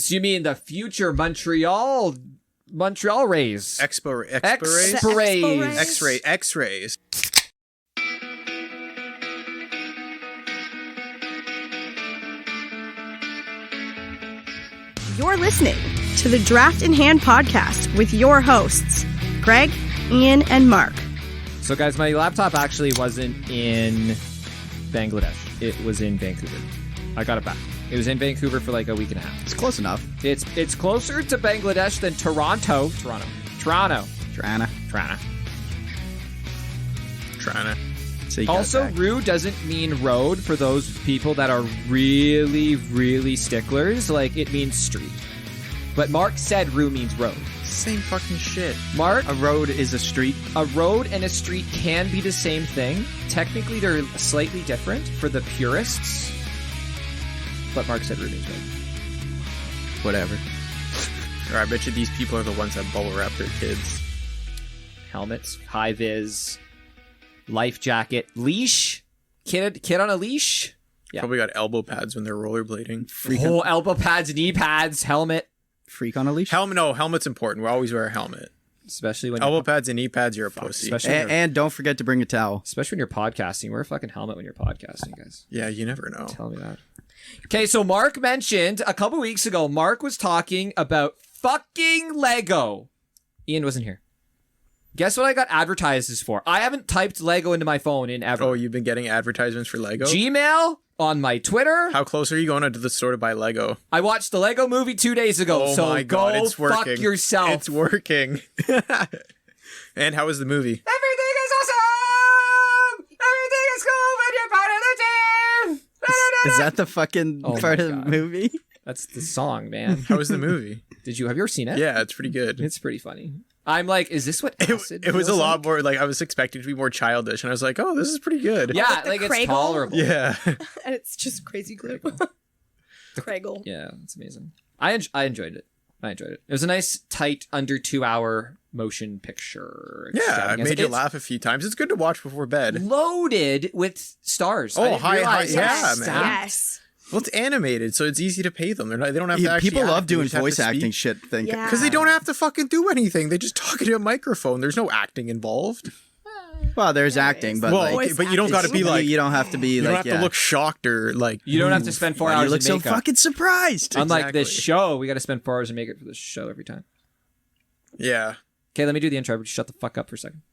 So you mean the future Montreal Rays? X-rays. You're listening to the Draft in Hand podcast with your hosts, Greg, Ian, and Mark. So guys, my laptop actually wasn't in Bangladesh. It was in Vancouver. I got it back. It was in Vancouver for like a week and a half. It's close enough. It's closer to Bangladesh than Toronto. So Also, Rue doesn't mean road for those people that are really, really sticklers. Like, it means street. But Mark said Rue means road. Same fucking shit. Mark? A road is a street. A road and a street can be the same thing. Technically, they're slightly different for the purists. But Mark said Rue means road. Whatever. Or I bet you these people are the ones that bubble wrap their kids. Helmets, high vis, life jacket, leash, kid on a leash. Yeah. Probably got elbow pads when they're rollerblading. Elbow pads, knee pads, helmet. Freak on a leash? Helmet's important. We always wear a helmet. Especially when elbow pads and knee pads, you're a pussy. And don't forget to bring a towel. Especially when you're podcasting. Wear a fucking helmet when you're podcasting, guys. Yeah, you never know. Tell me that. Okay, so Mark mentioned a couple weeks ago, Mark was talking about fucking Lego. Ian wasn't here. Guess what I got advertisements for? I haven't typed Lego into my phone in ever. Oh, you've been getting advertisements for Lego? Gmail, on my Twitter. How close are you going into the store to buy Lego? I watched the Lego movie 2 days ago, oh so my God, go it's working. fuck yourself. It's working. And how was the movie? Everything is awesome! Everything is cool when you're part of the team! Is that the fucking part of the movie? That's the song, man. How was the movie? Have you ever seen it? Yeah, it's pretty good. It's pretty funny. I'm like, is this what acid it was a feels lot like? more like I was expecting to be more childish, and I was like, oh, this is pretty good. Yeah, like it's Kragle? tolerable. Yeah. And it's just crazy glue. Kragle. Yeah, it's amazing. I enjoyed it. It was a nice, tight, under 2 hour motion picture. Yeah, it made you laugh a few times. It's good to watch before bed. Loaded with stars. Oh, high, yeah, man. Yes. Well, it's animated, so it's easy to pay them. They don't have to actually people love doing they just have voice to speak. acting shit. Because they don't have to fucking do anything. They just talk into a microphone. There's no acting involved. Well, there's acting, but but you don't got to be like you don't have to be you like don't have to look shocked or like you don't have to spend 4 hours. You look in so makeup. fucking surprised. Unlike this show, we got to spend 4 hours in makeup for this show every time. Yeah. Okay, let me do the intro. Just shut the fuck up for a second.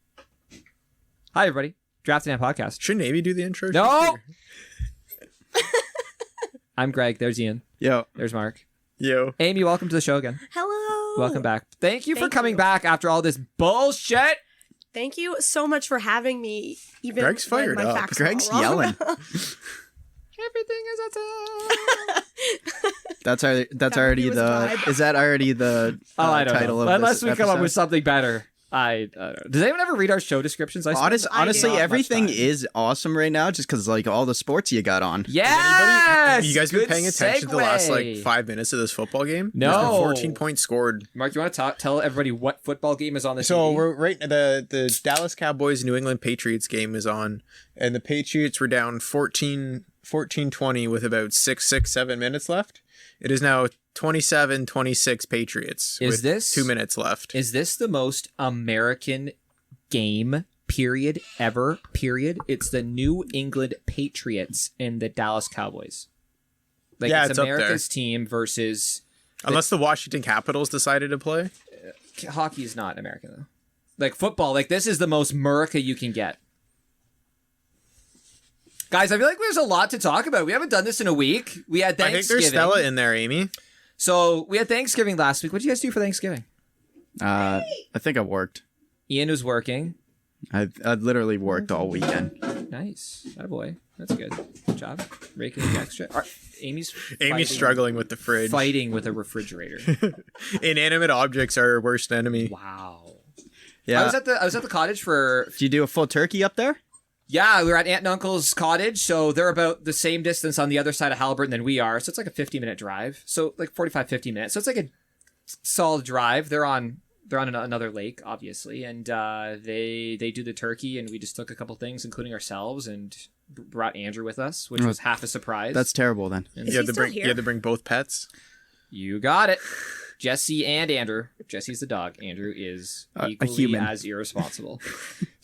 Hi, everybody. Draft in Hand podcast. Shouldn't Amy do the intro? No. I'm Greg. There's Ian. Yo. There's Mark. Yo. Amy, welcome to the show again. Hello. Welcome back. Thank you for coming back after all this bullshit. Thank you so much for having me. Even Greg's fired when my up. facts are Greg's all wrong. yelling. Everything is awesome. That's That already was the. vibe. Is that already the I don't title know. of Unless this we come up episode? with something better. I don't know. Does anyone ever read our show descriptions? Honestly, do. everything Much time. is awesome right now just because like all the sports you got on. Yes. You guys been Good paying attention to the last like segue. 5 minutes of this football game? No. There's been 14 points scored. Mark, you want to tell everybody what football game is on the So TV? we're right. The Dallas Cowboys New England Patriots game is on, and the Patriots were down 14-20 with about 7 minutes left. It is now 27-26 Patriots. Is this 2 minutes left? Is this the most American game period ever? Period. It's the New England Patriots and the Dallas Cowboys. Like Yeah, it's it's up there. America's team versus Unless the Washington Capitals decided to play. hockey is not American though. Like football, like this is the most America you can get. Guys, I feel like there's a lot to talk about. We haven't done this in a week. We had Thanksgiving. I think there's Stella in there, Amy. So we had Thanksgiving last week. What did you guys do for Thanksgiving? I think I worked. Ian was working. I literally worked all weekend. Nice. Attaboy. That's good. Good job. Raking the extra. Amy's Struggling with the fridge. Fighting with a refrigerator. Inanimate objects are our worst enemy. Wow. Yeah. I was at the cottage for. Did you do a full turkey up there? Yeah, we were at Aunt and Uncle's cottage, so they're about the same distance on the other side of Halliburton than we are. So it's like a 50-minute drive. So like 50 minutes. So it's like a solid drive. They're on another lake, obviously, and they do the turkey, and we just took a couple things, including ourselves, and brought Andrew with us, which was half a surprise. That's terrible then. You had to bring both pets. You got it. Jesse and Andrew. Jesse's the dog. Andrew is A equally human. as irresponsible.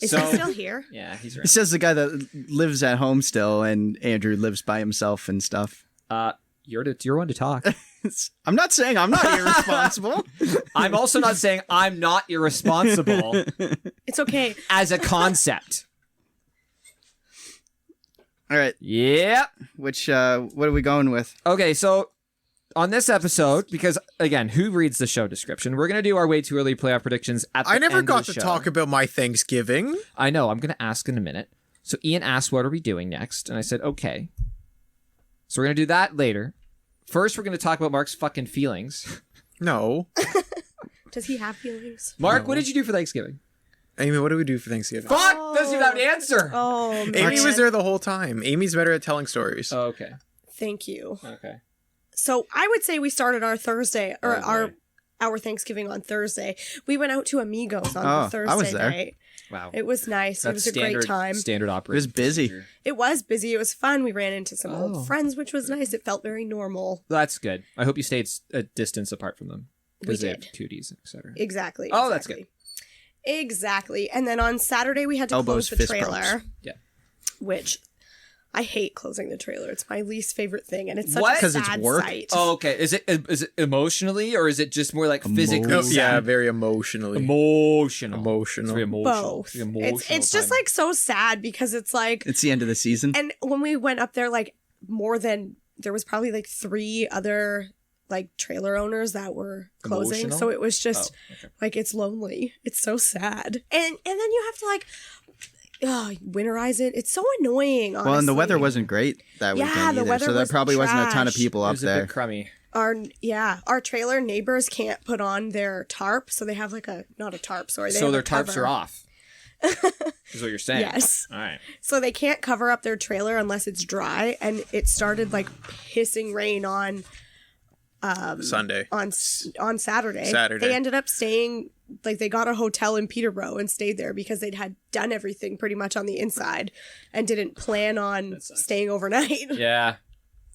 Is So- he still here? Yeah, he's It around. says the guy that lives at home still, and Andrew lives by himself and stuff. You're one to talk. I'm not saying I'm not irresponsible. I'm also not saying I'm not irresponsible It's okay. as a concept. All right, Yep. what are we going with? Okay, so on this episode, because again, who reads the show description? We're gonna do our way too early playoff predictions at the I never end got of the to show. talk about my Thanksgiving. I know. I'm gonna ask in a minute. So Ian asked, "What are we doing next?" And I said, "Okay." So we're gonna do that later. First, we're gonna talk about Mark's fucking feelings. No. Does he have feelings? Mark, what did you do for Thanksgiving? Amy, what do we do for Thanksgiving? Fuck! Doesn't even have an answer. Oh, man. Amy was there the whole time. Amy's better at telling stories. Oh, okay. Thank you. Okay. So I would say we started our Thursday or Oh, our Thanksgiving on Thursday. We went out to Amigos on Oh, the Thursday I was there. night. Wow. It was nice. It was a great time. Standard It operating. was busy. procedure. It was busy. It was fun. We ran into some Oh. old friends, which was nice. It felt very normal. That's good. I hope you stayed a distance apart from them. We Because they did. have cooties, etc. Exactly. Oh, that's exactly. Exactly. And then on Saturday we had to Elbows, close the fist trailer. bumps. Yeah. Which I hate closing the trailer. It's my least favorite thing, and it's such What? a 'Cause it's sad work? sight. Oh, okay. Is it emotionally or is it just more like physically No, Emotional. sad? yeah, very emotionally. Emotional. Emotional. It's very emotional. Both. It's emotional It's just time. like so sad because it's like, It's the end of the season. and when we went up there, like there was probably like 3 other like trailer owners that were closing. Emotional? So it was just Oh, okay. like, it's lonely. It's so sad. And then you have to like, winterize it. It's so annoying. Honestly. Well, and the weather wasn't great that Yeah, weekend the either, weather so there was probably wasn't a ton of trash. people It up was a there. bit crummy. Our trailer neighbors can't put on their tarp, so they have like not a tarp, sorry. They So have their a tarps cover. are off. Is what you're saying. Yes. All right. So they can't cover up their trailer unless it's dry, and it started like pissing rain on Sunday. on Saturday. Saturday. They ended up staying, like they got a hotel in Peterborough and stayed there because they'd had done everything pretty much on the inside and didn't plan on staying overnight. Yeah.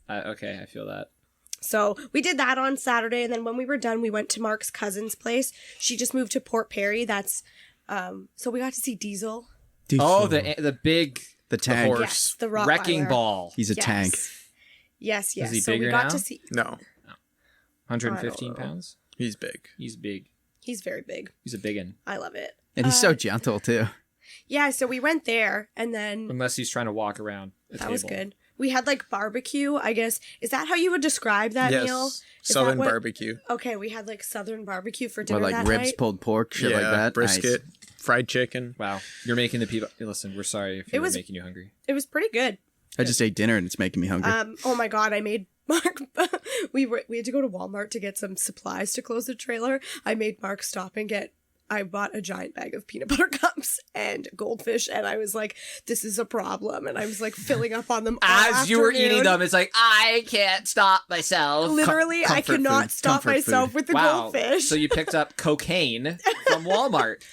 Okay, I feel that. So we did that on Saturday, and then when we were done, we went to Mark's cousin's place. She just moved to Port Perry. That's so we got to see Diesel. Oh, the big the tank. horse. Yes, the Rottweiler. wrecking ball. He's a Yes. tank. Yes, yes. Is he so we bigger got now? to see. No, 115 I don't know. pounds. he's big. He's big. He's very big. He's a big one. I love it. And he's so gentle too. Yeah, so we went there, and then Unless he's trying to walk around. that was good. We had like barbecue, I guess. Is that how you would describe that Yes, meal? Is Southern that what- barbecue. Okay, we had like Southern barbecue for Or dinner like that ribs, night. pulled pork, shit yeah, like that. brisket, Nice. fried chicken. Wow. You're making the people. Listen, we're sorry if It we're was- making you hungry. It was pretty good. I just ate dinner and it's making me hungry. Oh my god, I made Mark. we had to go to Walmart to get some supplies to close the trailer. I made Mark stop and get. I bought a giant bag of peanut butter cups and goldfish, and I was like, "This is a problem." And I was like filling up on them all As you were eating afternoon. them, it's like, I can't stop myself. Literally, I comfort cannot food. stop Comfort myself food. with the Wow. goldfish. So you picked up cocaine from Walmart.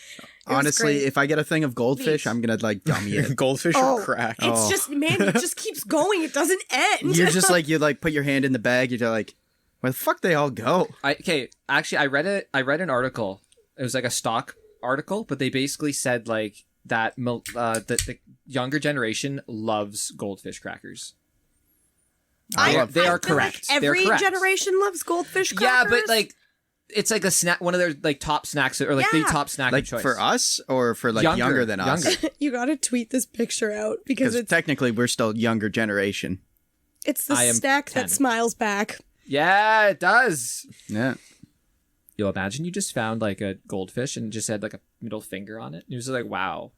Honestly, great. if I get a thing of goldfish, Please. I'm gonna like dummy it. Goldfish Oh. or crack. It's Oh. just, man, it just keeps going. It doesn't end. You're just like you like put your hand in the bag. You're like, where the fuck they all go? Okay, actually, I read an article. It was like a stock article, but they basically said like that the younger generation loves goldfish crackers. They are feel like correct. They're every correct. generation loves goldfish Yeah, crackers. but like it's like a snack, one of their like top snacks or like the Yeah. top snack Like of choice. for us or for like younger than us? Younger. you gotta tweet this picture out because Because it's technically we're still younger generation. the I am snack 10. that smiles back. Yeah, it does. Yeah. Yo, imagine you just found like a goldfish and just had like a middle finger on it. And it was like, wow.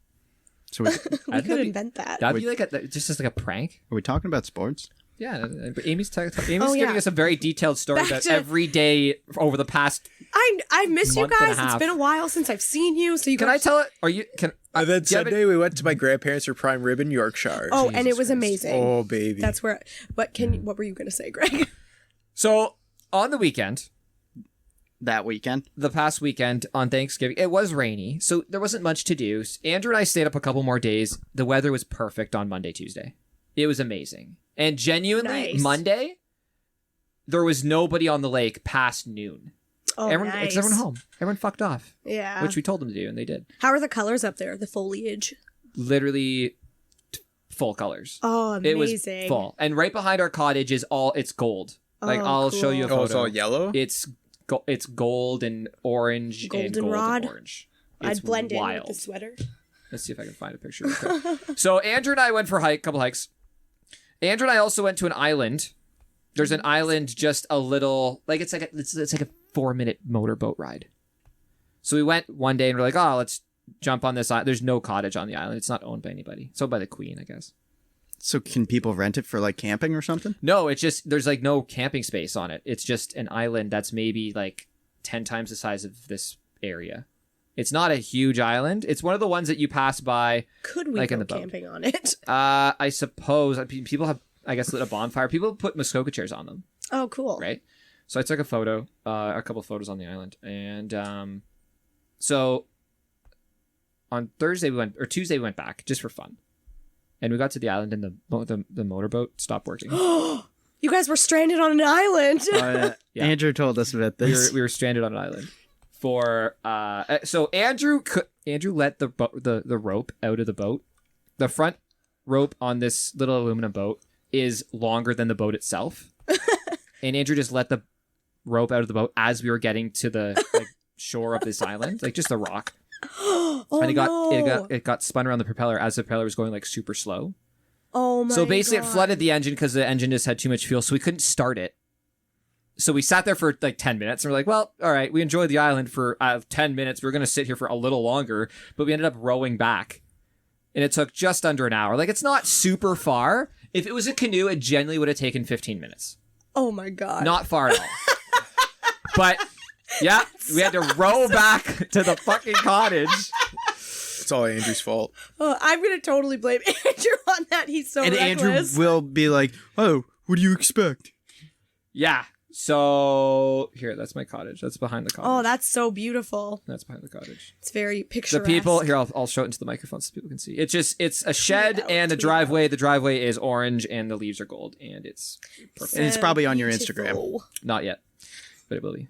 So we, We That'd could be- invent that. That'd be like just as like a prank. are we talking about sports? Yeah, but Amy's Oh, giving yeah. us a very detailed story Back about to- every day over the past. I miss you month and a guys. It's half. been a while since I've seen you. So you Can got I tell it? Are you can? And then do you have Sunday we went to my grandparents for prime rib in Yorkshire. Oh, and it Jesus was Christ. amazing. Oh, baby. That's where. What were you gonna say, Greg? So on the weekend, That weekend? the past weekend on Thanksgiving, it was rainy, so there wasn't much to do. Andrew and I stayed up a couple more days. The weather was perfect on Monday, Tuesday. It was amazing, and genuinely Nice. Monday, there was nobody on the lake past noon. Oh, Everyone, nice. 'cause everyone home. Everyone fucked off, Yeah. which we told them to do, and they did. How are the colors up there? The foliage? Literally full colors. Oh, amazing. It was full. And right behind our cottage is it's gold. Like, Oh, I'll show you a cool. photo. Oh, it's all yellow? It's gold and orange and gold Goldenrod? and orange. It's I'd blend wild. in with the sweater. Let's see if I can find a picture. Real quick. So Andrew and I went for a couple hikes. Andrew and I also went to an island. There's an island just a little, like it's like a 4-minute motorboat ride. So we went one day and we're like, oh, let's jump on this island. There's no cottage on the island. It's not owned by anybody. It's owned by the Queen, I guess. So can people rent it for like camping or something? No, it's just, there's like no camping space on it. It's just an island that's maybe like 10 times the size of this area. It's not a huge island. It's one of the ones that you pass by. Could we Like go in the boat. camping on it? I suppose people have, I guess, lit a bonfire. People put Muskoka chairs on them, Oh, cool. right? So I took a couple photos on the island. And so on Tuesday we went back just for fun. And we got to the island and the motorboat stopped working. You guys were stranded on an island. Yeah. Andrew told us about this. We were stranded on an island for so Andrew let the rope out of the boat. The front rope on this little aluminum boat is longer than the boat itself. And Andrew just let the rope out of the boat as we were getting to the shore of this island, like just a rock. Oh, And no. it got spun around the propeller as the propeller was going like super slow. Oh my So basically God. it flooded the engine because the engine just had too much fuel, so we couldn't start it. So we sat there for like 10 minutes and we're like, well, all right, we enjoyed the island for 10 minutes. We're going to sit here for a little longer, but we ended up rowing back. And it took just under an hour. Like, it's not super far. If it was a canoe, it generally would have taken 15 minutes. Oh my God. Not far at all. But yeah, we had to row back to the fucking cottage. It's all Andrew's fault. Oh, I'm going to totally blame Andrew on that. He's so And Andrew reckless. will be like, oh, what do you expect? Yeah. So here, that's my cottage. That's behind the cottage. Oh, that's so beautiful. That's behind the cottage. It's very The picturesque. people here, I'll show it into the microphone so people can see. It's a shed Tweet out, and a tweet driveway. The driveway is orange and the leaves are gold, and it's perfect. And it's probably on your beautiful. Not yet, but it will be.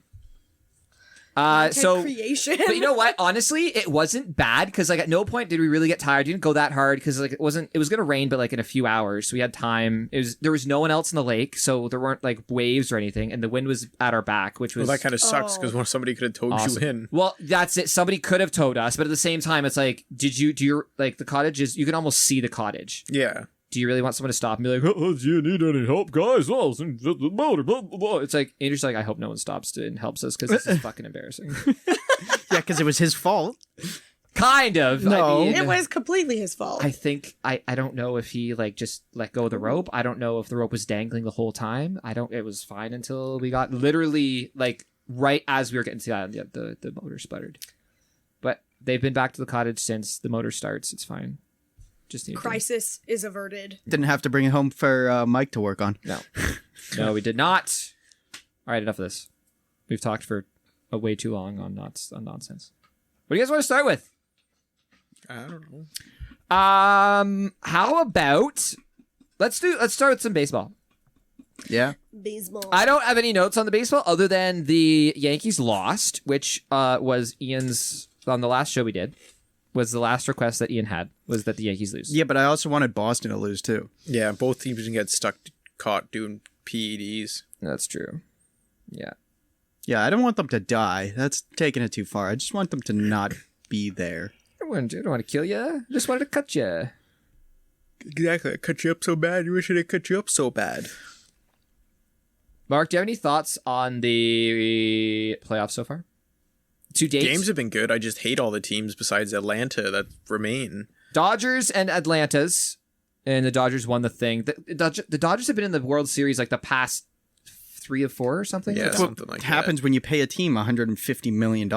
Content creation. But you know what? Honestly, it wasn't bad because like at no point did we really get tired. We didn't go that hard because like it was gonna rain, but like in a few hours, so we had time. There was no one else in the lake, so there weren't like waves or anything, and the wind was at our back, which was Well, that kind of sucks because somebody could have towed awesome. you in. Well, that's it. Somebody could have towed us, but at the same time, it's like, do your like the cottage is, you can almost see the cottage. Yeah. Do you really want someone to stop and be like, oh, do you need any help, guys? Oh, the motor, blah, blah, blah. It's like, Andrew's like, I hope no one stops and helps us because this is fucking embarrassing. Yeah, because it was his fault. Kind of. No. I mean, It was completely his fault. I think, I don't know if he like just let go of the rope. I don't know if the rope was dangling the whole time. It was fine until we got literally like right as we were getting to the island, the motor sputtered. But they've been back to the cottage since the motor starts. It's fine. Just need Crisis is averted. Didn't have to bring it home for Mike to work on. No, we did not. All right, enough of this. We've talked for way too long on nonsense. What do you guys want to start with? I don't know. How about let's start with some baseball. Yeah. Baseball. I don't have any notes on the baseball other than the Yankees lost, which was Ian's on the last show we did. Was the last request that Ian had was that the Yankees lose. Yeah, but I also wanted Boston to lose too. Yeah, both teams can get caught doing PEDs. That's true. Yeah. Yeah, I don't want them to die. That's taking it too far. I just want them to not be there. I don't want to kill you. I just wanted to cut you. Exactly. I cut you up so bad. You wish I didn't cut you up so bad. Mark, do you have any thoughts on the playoffs so far? To date? Games have been good. I just hate all the teams besides Atlanta that remain. Dodgers and Atlanta's, and the Dodgers won the thing. The Dodgers have been in the World Series like the past 3 or 4 or something. Yeah, Like that. something like It happens when you pay a team $150 million.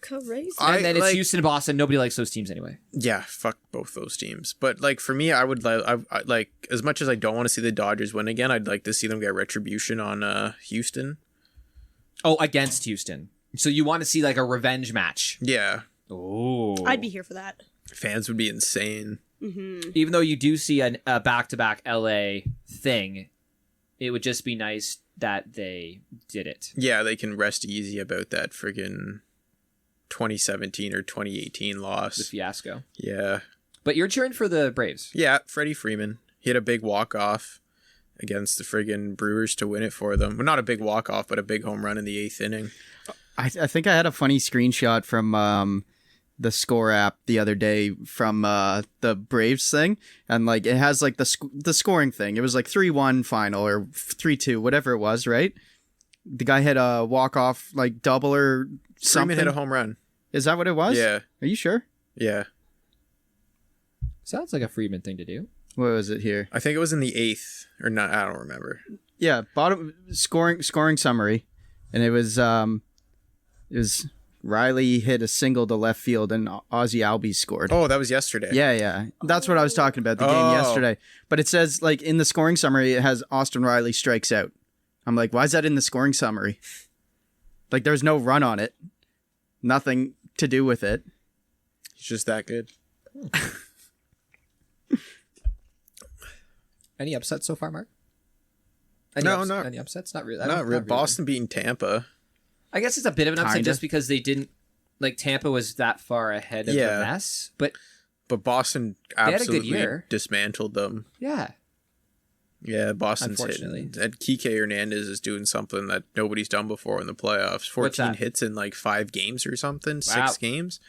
Crazy. And then it's like- Houston and Boston. Nobody likes those teams anyway. Yeah, fuck both those teams. But like for me, I would like as much as I don't want to see the Dodgers win again, I'd like to see them get retribution on Houston. Oh, against Houston. So you want to see like a revenge match? Yeah, Oh, I'd be here for that. fans would be insane. even though you do see a back-to-back LA thing It would just be nice that they did it. Yeah, they can rest easy about that friggin' 2017 or 2018 The loss. fiasco. Yeah. But you're cheering for the Braves. Yeah, Freddie Freeman. He had a big walk-off against the friggin' Brewers to win it for them. Well, not a big walk-off, but a big home run in the 8th inning. I think I had a funny screenshot from the score app the other day from the Braves thing, and like it has like the scoring thing. It was like 3-1 final or 3-2, whatever it was, right? The guy had a walk-off like double or something. Freeman hit a home run. Is that what it was? Yeah. Are you sure? Yeah. Sounds like a Freeman thing to do. What was it here? I think it was in the 8th or not. I don't remember. Yeah, bottom scoring summary, and it was Riley hit a single to left field and Ozzy Albies scored. Oh, that was yesterday. Yeah. That's what I was talking about, the game yesterday. But it says, like, in the scoring summary, it has Austin Riley strikes out. I'm like, why is that in the scoring summary? Like, there's no run on it. Nothing to do with it. He's just that good. Any upsets so far, Mark? No. Any upsets? Not really. Not really. Boston beating Tampa. I guess it's a bit of an upset Kinda. just because they didn't, like, Tampa was that far ahead of the mess. But Boston had a good absolutely year. dismantled them. yeah, Yeah, Boston's Unfortunately. hitting. And Kike Hernandez is doing something that nobody's done before in the playoffs. 14 that? hits in like 5 games or something. Wow. 6 games.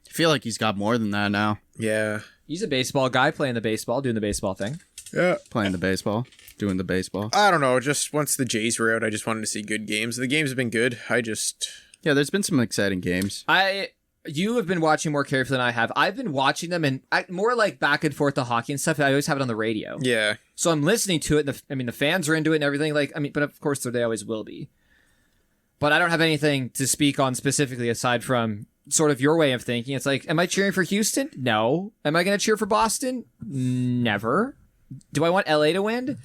I feel like he's got more than that now. Yeah. he's a baseball guy playing the baseball, doing the baseball thing. Yeah. Playing the baseball, doing the baseball. I don't know. Just once the Jays were out, I just wanted to see good games. The games have been good. Yeah, there's been some exciting games. You have been watching more carefully than I have. I've been watching them and more like back and forth the hockey and stuff. I always have it on the radio. Yeah. So I'm listening to it. And the fans are into it and everything. But of course they always will be. But I don't have anything to speak on specifically aside from sort of your way of thinking. It's like, am I cheering for Houston? No. Am I going to cheer for Boston? Never. Do I want LA to win?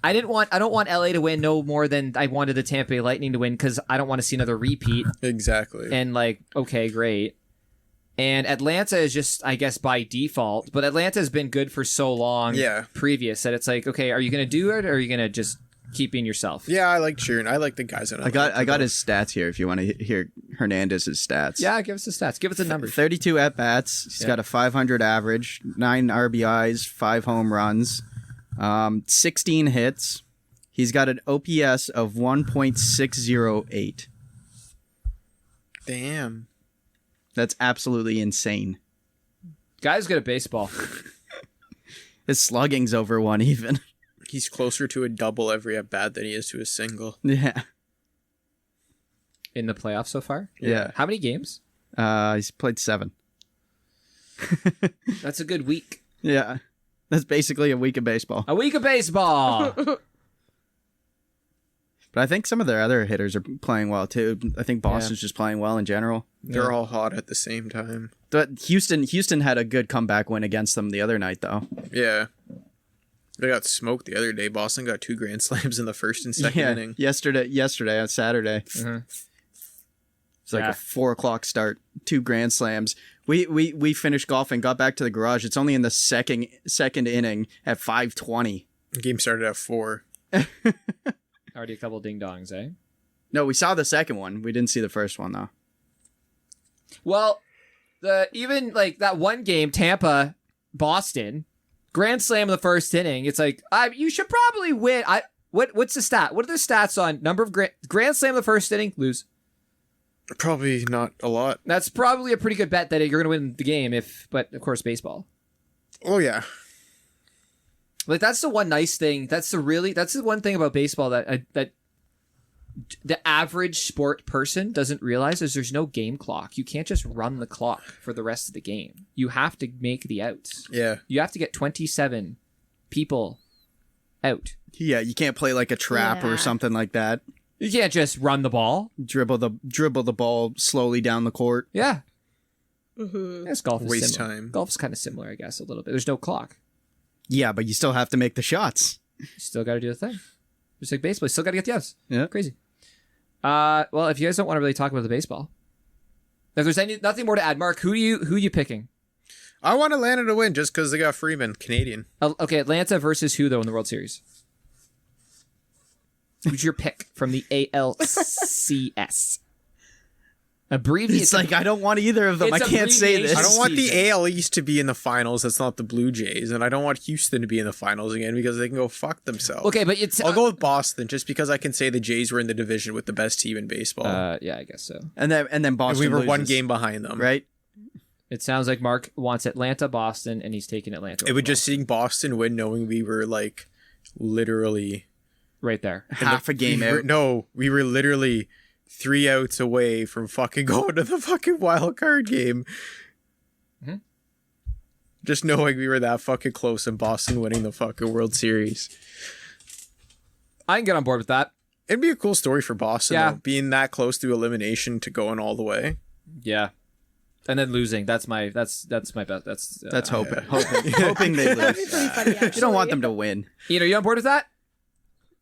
I don't want LA to win no more than I wanted the Tampa Bay Lightning to win because I don't want to see another repeat. Exactly. And okay, great. And Atlanta is just, I guess, by default. But Atlanta has been good for so long previous that it's like, okay, are you going to do it or are you going to just keep being yourself? Yeah, I like cheering. I like the guys in Atlanta. I got his stats here if you want to hear Hernandez's stats. Yeah, give us the stats. Give us the numbers. 32 at-bats. He's got a 500 average, 9 RBIs, 5 home runs, 16 hits. He's got an OPS of 1.608. Damn. That's absolutely insane. Guy's good at baseball. His slugging's over 1 even. He's closer to a double every at bat than he is to a single. Yeah. In the playoffs so far? Yeah. How many games? He's played 7. That's a good week. Yeah. That's basically a week of baseball. A week of baseball. But I think some of their other hitters are playing well too. I think Boston's just playing well in general. They're all hot at the same time. But Houston had a good comeback win against them the other night though. Yeah. They got smoked the other day. Boston got 2 grand slams in the first and second inning. Yesterday on Saturday. Mm-hmm. It's like a 4:00 start, 2 grand slams. We finished golfing, got back to the garage. It's only in the second inning at 5:20. The game started at 4. Already a couple ding dongs, eh? No, we saw the second one. We didn't see the first one though. Well, even that one game, Tampa, Boston, grand slam in the first inning. It's like you should probably win. What's the stat? What are the stats on number of grand slam in the first inning? Lose. Probably not a lot. That's probably a pretty good bet that you're going to win the game. But of course, baseball. Oh yeah. That's the one nice thing. That's the one thing about baseball that the average sport person doesn't realize is there's no game clock. You can't just run the clock for the rest of the game. You have to make the outs. Yeah. You have to get 27 people out. Yeah, you can't play like a trap or something like that. You can't just run the ball. Dribble the ball slowly down the court. Yeah. Mm-hmm. Yes, golf is Waste similar. time. Golf's kind of similar, I guess, a little bit. There's no clock. Yeah, but you still have to make the shots. You still got to do the thing. Just like baseball, you still got to get the outs. Yeah. Crazy. Well, if you guys don't want to really talk about the baseball, if there's nothing more to add, Mark, who you picking? I want Atlanta to win just because they got Freeman, Canadian. Okay, Atlanta versus who though in the World Series? Who's your pick from the ALCS? Abbreviated. It's like I don't want either of them. I It's can't say this. I don't want season. the AL East to be in the finals. That's not the Blue Jays, and I don't want Houston to be in the finals again because they can go fuck themselves. Okay, but it's I'll go with Boston just because I can say the Jays were in the division with the best team in baseball. yeah, I guess so. And then and Boston. we were loses, one game behind them. right? It sounds like Mark wants Atlanta, Boston, and he's taking Atlanta. It would just seeing Boston win, knowing we were like literally right there. Half a game out. We were literally 3 outs away from fucking going to the fucking wild card game. Mhm. Just knowing we were that fucking close and Boston winning the fucking World Series. I can get on board with that. It'd be a cool story for Boston, Yeah. though, being that close to elimination to going all the way. Yeah, and then losing. That's my best. That's Hoping they That'd be lose. pretty funny, actually. You don't want them to win. Ian, are you on board with that?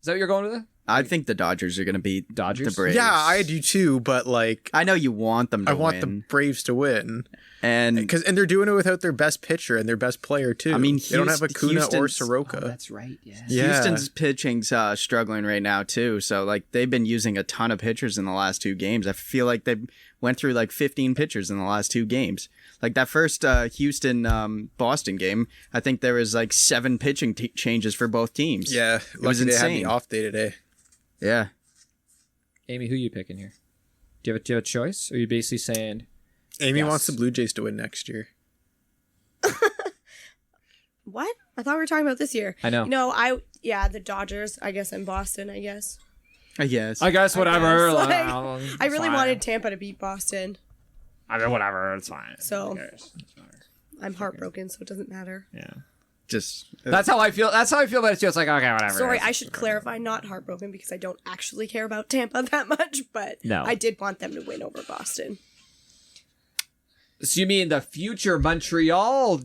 Is that what you're going with? I think the Dodgers are going to beat Dodgers? the Braves. Yeah, I do too, but like I know you want them to I win. want the Braves to win. and And they're doing it without their best pitcher and their best player too. I mean, they don't have Acuna or Houston's- Soroka. That's right. Yeah. Yeah. Houston's pitching's struggling right now too. So like they've been using a ton of pitchers in the last 2 games. I feel like they went through like 15 pitchers in the last 2 games. Like that first Houston Boston game, I think there was like 7 pitching changes for both teams. Yeah, it was lucky they had insane. the off day today. Yeah. Amy, who are you picking here? Do you have a choice? Or are you basically saying Amy Yes. wants the Blue Jays to win next year. What? I thought we were talking about this year. I know. No, the Dodgers, I guess, and Boston, I guess. I guess. I guess whatever. guess, like, well, I really fine. wanted Tampa to beat Boston, I mean, whatever. It's fine. So- Who cares? It's fine. I'm heartbroken, so it doesn't matter. Yeah. Just That's how I feel. That's how I feel about it too. It's like, okay, whatever. Sorry, It's- I should clarify, not heartbroken, because I don't actually care about Tampa that much, but No. I did want them to win over Boston. So you mean the future Montreal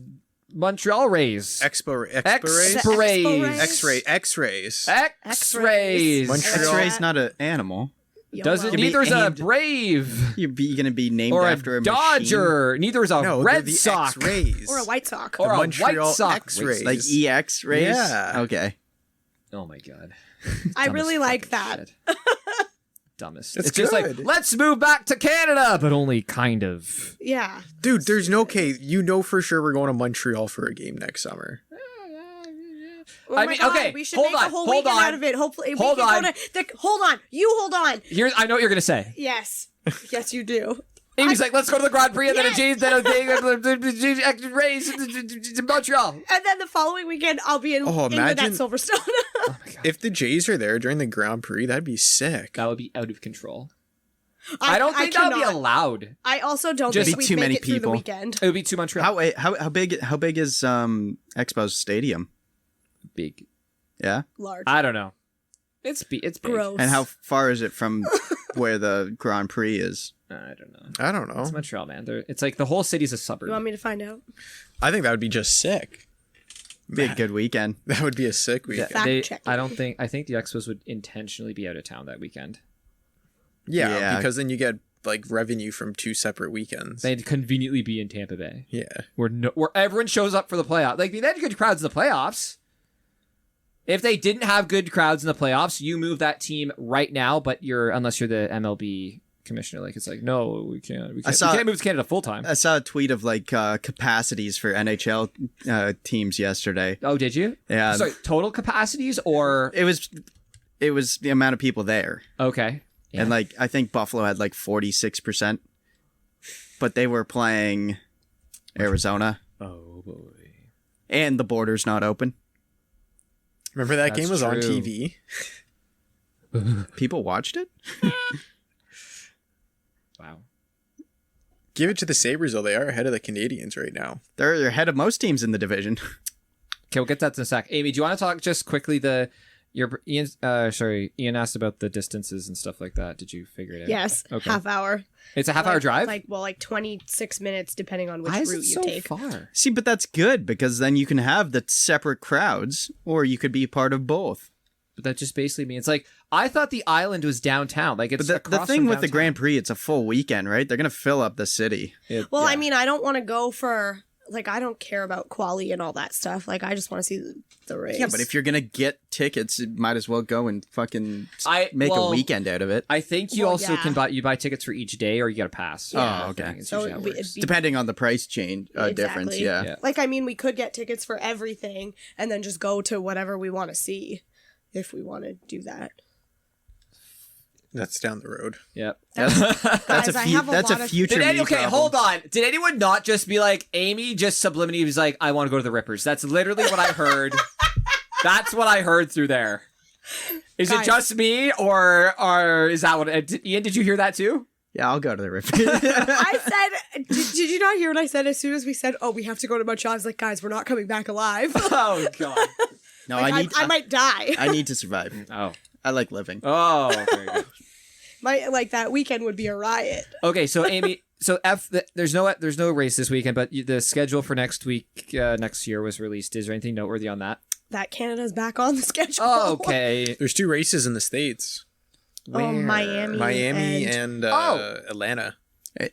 Rays? Expo Rays? Expo Rays. X-rays. X-rays. Montreal- X-ray's not an animal. Yeah, Doesn't well, be neither's a aimed- Brave You're going to be named or after a a Dodger. Neither is a No, they're Red the Sox X-rays. or a White Sox. or the a Montreal White Sox. X-rays. like EX rays. Yeah. Okay. Oh my god. I Dumbest really like fucking that. shit. Dumbest. It's just like, good. let's move back to Canada, but only kind of. Yeah. Dude, there's no case. You know for sure we're going to Montreal for a game next summer. Oh I my mean, God, okay, we should hold make on, a whole hold weekend on. out of it. Hopefully, Hold we can on. go to the. Hold on, you hold on. Here, I know what you're gonna say. Yes, yes, you do. Amy's like, let's go to the Grand Prix and Yes. then a Rays in Montreal. And then the following weekend, I'll be in England at imagine- Silverstone. If the Jays are there during the Grand Prix, that'd be sick. That would be out of control. I don't think that would be cannot. allowed. I also don't Just think be we'd too make many it through the people. weekend. It would be too Montreal. How big is Expo's stadium? Big. Yeah. Large. I don't know. It's big. Gross. And how far is it from where the Grand Prix is? I don't know. I don't know. It's Montreal, man. It's like the whole city's a suburb. You want me to find out? I think that would be just sick. Be a good weekend. That would be a sick weekend. Fact check. I think the Expos would intentionally be out of town that weekend. Yeah, Yeah. because then you get like revenue from 2 separate weekends. They'd conveniently be in Tampa Bay, Yeah. where everyone shows up for the playoffs. Like they had good crowds in the playoffs. If they didn't have good crowds in the playoffs, you move that team right now. But unless you're the MLB commissioner, like it's like no, we can't. We can't move to Canada full time. I saw a tweet of like capacities for NHL teams yesterday. Oh, did you? Yeah. Sorry, total capacities or It was the amount of people there. okay. Yeah. And like I think Buffalo had like 46%. But they were playing Arizona Oh boy. and the border's not open. Remember that That's game was on true. TV? People watched it? Wow. Give it to the Sabres, though. They are ahead of the Canadians right now. They're ahead of most teams in the division. Okay, we'll get that in a sec. Amy, do you want to talk just quickly Ian asked about the distances and stuff like that. Did you figure it out? Yes, Okay. half hour. It's a half-hour drive? Like 26 minutes, depending on which Why is route it you so take. far? See, but that's good because then you can have the separate crowds or you could be part of both. But that just basically means like I thought the island was downtown. Like it's But the across thing from with the downtown. Grand Prix, it's a full weekend, right? They're going to fill up the city. Well, I mean, I don't want to go for like, I don't care about quali and all that stuff. Like, I just want to see the race. Yeah, but if you're gonna get tickets, you might as well go and fucking make well, a weekend out of it. I think you Well, also yeah. can buy tickets for each day, or you get a pass. Yeah. Oh, okay. It's So usually how it it'd works. be- Depending on the price change difference, Exactly. yeah. Yeah. Like, I mean, we could get tickets for everything and then just go to whatever we want to see if we want to do that. That's down the road. Yep. That's Guys, I have a that's lot a of- future. Did me okay, problem. hold on. Did anyone not just be like, Amy just subliminally was like, I want to go to the Rippers? That's literally what I heard. That's what I heard through there. Is it Guys. just me, or is that what? Ian, did you hear that too? Yeah, I'll go to the Ripper. I said, did you not hear what I said as soon as we said, oh, we have to go to Montreal? I was like, guys, we're not coming back alive. Oh God. No, Like, I might die. I need to survive. Oh. I like living. Oh. Very good. That weekend would be a riot. Okay, so Amy, there's no race this weekend, but the schedule for next week, next year was released. Is there anything noteworthy on that? That Canada's back on the schedule. Oh, okay. There's 2 races in the States. Oh, Where? Miami. and Oh. Atlanta.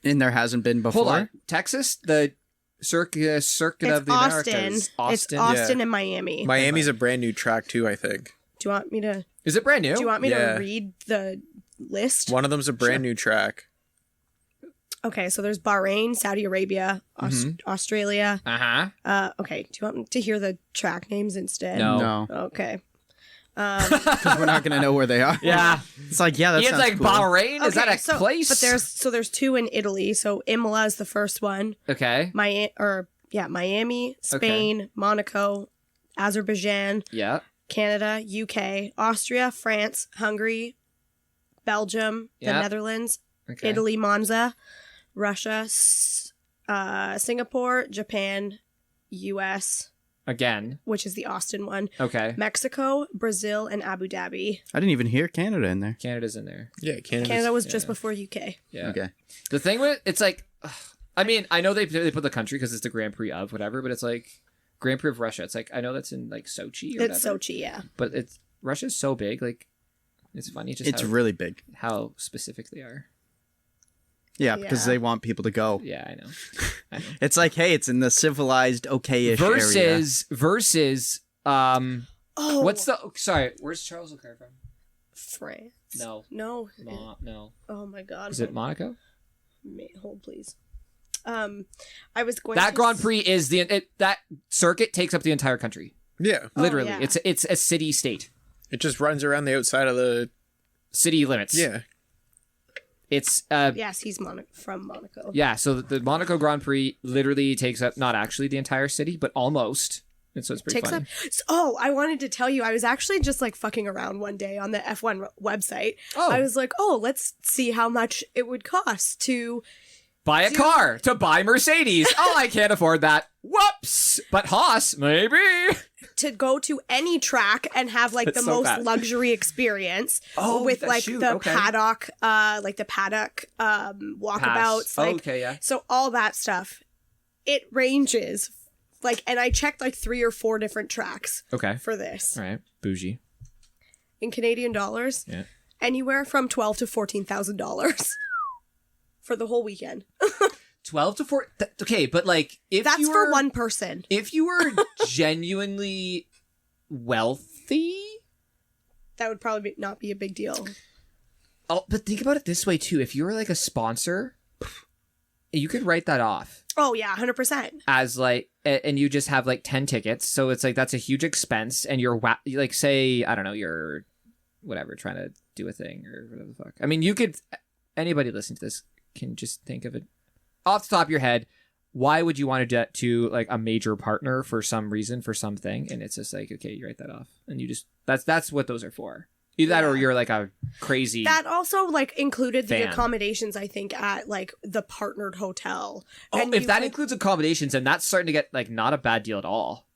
And there hasn't been before. Hold on. Texas, the circuit It's of the Austin. Americas. It's Austin Yeah. and Miami. Miami's a brand new track too, I think. Do you want me to? Is it brand new? Do you want me Yeah. to read the list? One of them's a brand new track. Okay, so there's Bahrain, Saudi Arabia, Australia. Uh-huh. Okay, do you want me to hear the track names instead? No. No, Okay. because we're not gonna know where they are. Yeah. It's like, yeah, that Ian's sounds like, cool. Bahrain? Is that a so, place? But there's 2 in Italy. So Imola is the first one. Okay. Miami, Spain, Monaco, Azerbaijan, Yeah. Canada, UK, Austria, France, Hungary, Belgium, the Yeah. Netherlands, Okay. Italy, Monza, Russia, Singapore, Japan, US, Again. which is the Austin one, Okay. Mexico, Brazil, and Abu Dhabi. I didn't even hear Canada in there. Canada's in there. Yeah, Canada was just before UK. Yeah. Okay. The thing with it's like, I mean, I know they put the country because it's the Grand Prix of whatever, but it's like Grand Prix of Russia. It's like I know that's in like Sochi. Or It's whatever, Sochi, yeah. but it's Russia's so big. Like, it's funny just It's how, really big. how specific they are. Yeah, because Yeah. they want people to go. Yeah, I know. I know. It's like, hey, it's in the civilized, okay-ish area. Versus. Oh, What's the? Sorry, where's Charles Leclerc from? France? No. No. No. Oh my God. Is it Monaco? Hold please. I was going That to Grand Prix is that circuit takes up the entire country. Yeah. Literally, yeah. it's a city state. It just runs around the outside of the City limits. Yeah. It's Yes, he's from Monaco. yeah, so the Monaco Grand Prix literally takes up not actually the entire city, but almost. And so it's pretty Takes funny. up. Oh, I wanted to tell you, I was actually just like fucking around one day on the F1 website. Oh. I was like, oh, let's see how much it would cost to. Buy a car to buy Mercedes. Oh, I can't afford that. Whoops. But Haas, maybe. To go to any track and have like That's the so most bad. luxury experience Oh, with like shoot, the okay. paddock, walkabouts, Pass. like Okay, yeah. so all that stuff. It ranges like, and I checked like 3 or 4 different tracks Okay. for this All right. Bougie. in Canadian dollars. Yeah. Anywhere from $12,000 to $14,000 for the whole weekend. 12 to 4. Okay, but like if That's you for were, one person. If you were genuinely wealthy, That would probably not be a big deal. oh, but think about it this way too. If you were like a sponsor, you could write that off Oh yeah, 100%. as like, and you just have like 10 tickets. So it's like, that's a huge expense. And you're like, say, I don't know, you're whatever, trying to do a thing or whatever the fuck. I mean, you could, anybody listening to this can just think of it off the top of your head. Why would you want to do that to like a major partner for some reason, for something? And it's just like, okay, you write that off and you just, that's what those are for. Either that or Yeah. you're like a crazy. That also like included the Fan. accommodations, I think, at like the partnered hotel. Oh, And if you that could- includes accommodations, then that's starting to get like not a bad deal at all.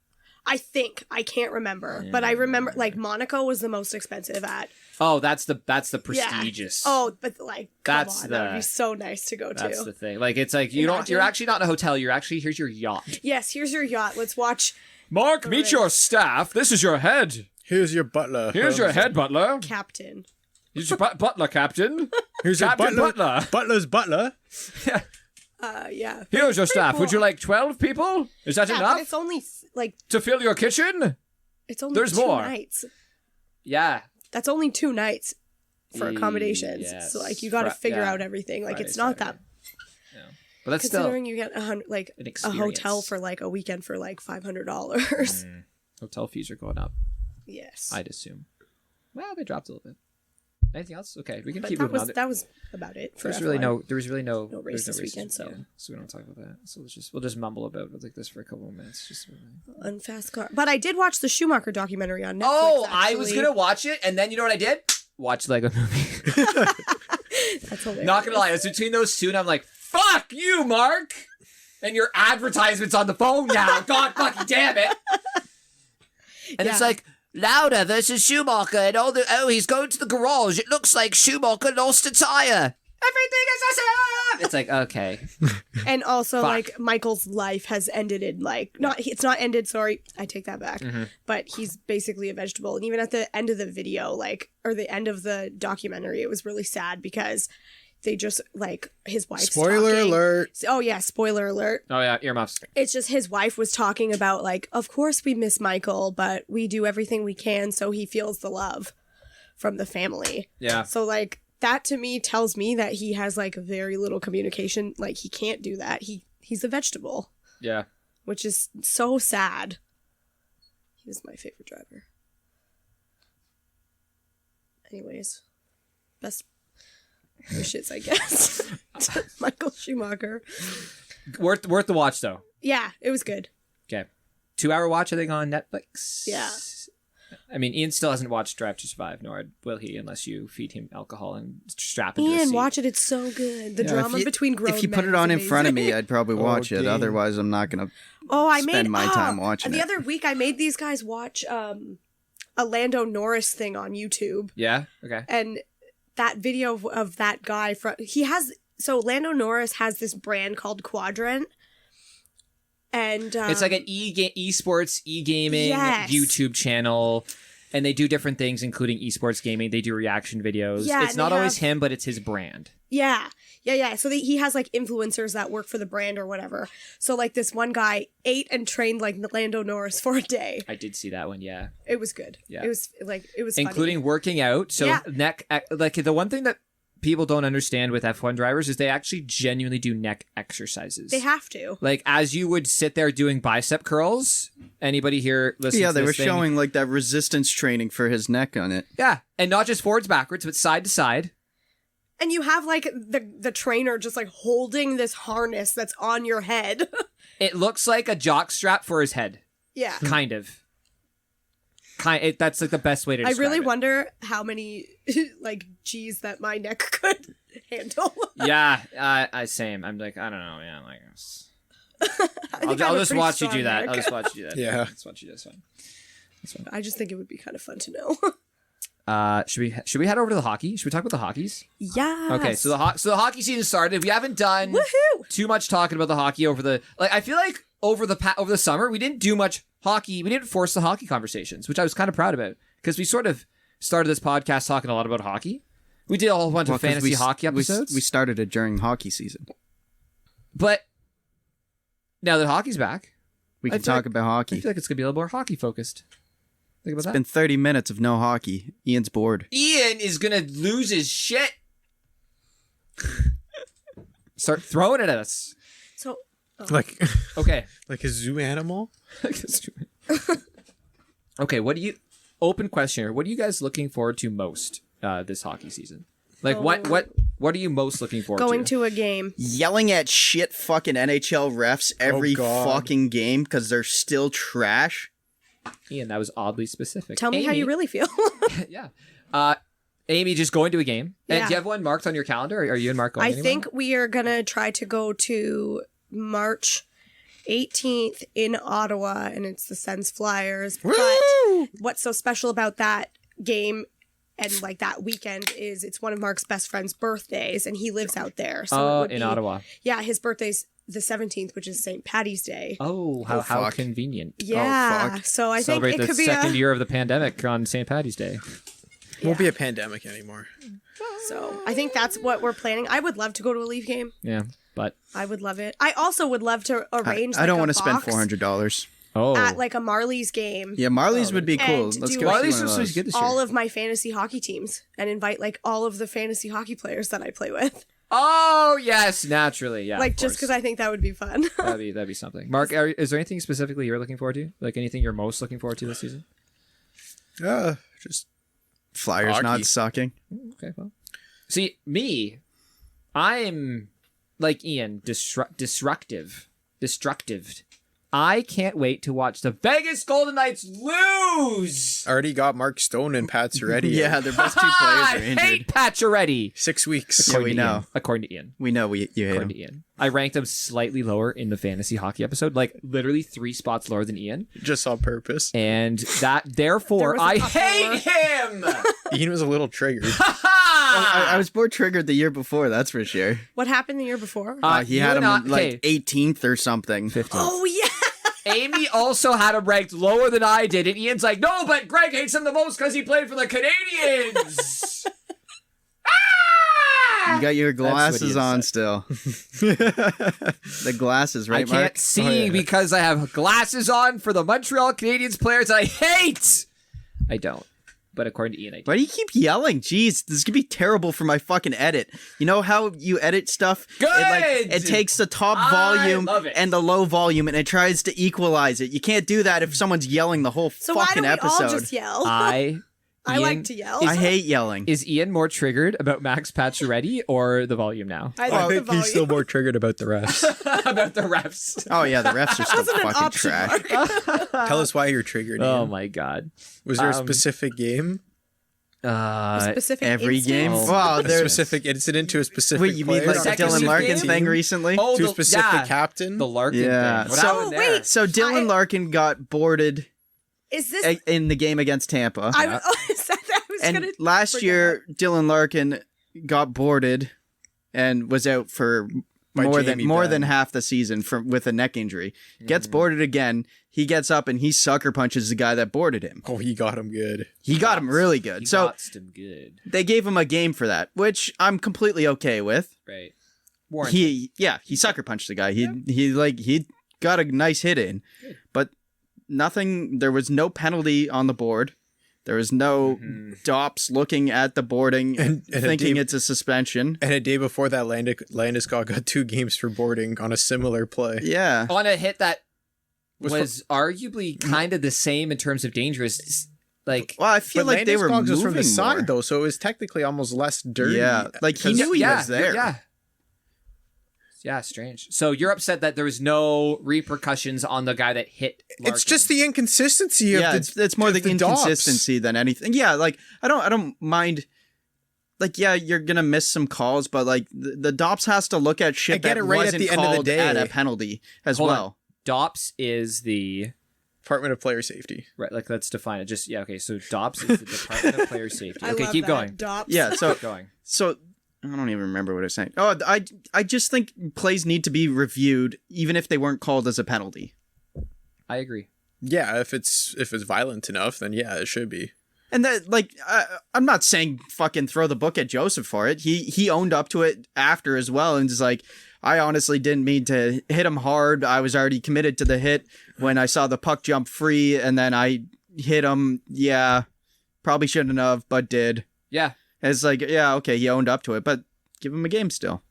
I think I can't remember, but I remember like Monaco was the most expensive at. Oh, that's the Yeah. prestigious. Oh, but like, come That's on, that would the- be so nice to go that's to. the thing. Like it's like you don't. Imagine. You're actually not in a hotel. You're actually here's your yacht. Yes, here's your yacht. Let's watch Mark, meet Right. your staff. This is your head. Here's your butler. Here's your head butler. Captain. Here's your butler, Captain. Here's your Captain butler. Butler. Butler's butler. Yeah. Here's your Pretty staff. cool. Would you like 12 people? Is that Yeah, enough but it's only like to fill your kitchen? it's only There's 2 more. nights. Yeah. That's only 2 nights for accommodations. Yes. So like you got to figure out everything. Like Friday, it's not Saturday. that. Yeah. But that's still Considering you get a experience. hotel for like a weekend for like $500. Hotel fees are going up, Yes. I'd assume. Well, they dropped a little bit. Anything else? Okay, we can But keep that moving was on. that was about it. For There was really no race there's this weekend, so. we don't talk about that. So we'll just mumble about like this for a couple of minutes. Just on fast car. But I did watch the Schumacher documentary on Netflix. oh, I was actually. gonna watch it, and then you know what I did? Watch Lego Movie. That's hilarious. Not gonna lie, it's between those two, and I'm like, fuck you, Mark, and your advertisements on the phone now. God fucking damn it! And it's Yeah. like. Lauda versus Schumacher, and he's going to the garage. It looks like Schumacher lost a tire. Everything is the same. It's like, okay. And also, Fuck. like, Michael's life has ended in, like, it's not ended, sorry, I take that back. Mm-hmm. But he's basically a vegetable. And even at the end of the video, like, or the end of the documentary, it was really sad because they just, like, his wife's Spoiler talking. alert. Oh, yeah, spoiler alert. Oh yeah, earmuffs. It's just his wife was talking about, like, of course we miss Michael, but we do everything we can so he feels the love from the family. Yeah. So, like, that to me tells me that he has, like, very little communication. Like, he can't do that. He's a vegetable, Yeah. which is so sad. He was my favorite driver. Anyways, best wishes, I guess, to Michael Schumacher. Worth the watch though. Yeah, it was good. Okay. 2-hour watch, I think, on Netflix. Yeah. I mean, Ian still hasn't watched Drive to Survive, nor will he, unless you feed him alcohol and strap him to a Ian, seat. watch it. It's so good. The drama if you, between grown If you put men it is on in front of me, amazing. I'd probably watch it. damn. Otherwise, I'm not gonna. I spend my time watching the it. other week, I made these guys watch a Lando Norris thing on YouTube, Yeah? Okay. and that video of that guy Lando Norris has this brand called Quadrant, and It's like an esports, e-gaming Yes. YouTube channel, and they do different things, including esports gaming. They do reaction videos. Yeah, It's and not they always have- him, but it's his brand. Yeah. So he has like influencers that work for the brand or whatever. So like this one guy ate and trained like Lando Norris for a day. I did see that one, yeah. It was good. Yeah. It was funny. Including working out. So Yeah. like the one thing that people don't understand with F1 drivers is they actually genuinely do neck exercises. They have to. Like as you would sit there doing bicep curls. Anybody here listening Yeah, to they this were thing? showing like that resistance training for his neck on it. Yeah, and not just forwards backwards, but side to side. And you have like the trainer just like holding this harness that's on your head. It looks like a jock strap for his head, Yeah. kind of. That's like the best way to I describe really it. wonder how many like G's that my neck could handle. Yeah, same. I'm like, I don't know. Yeah, like, I'll just watch you do that. I'll just watch you do that. Yeah. Just watch you do that. It's fine. I just think it would be kind of fun to know. Should we head over to the hockey? Should we talk about the hockeys? Yeah. Okay, so the hockey season started. We haven't done Woohoo! too much talking about the hockey over the I feel like over the summer we didn't do much hockey. We didn't force the hockey conversations, which I was kind of proud about because we sort of started this podcast talking a lot about hockey. We did a whole bunch of 'cause fantasy hockey we episodes, started it during hockey season. but now that hockey's back, We I can feel talk like- about I hockey. feel like it's gonna be a little more hockey focused. Think about It's that. been 30 minutes of no hockey. Ian's bored. Ian is gonna lose his shit. Start throwing it at us. So Like Okay. like a zoo animal. Okay, open question here. What are you guys looking forward to most this hockey season? Like what are you most looking forward going to? to a game. Yelling at shit fucking NHL refs every God. fucking game because they're still trash. Ian, that was oddly specific. Tell me how you really feel. Yeah. Amy, just going to a game. And Yeah. do you have one marked on your calendar? Are you and Mark going I anywhere? think we are gonna try to go to March 18th in Ottawa, and it's the Sens Flyers. But what's so special about that game and like that weekend is it's one of Mark's best friend's birthdays, and he lives out there. So it would in be, Ottawa. Yeah, his birthday's the 17th, which is St. Patty's Day. Oh, how fuck. convenient. Yeah, fuck. so I think Celebrate it the could be second year of the pandemic on St. Patty's Day. Won't be a pandemic anymore. So I think that's what we're planning. I would love to go to a Leaf game. Yeah. But I would love it. I also would love to arrange. I don't want to spend $400. at like a Marlies game. Yeah, Marlies would be cool. And Let's do go like see Marlies one of was those. good this year. all of my fantasy hockey teams and invite like all of the fantasy hockey players that I play with. Oh yes, naturally, yeah. Like of just course. because I think that would be fun. that'd be something. Mark, is there anything specifically you're looking forward to? Like anything you're most looking forward to this season? Just Flyers Hockey. not sucking. Okay, well, see me, I'm like Ian, destructive. I can't wait to watch the Vegas Golden Knights lose. already got Mark Stone and Pat Soretti. Yeah, their best two players I are injured. hate Pacioretty. 6 weeks. Yeah, we know. According to Ian. We know you hate According him. to Ian. I ranked him slightly lower in the fantasy hockey episode, like literally 3 spots lower than Ian. Just on purpose. And therefore, There was a I couple hate him. Ian was a little triggered. I was more triggered the year before, that's for sure. What happened the year before? He you had him and I- like okay, 18th or something. 15th. Oh yeah. Amy also had him ranked lower than I did, and Ian's like, no, but Greg hates him the most because he played for the Canadians. You got your That's what glasses Ian on said. still. The glasses, right, I can't Mark? see Oh, yeah. because I have glasses on for the Montreal Canadiens players that I hate. I don't, but according to Ian, I do. Why do you keep yelling? Jeez, this is gonna be terrible for my fucking edit. You know how you edit stuff? Good! It takes the top I volume love it. and the low volume, and it tries to equalize it. You can't do that if someone's yelling the whole So why fucking don't we episode. all just yell? I Ian, like to yell. I hate yelling. Is Ian more triggered about Max Pacioretty or the volume now? I I like the think volume. he's still more triggered about the refs. About the refs. Oh yeah, the refs are still Wasn't an fucking option, trash. Mark. Tell us why you're triggered. Oh Ian. my god. Was there a specific game? Specific Every instance? game. Oh. Wow, A there's. specific incident to a specific Wait, you mean player like on the a Second Dylan season Larkin game? thing recently? Oh, to a the- specific yeah, captain? the Larkin Yeah. thing. What So- happened there? wait. So Dylan Larkin got boarded Is this? in the game against Tampa. I was And gonna. last bring year, Dylan Larkin got boarded and was out for By more Jamie than Benn. half the season with a neck injury. Gets boarded again. He gets up and he sucker punches the guy that boarded him. Oh, he got him good. He got him really good. He So boxed him good. they gave him a game for that, which I'm completely okay with. Right. He sucker punched the guy. He got a nice hit in, but nothing. There was no penalty on the board. There was no dops looking at the boarding And thinking it's a suspension. And a day before that, Landeskog got 2 games for boarding on a similar play. Yeah. On a hit that Was was arguably kind of the same in terms of dangerous. Like, Well, I feel But like they were Landeskog moving was from the side, more. though, so it was technically almost less dirty. Yeah, like he 'Cause- knew he yeah, was there. Yeah. Yeah, strange. So you're upset that there was no repercussions on the guy that hit Larkin. It's just the inconsistency of Yeah, the it's more of the dops. inconsistency than anything. Yeah, like I don't mind. Like, yeah, you're gonna miss some calls, but like the Dops has to look at shit I get that it right at wasn't the end of the called day. at a penalty as Hold on. well. DOPS is the Department of Player Safety. right. Like, let's define it. Just okay. So DOPS is the Department of Player Safety. I Okay, love keep that. going. Dops. Yeah, so Keep going. so I don't even remember what I was saying. Oh, I just think plays need to be reviewed even if they weren't called as a penalty. I agree. Yeah, if it's violent enough, then yeah, it should be. And that, like, I'm not saying fucking throw the book at Joseph for it. He owned up to it after as well, and just like, I honestly didn't mean to hit him hard. I was already committed to the hit when I saw the puck jump free, and then I hit him. Yeah, probably shouldn't have, but did. Yeah. And it's like, yeah, okay, he owned up to it, but give him a game still.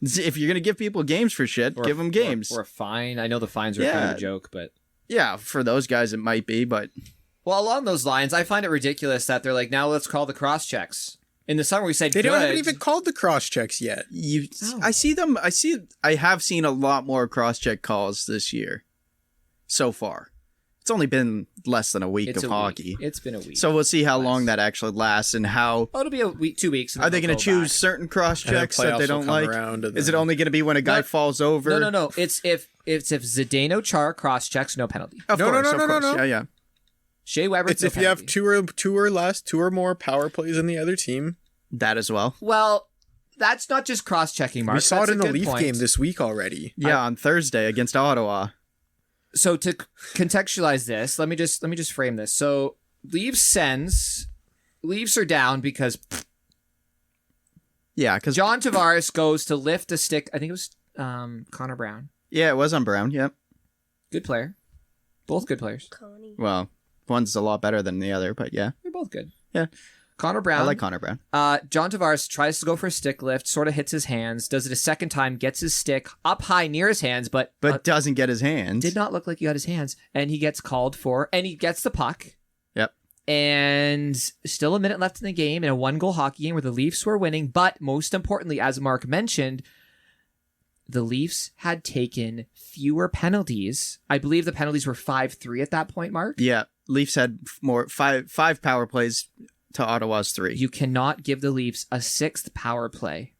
If you're gonna give people games for shit, give them games. Or a fine. I know the fines are kind of Yeah. a joke, but Yeah, for those guys it might be, but well, along those lines, I find it ridiculous that they're like, now let's call the cross checks. In the summer, we said They good. haven't even called the cross checks yet. I have seen a lot more cross-check calls this year so far. It's only been less than a week It's of a hockey. week. It's been a week. So we'll see how Less. long that actually lasts and how it'll be a week, 2 weeks. and are they then going to they'll go choose back. certain cross-checks And then that they playoffs will don't come like? around and Is it then- only going to be when a guy No. falls over? No. It's if Zdeno Char cross checks, no penalty. Of No, no, course, no, of no, course. no. Yeah. Shea Weber. It's no if you have penalty. two or more power plays than the other team. That as well. Well, that's not just cross checking, Mark. We saw That's it in a the good Leaf point. game this week already. Yeah, on Thursday against Ottawa. So to contextualize this, let me just frame this. So Leafs are down because Yeah, because John Tavares goes to lift a stick. I think it was Connor Brown. Yeah, it was on Brown. Yep. Good player. Both good players. Connie. Well, one's a lot better than the other, but yeah. They're both good. Yeah. Connor Brown. I like Connor Brown. John Tavares tries to go for a stick lift, sort of hits his hands, does it a second time, gets his stick up high near his hands, but doesn't get his hands. did not look like he got his hands, and he gets called for, and he gets the puck. Yep. And still a minute left in the game, in a 1-goal hockey game where the Leafs were winning, but most importantly, as Mark mentioned, the Leafs had taken fewer penalties. I believe the penalties were 5-3 at that point, Mark. Yeah. Leafs had five power plays to Ottawa's 3. You cannot give the Leafs a 6th power play.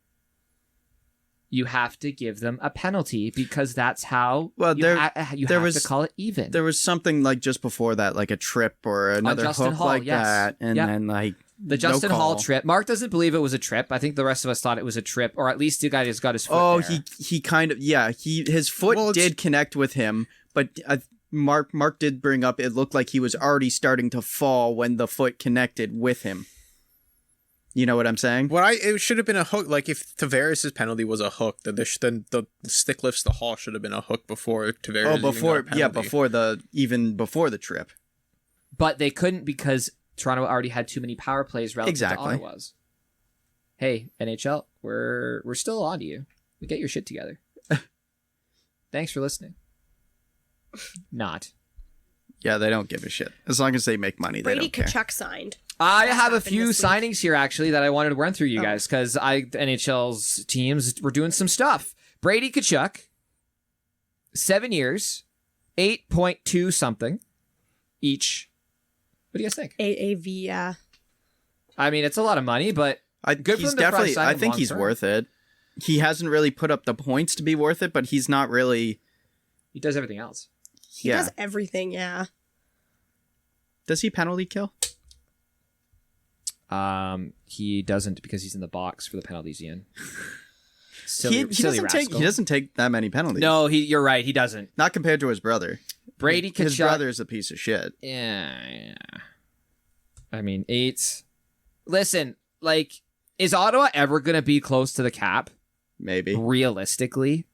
You have to give them a penalty because that's how you have to call it even. There was something like just before that, like a trip or another Justin hook Hall, like yes. that. And Yep. then like The Justin no Hall call. trip. Mark doesn't believe it was a trip. I think the rest of us thought it was a trip, or at least the guy just got his foot there. he kind of, yeah, his foot did connect with him, but Mark did bring up it looked like he was already starting to fall when the foot connected with him. You know what I'm saying? It should have been a hook. Like if Tavares' penalty was a hook, then the stick lifts the Hall should have been a hook before Tavares. Before even before the trip. But they couldn't because Toronto already had too many power plays relative to Ottawa's. Hey, NHL, we're still on to you. We get your shit together. Thanks for listening. Not. Yeah, they don't give a shit. As long as they make money, Brady they don't care. Tkachuk signed. I That have a happened few this week. signings here, actually, that I wanted to run through you guys, because NHL's teams were doing some stuff. Brady Tkachuk, 7 years, 8.2 something each. What do you guys think? AAV, yeah. I mean, it's a lot of money, but good for them to try to sign I him think he's long-term. worth it. He hasn't really put up the points to be worth it, but he's not really. He does everything else. He does everything, yeah. Does he penalty kill? He doesn't because he's in the box for the penalties, Ian. He doesn't take that many penalties. No, you're right. He doesn't. Not compared to his brother. Brady Tkachuk. His brother's a piece of shit. Yeah. I mean, 8. Listen, like, is Ottawa ever going to be close to the cap? Maybe. Realistically?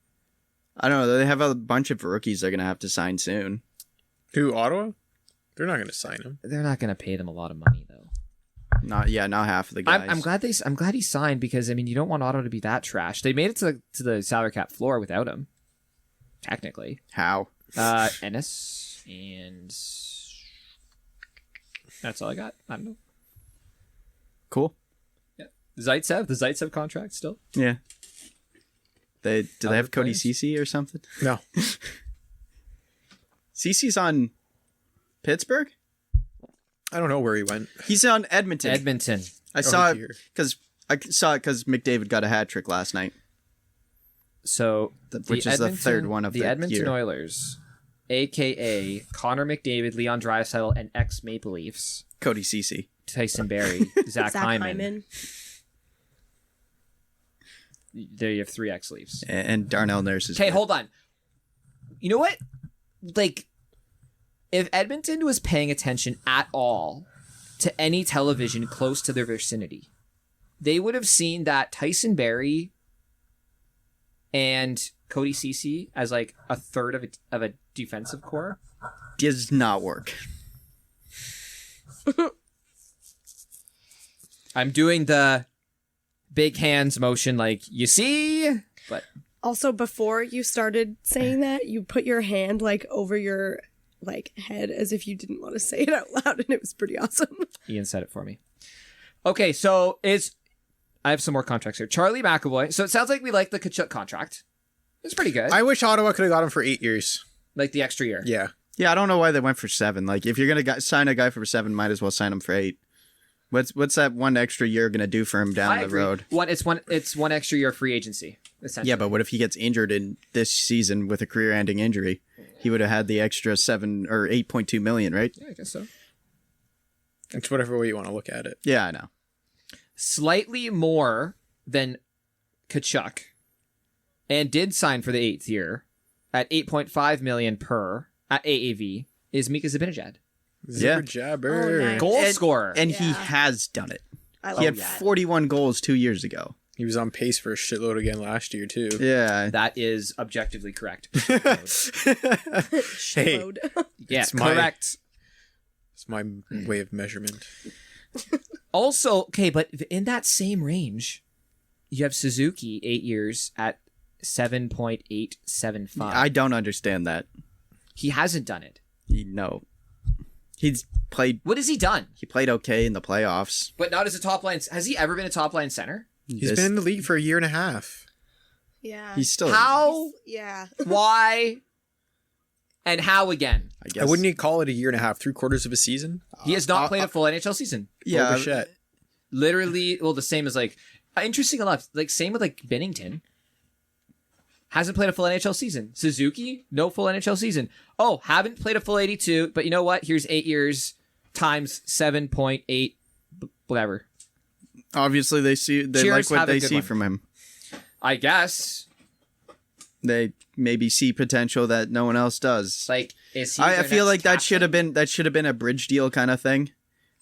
I don't know. They have a bunch of rookies they're going to have to sign soon. Who, Ottawa? They're not going to sign him. They're not going to pay them a lot of money, though. Not half of the guys. I'm glad he signed because, I mean, you don't want Ottawa to be that trash. They made it to the salary cap floor without him, technically. How? Ennis, and that's all I got. I don't know. Cool. Yeah. The Zaitsev contract still? Yeah. Do they have Cody players? Ceci or something? No. Ceci's on Pittsburgh? I don't know where he went. He's on Edmonton. I saw it here. because McDavid got a hat trick last night. So, Which is the third one of the Edmonton year. Oilers, a.k.a. Connor McDavid, Leon Draisaitl, and ex-Maple Leafs, Cody Ceci. Tyson Barrie, Zach Hyman. Hyman. There you have 3 ex-Leafs. And Darnell Nurse is Okay, good. hold on. You know what? Like, if Edmonton was paying attention at all to any television close to their vicinity, they would have seen that Tyson Barrie and Cody Ceci as like a third of a defensive core. Does not work. I'm doing the big hands motion like, you see? But Also, before you started saying that, you put your hand like over your like head as if you didn't want to say it out loud, and it was pretty awesome. Ian said it for me. Okay, so I have some more contracts here. Charlie McAvoy. So it sounds like we like the Tkachuk contract. It's pretty good. I wish Ottawa could have got him for 8 years. Like the extra year. Yeah. Yeah, I don't know why they went for 7. Like, if you're gonna sign a guy for 7, might as well sign him for 8. What's that one extra year gonna do for him down I the agree. road? It's one extra year of free agency, essentially. Yeah, but what if he gets injured in this season with a career-ending injury? He would have had the extra 7 or 8.2 million, right? Yeah, I guess so. It's whatever way you want to look at it. Yeah, I know. Slightly more than Tkachuk, and did sign for the 8th year at 8.5 million per at AAV is Mika Zibanejad. Yeah. Jabber. Oh, nice. Goal scorer. And he Yeah. has done it. I He love had that. 41 goals 2 years ago. He was on pace for a shitload again last year too. Yeah. That is objectively correct. Hey, Shitload. Yeah, It's my- correct. it's my way of measurement. Also, okay, but in that same range, you have Suzuki 8 years at 7.875. I don't understand that. He hasn't done it. No. He's played. What has he done? He played okay in the playoffs. But not as a top line. Has he ever been a top line center? He's been in the league for a year and a half. Yeah. He's still. How? Yeah. Why? And how again? I guess. I wouldn't even call it a year and a half. 3/4 of a season. He has not played a full NHL season. Yeah. Bichette. Literally, well, the same as like interesting enough. Like same with like Binnington. Hasn't played a full NHL season. Suzuki, no full NHL season. Oh, haven't played a full 82. But you know what? Here's 8 years times 7.8, whatever. Obviously, they Cheers, like what have a they good see one. from him. I guess. They maybe see potential that no one else does. Like, is he? I their feel next like that captain? should have been a bridge deal kind of thing.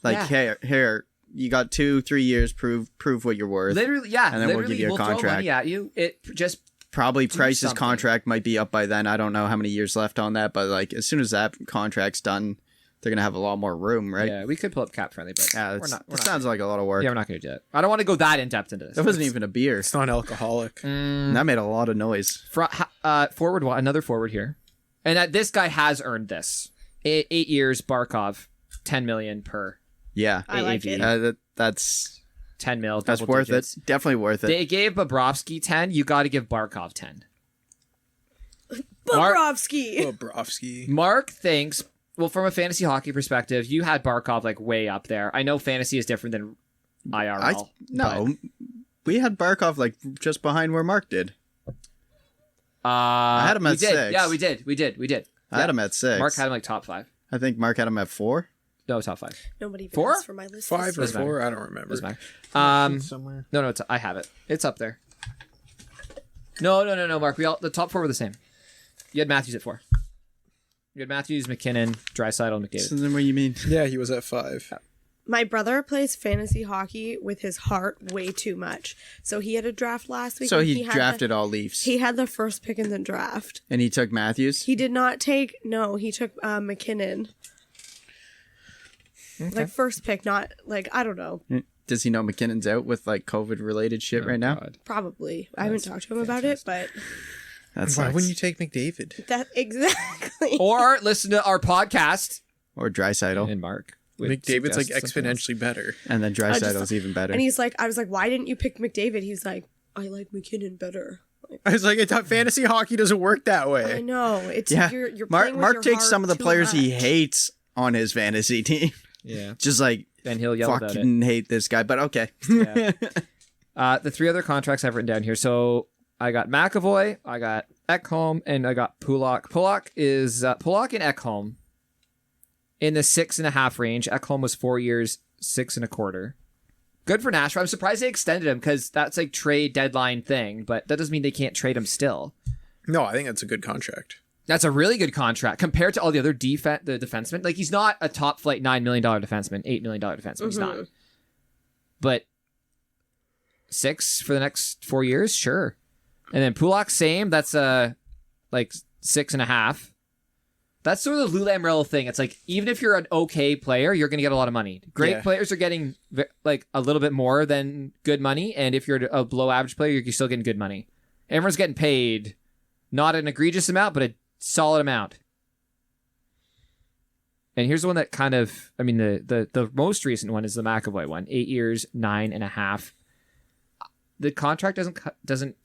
Like, Yeah. here, you got 2-3 years. Prove what you're worth. Literally, yeah. And then we'll literally, give you a throw contract. money at you. It just Probably do Price's something. contract might be up by then. I don't know how many years left on that, but like as soon as that contract's done, they're gonna have a lot more room, right? Yeah, we could pull up cap friendly, but Yeah, we're not. We're that not sounds like a lot of work. yeah, we're not going to do it. I don't want to go that in depth into this. That wasn't even a beer. It's not alcoholic. That made a lot of noise. Forward, another forward here, and this guy has earned this. 8 years, Barkov, 10 million per. Yeah, I like AAV. it. that's 10 mil. that's double worth digits. it. Definitely worth it. They gave Bobrovsky 10. You got to give Barkov 10. Mark- Bobrovsky. Bobrovsky. Mark thinks, well, from a fantasy hockey perspective, you had Barkov like way up there. I know fantasy is different than IRL. No, we had Barkov like just behind where Mark did. I had him we at did. 6. Yeah, we did. I had him at 6. Mark had him like top 5. I think Mark had him at 4. No, top 5. Nobody even 4? asked for my list. 5 or this Doesn't 4? I don't remember. Doesn't matter. Somewhere. No, I have it. It's up there. No, Mark. The top 4 were the same. You had Matthews at 4. You had Matthews, McKinnon, Draisaitl, McDavid. So then what you mean? Yeah, he was at 5. My brother plays fantasy hockey with his heart way too much. So he had a draft last week. So and he had drafted all Leafs, he had the first pick in the draft. and he took Matthews. He did not take. No, he took McKinnon. Like first pick, not like I don't know. Does he know McKinnon's out with like COVID related shit right now? God. Probably. I haven't talked to him about it, but That Why sucks. wouldn't you take McDavid? that exactly. Or listen to our podcast. Or Draisaitl, And Mark. would McDavid's like suggest something else. exponentially better. and then Draisaitl's even better. And he's like, I was like, why didn't you pick McDavid? He's like, I like McKinnon better. Like, I was like, fantasy hockey doesn't work that I way. know. It's Yeah, you're Mark playing with Mark your takes heart some of the too players he much. hates on his fantasy team. Yeah. Just like And he'll yell about it. fucking hate this guy, but okay. Yeah. The 3 other contracts I've written down here. So I got McAvoy, I got Ekholm, and I got Pulock. Pulock and Ekholm in the 6.5 range. Ekholm was 4 years, 6.25. Good for Nashville. I'm surprised they extended him because that's like trade deadline thing, but that doesn't mean they can't trade him still. No, I think that's a good contract. That's a really good contract compared to all the other the defensemen. Like he's not a top flight $9 million defenseman, $8 million defenseman. He's not. But 6 for the next 4 years, sure. And then Pulock, same. That's like 6.5. That's sort of the Lou Lamoriello thing. It's like even if you're an okay player, you're going to get a lot of money. Great Yeah. players are getting like a little bit more than good money, and if you're a below average player, you're still getting good money. Everyone's getting paid, not an egregious amount, but a solid amount. And here's the one that kind of, I mean, the most recent one is the McAvoy one. 8 years, 9.5. The contract doesn't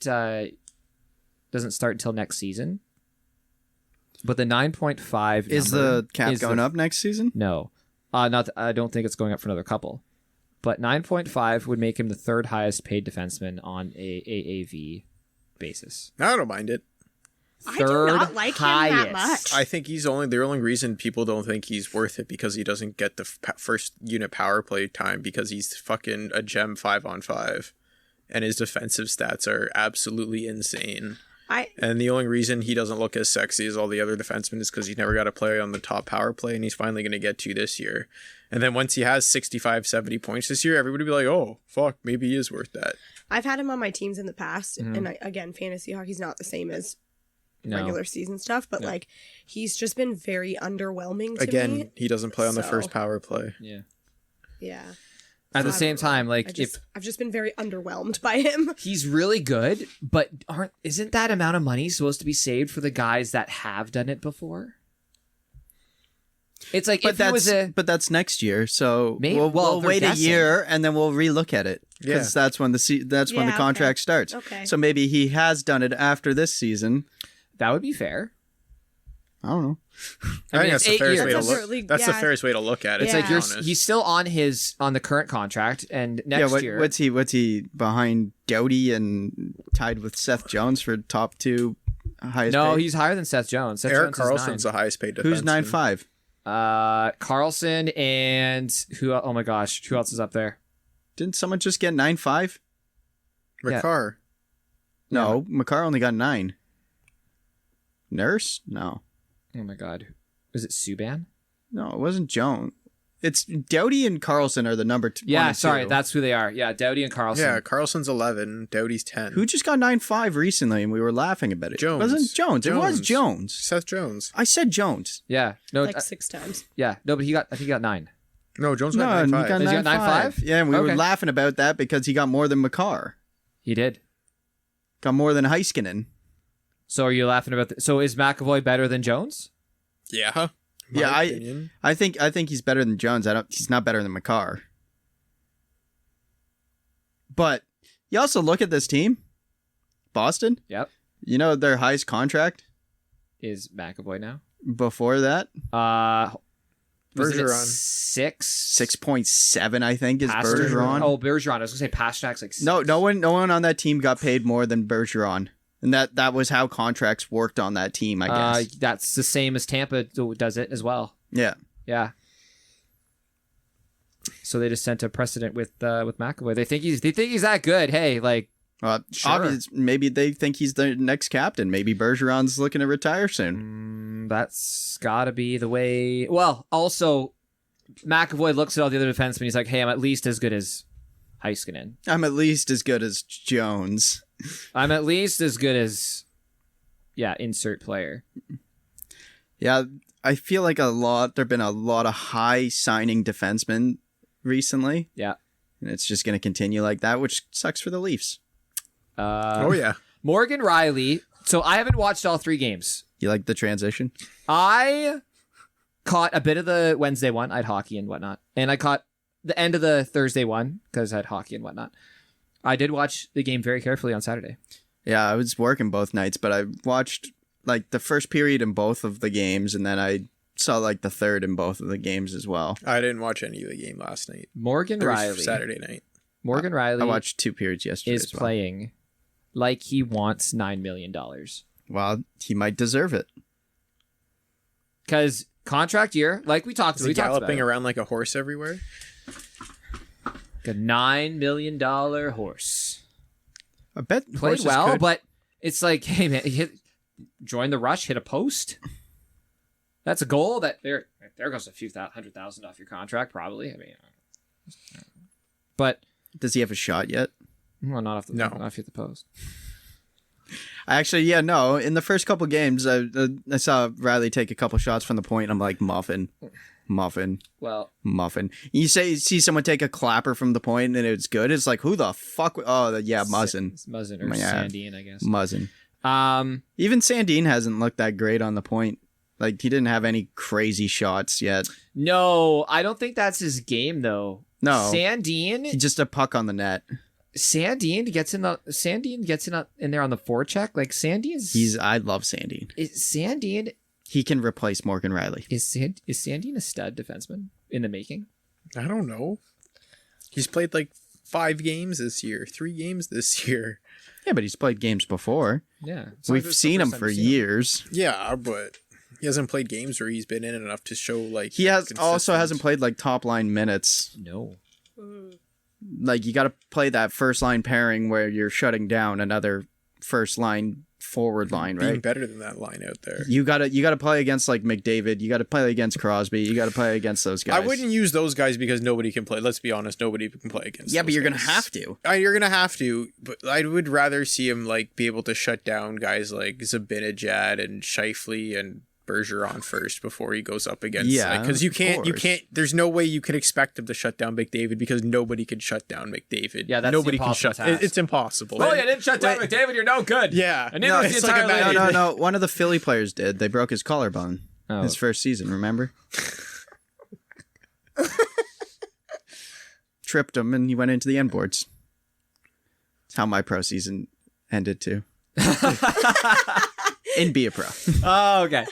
start until next season. But the 9.5 Is number the cap is going up next season? No, not. I don't think it's going up for another couple. But 9.5 would make him the 3rd highest paid defenseman on a AAV basis. I don't mind it. I do not like him that much. I think the only reason people don't think he's worth it because he doesn't get the first unit power play time because he's fucking a gem 5-on-5, and his defensive stats are absolutely insane. And the only reason he doesn't look as sexy as all the other defensemen is because he's never got to play on the top power play, and he's finally going to get to this year. And then once he has 65, 70 points this year, everybody will be like, oh, fuck, maybe he is worth that. I've had him on my teams in the past, and again, fantasy hockey's not the same as regular season stuff, but like he's just been very underwhelming to me. Again, he doesn't play on the first power play. Yeah. At the same time, like I've just been very underwhelmed by him. He's really good, but isn't that amount of money supposed to be saved for the guys that have done it before? It's like but that's next year, so Maybe, we'll wait a year and then we'll relook at it because that's when the contract starts. Okay. So maybe he has done it after this season. That would be fair. I don't know. I think that's the fairest way to look. That's the yeah. fairest way to look at it. It's like he's still on the current contract, and next year. What's he behind Doughty and tied with Seth Jones for top 2 highest? No, paid? he's higher than Seth Jones. Eric Carlson's the highest paid defenseman. Who's 9.5? Carlson and who? Oh my gosh, who else is up there? Didn't someone just get 9.5? Makar. No, Makar only got 9. Nurse? No. Oh my god, was it Subban? No, it wasn't Jones. It's Doughty and Carlson are the number 2. Yeah, sorry, that's who they are. Yeah, Doughty and Carlson. Yeah, Carlson's 11, Doughty's 10. Who just got 9.5 recently, and we were laughing about it. Jones. It wasn't Jones. It was Jones. Seth Jones. I said Jones. Yeah, no, Like 6 times. yeah, no, but I think he got 9. No, Jones No, got he 9.5. got Has he got 9.5. Yeah, and we were Okay. laughing about that because he got more than Makar. He did. Got more than Heiskanen. So are you laughing about? So is McAvoy better than Jones? Yeah. Yeah, My opinion. I think he's better than Jones. He's not better than Makar. But you also look at this team, Boston. Yep. You know their highest contract Is McAvoy now? before that, Was it Bergeron. 6? 6.7, I think, is Pasternak? Bergeron. Oh, Bergeron. I was gonna say Pasternak's like 6. No one on that team got paid more than Bergeron, and that was how contracts worked on that team. I guess. That's the same as Tampa does it as well. Yeah. Yeah. So they just sent a precedent with McAvoy. They think he's that good. Hey, like sure. Maybe they think he's the next captain. Maybe Bergeron's looking to retire soon. That's got to be the way. Well, also McAvoy looks at all the other defensemen. He's like, hey, I'm at least as good as Heiskanen. I'm at least as good as Jones. I'm at least as good as, insert player. Yeah, I feel like there've been a lot of high signing defensemen recently. Yeah. And it's just going to continue like that, which sucks for the Leafs. Oh, yeah. Morgan Riley. So I haven't watched all 3 games. You like the transition? I caught a bit of the Wednesday one. I had hockey and whatnot. And I caught the end of the Thursday one because I had hockey and whatnot. I did watch the game very carefully on Saturday. Yeah, I was working both nights, but I watched like the first period in both of the games, and then I saw like the third in both of the games as well. I didn't watch any of the game last night. Morgan Riley. Saturday night. Morgan Riley. I watched 2 periods yesterday. Is playing like he wants $9 million. Well, he might deserve it. Because contract year, like we talked about. Is he galloping around like a horse everywhere? A $9 million horse. I bet Played horses well, could. but it's like, hey man, join the rush, hit a post. That's a goal. That there goes a few $100,000 off your contract, probably. I mean, but Does he have a shot yet? well, not off the No. not off the post. Actually, no. In the first couple games, I saw Riley take a couple shots from the point. And I'm like, muffin. Well, You see someone take a clapper from the point and it's good. It's like, who the fuck? Oh, yeah, Muzzin. it's Muzzin or Yeah. Sandine, I guess. Muzzin. Um, Even Sandine hasn't looked that great on the point. Like, he didn't have any crazy shots yet. no, I don't think that's his game though. No. Sandine. He's just a puck on the net. Sandine gets in there on the forecheck. Like Sandine's. I love Sandine. Sandine He can replace Morgan Riley. is Sandine a stud defenseman in the making? I don't know. He's played like 5 games this year, 3 games this year. Yeah, but he's played games before. Yeah, We've seen him for years. Yeah, but he hasn't played games where he's been in enough to show like He also consistent. hasn't played like top line minutes. No. Like, you got to play that first line pairing where you're shutting down another first line forward line, being right? better than that line out there. You gotta play against like McDavid. You gotta play against Crosby. You gotta play against those guys. I wouldn't use those guys because nobody can play. Let's be honest, nobody can play against. Yeah, those but you're gonna guys. have to. You're gonna have to, but I would rather see him like be able to shut down guys like Zibanejad and Scheifele and Bergeron first before he goes up against. Yeah, because you of can't. course. There's no way you can expect him to shut down McDavid because nobody can shut down McDavid. Yeah, that's nobody the can impossible shut. task. It's impossible. Oh, you didn't shut down McDavid. You're no good. Yeah. And neither No, was the it's like a entire bad- league. No. One of the Philly players did. They broke his collarbone. Oh. His first season, remember? Tripped him and he went into the end boards. That's how my pro season ended too. In Be a Pro. Oh, okay.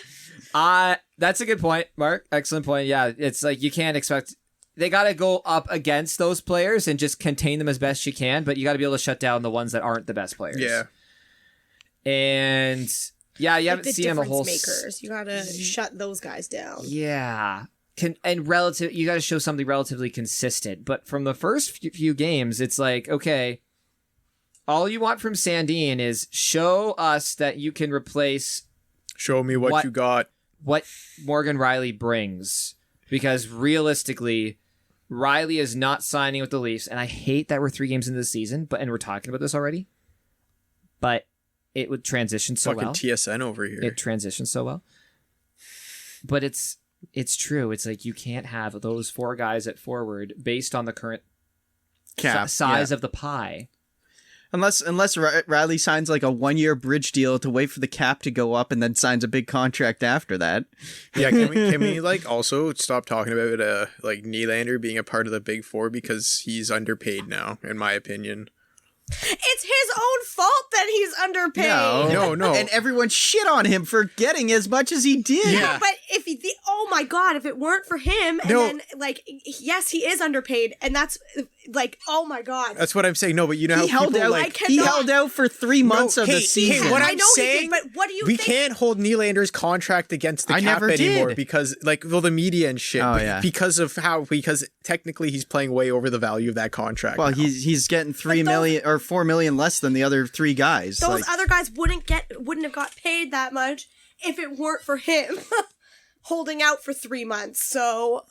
That's a good point, Mark. Excellent point. Yeah, it's like you can't expect. They got to go up against those players and just contain them as best you can, but you got to be able to shut down the ones that aren't the best players. Yeah. And yeah, you Like haven't the seen them a whole. difference makers. You gotta shut those guys down. Yeah. You got to show something relatively consistent. But from the first few games, it's like, okay, all you want from Sandin is show us that you can replace Show me what you got. what Morgan Riley brings. Because realistically, Riley is not signing with the Leafs. And I hate that we're 3 games into the season, and we're talking about this already. But it would transition so Fucking well. TSN over here. It transitions so well. But it's true. It's like you can't have those 4 guys at forward based on the current Cap, size yeah. of the pie. Unless Riley signs like a 1-year bridge deal to wait for the cap to go up and then signs a big contract after that. Yeah, can we like also stop talking about like Nylander being a part of the Big Four because he's underpaid now, in my opinion. It's his own fault that he's underpaid. No. And everyone shit on him for getting as much as he did. Yeah. But oh my God, if it weren't for him, and then like, yes, he is underpaid, and that's like, oh my God. That's what I'm saying. No, but you know He how held people out. like He held out for 3 months of the season. what I I'm know he saying, did, but what do you we think? can't hold Nylander's contract against the I cap never anymore did. because the media and shit. Oh, but yeah. because technically he's playing way over the value of that contract. Well, now. he's getting $3 those- million or $4 million less than the other 3 guys. Those Like, other guys wouldn't have got paid that much if it weren't for him holding out for 3 months. So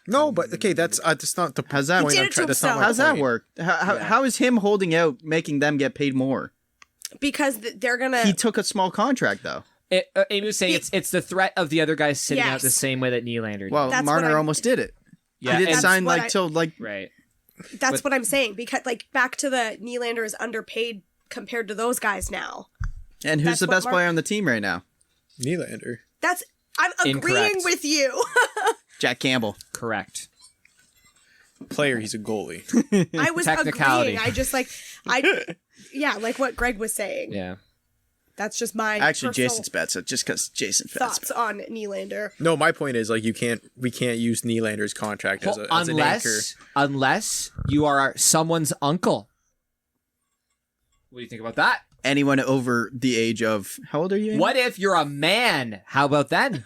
No, but okay, that's not the How's that- point. He did I'm it to trying- that's not himself. my how's that point. work? How is him holding out making them get paid more? because they're gonna. He took a small contract though. Amy was saying it's the threat of the other guys sitting out Yes. the same way that Nylander did. Well, That's what Marner I'm- almost did it. Yeah, He didn't and- sign what like I- till like right. That's but- what I'm saying, because like back to the Nylander is underpaid compared to those guys now. And who's That's the what best player on the team right now? Nylander. I'm agreeing Incorrect. with you. Jack Campbell. Correct. Player, he's a goalie. I was Technicality. agreeing. I just like yeah, like what Greg was saying. Yeah. That's just my Actually, personal Jason's bet. So just because Jason bets. thoughts on Nylander. No, my point is like we can't use Nylander's contract as an anchor. Unless you are someone's uncle. What do you think about that? Anyone over the age of how old are you? What if you're a man? How about then?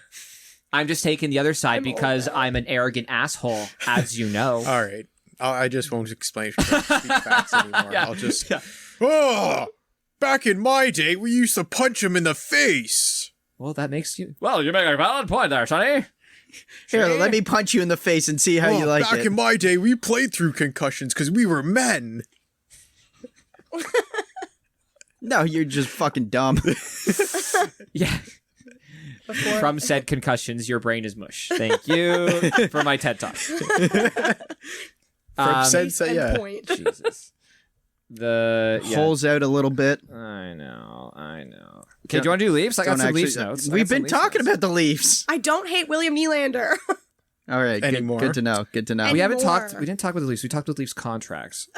I'm just taking the other side because I'm an arrogant asshole, as you know. All right, I just won't explain facts anymore. Yeah. I'll just. Oh, back in my day, we used to punch him in the face. Well, that makes you. Well, you make a valid point there, Sonny. Here, let me punch you in the face and see how you like back it. in my day, we played through concussions because we were men. No, you're just fucking dumb. Yeah. From said concussions, your brain is mush. Thank you for my TED Talk. From said, Case and point. Jesus. The Holes out a little bit. I know. Okay, do you want to do Leafs? I got some Leafs notes. We've been talking about the Leafs. I don't hate William Nylander. All right, Anymore. good to know. Good to know. We haven't Anymore. talked. We didn't talk about the Leafs. We talked about Leafs contracts.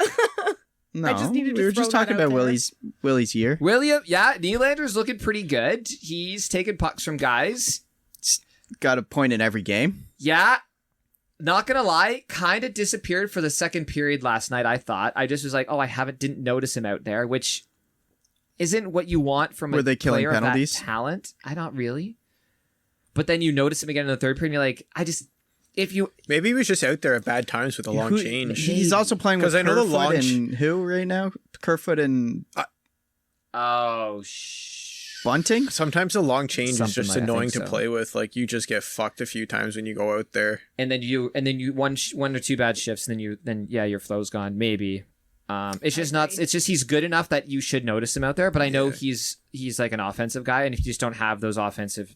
No, I just needed to we were throw just that talking out about there. Willie's year. William, yeah, Nylander's looking pretty good. He's taking pucks from guys. Got a point in every game. Yeah, not gonna lie, kind of disappeared for the second period last night. I thought I just was like, oh, didn't notice him out there, which isn't what you want from Were a they killing player penalties? of that talent. I not really, but then you notice him again in the third period, and you're like, Maybe he was just out there at bad times with a long change. He's also playing with 'Cause I know the Kerfoot launch- and who right now? Kerfoot and Bunting? Sometimes a long change Something is just like- I annoying think to so. play with. Like, you just get fucked a few times when you go out there. And then you one or two bad shifts, and then your flow's gone. Maybe. It's just not. It's just he's good enough that you should notice him out there. But I know he's like an offensive guy, and if you just don't have those offensive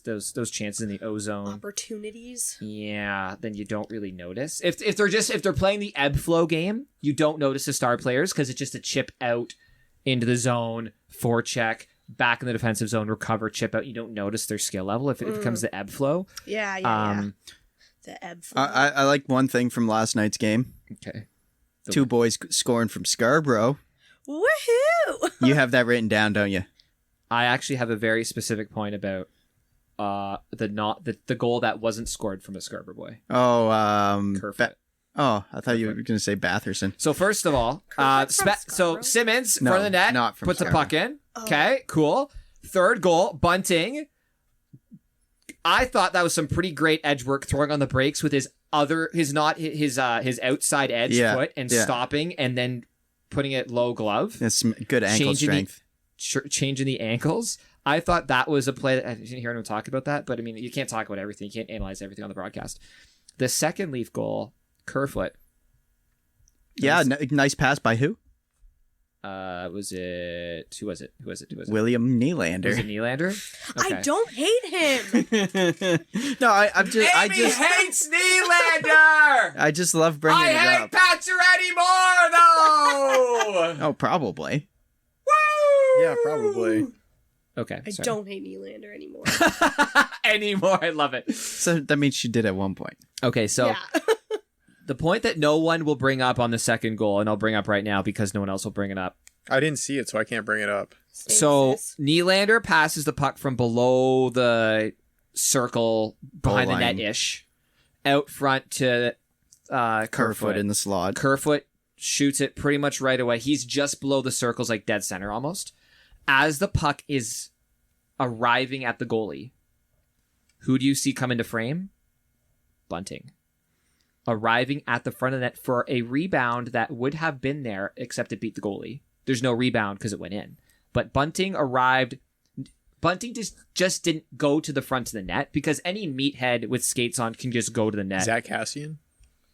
those chances in the ozone Opportunities. yeah, then you don't really notice. If they're playing the ebb flow game, you don't notice the star players because it's just a chip out into the zone, forecheck, back in the defensive zone, recover, chip out. You don't notice their skill level if it becomes the ebb flow. Yeah. The ebb. Flow. I like one thing from last night's game. Okay. Two boys scoring from Scarborough. Woohoo! You have that written down, don't you? I actually have a very specific point about the goal that wasn't scored from a Scarborough boy. Oh, Kerfoot. I thought you were going to say Batherson. So first of all, Kerfoot's from Scarborough? Simmons, No, front of the net, not from puts the puck in. Oh. Okay, cool. Third goal, Bunting. I thought that was some pretty great edge work, throwing on the brakes with his outside edge foot and stopping, and then putting it low glove, That's some good ankle strength. changing the ankles. I thought that was a play that I didn't hear anyone talk about that, but I mean, you can't talk about everything. You can't analyze everything on the broadcast. The second Leaf goal, Kerfoot. Yeah, nice pass by who? Was it? Who was it? William Nylander. Was it Nylander? Okay. I don't hate him. No, I just hates Nylander. I just love bringing it up. Pacioretty more though. Oh, probably. Woo! Yeah, probably. Okay. I don't hate Nylander anymore. anymore. I love it. So that means she did at one point. Okay, so Yeah. the point that no one will bring up on the second goal, and I'll bring up right now because no one else will bring it up. I didn't see it, so I can't bring it up. So Sis. Nylander passes the puck from below the circle behind the Goal line. net-ish out front to Kerfoot in the slot. Kerfoot shoots it pretty much right away. He's just below the circles, like dead center almost. As the puck is arriving at the goalie, who do you see come into frame? Bunting. Arriving at the front of the net for a rebound that would have been there, except it beat the goalie. There's no rebound because it went in. But Bunting arrived. Bunting just didn't go to the front of the net because any meathead with skates on can just go to the net. Zach Cassian?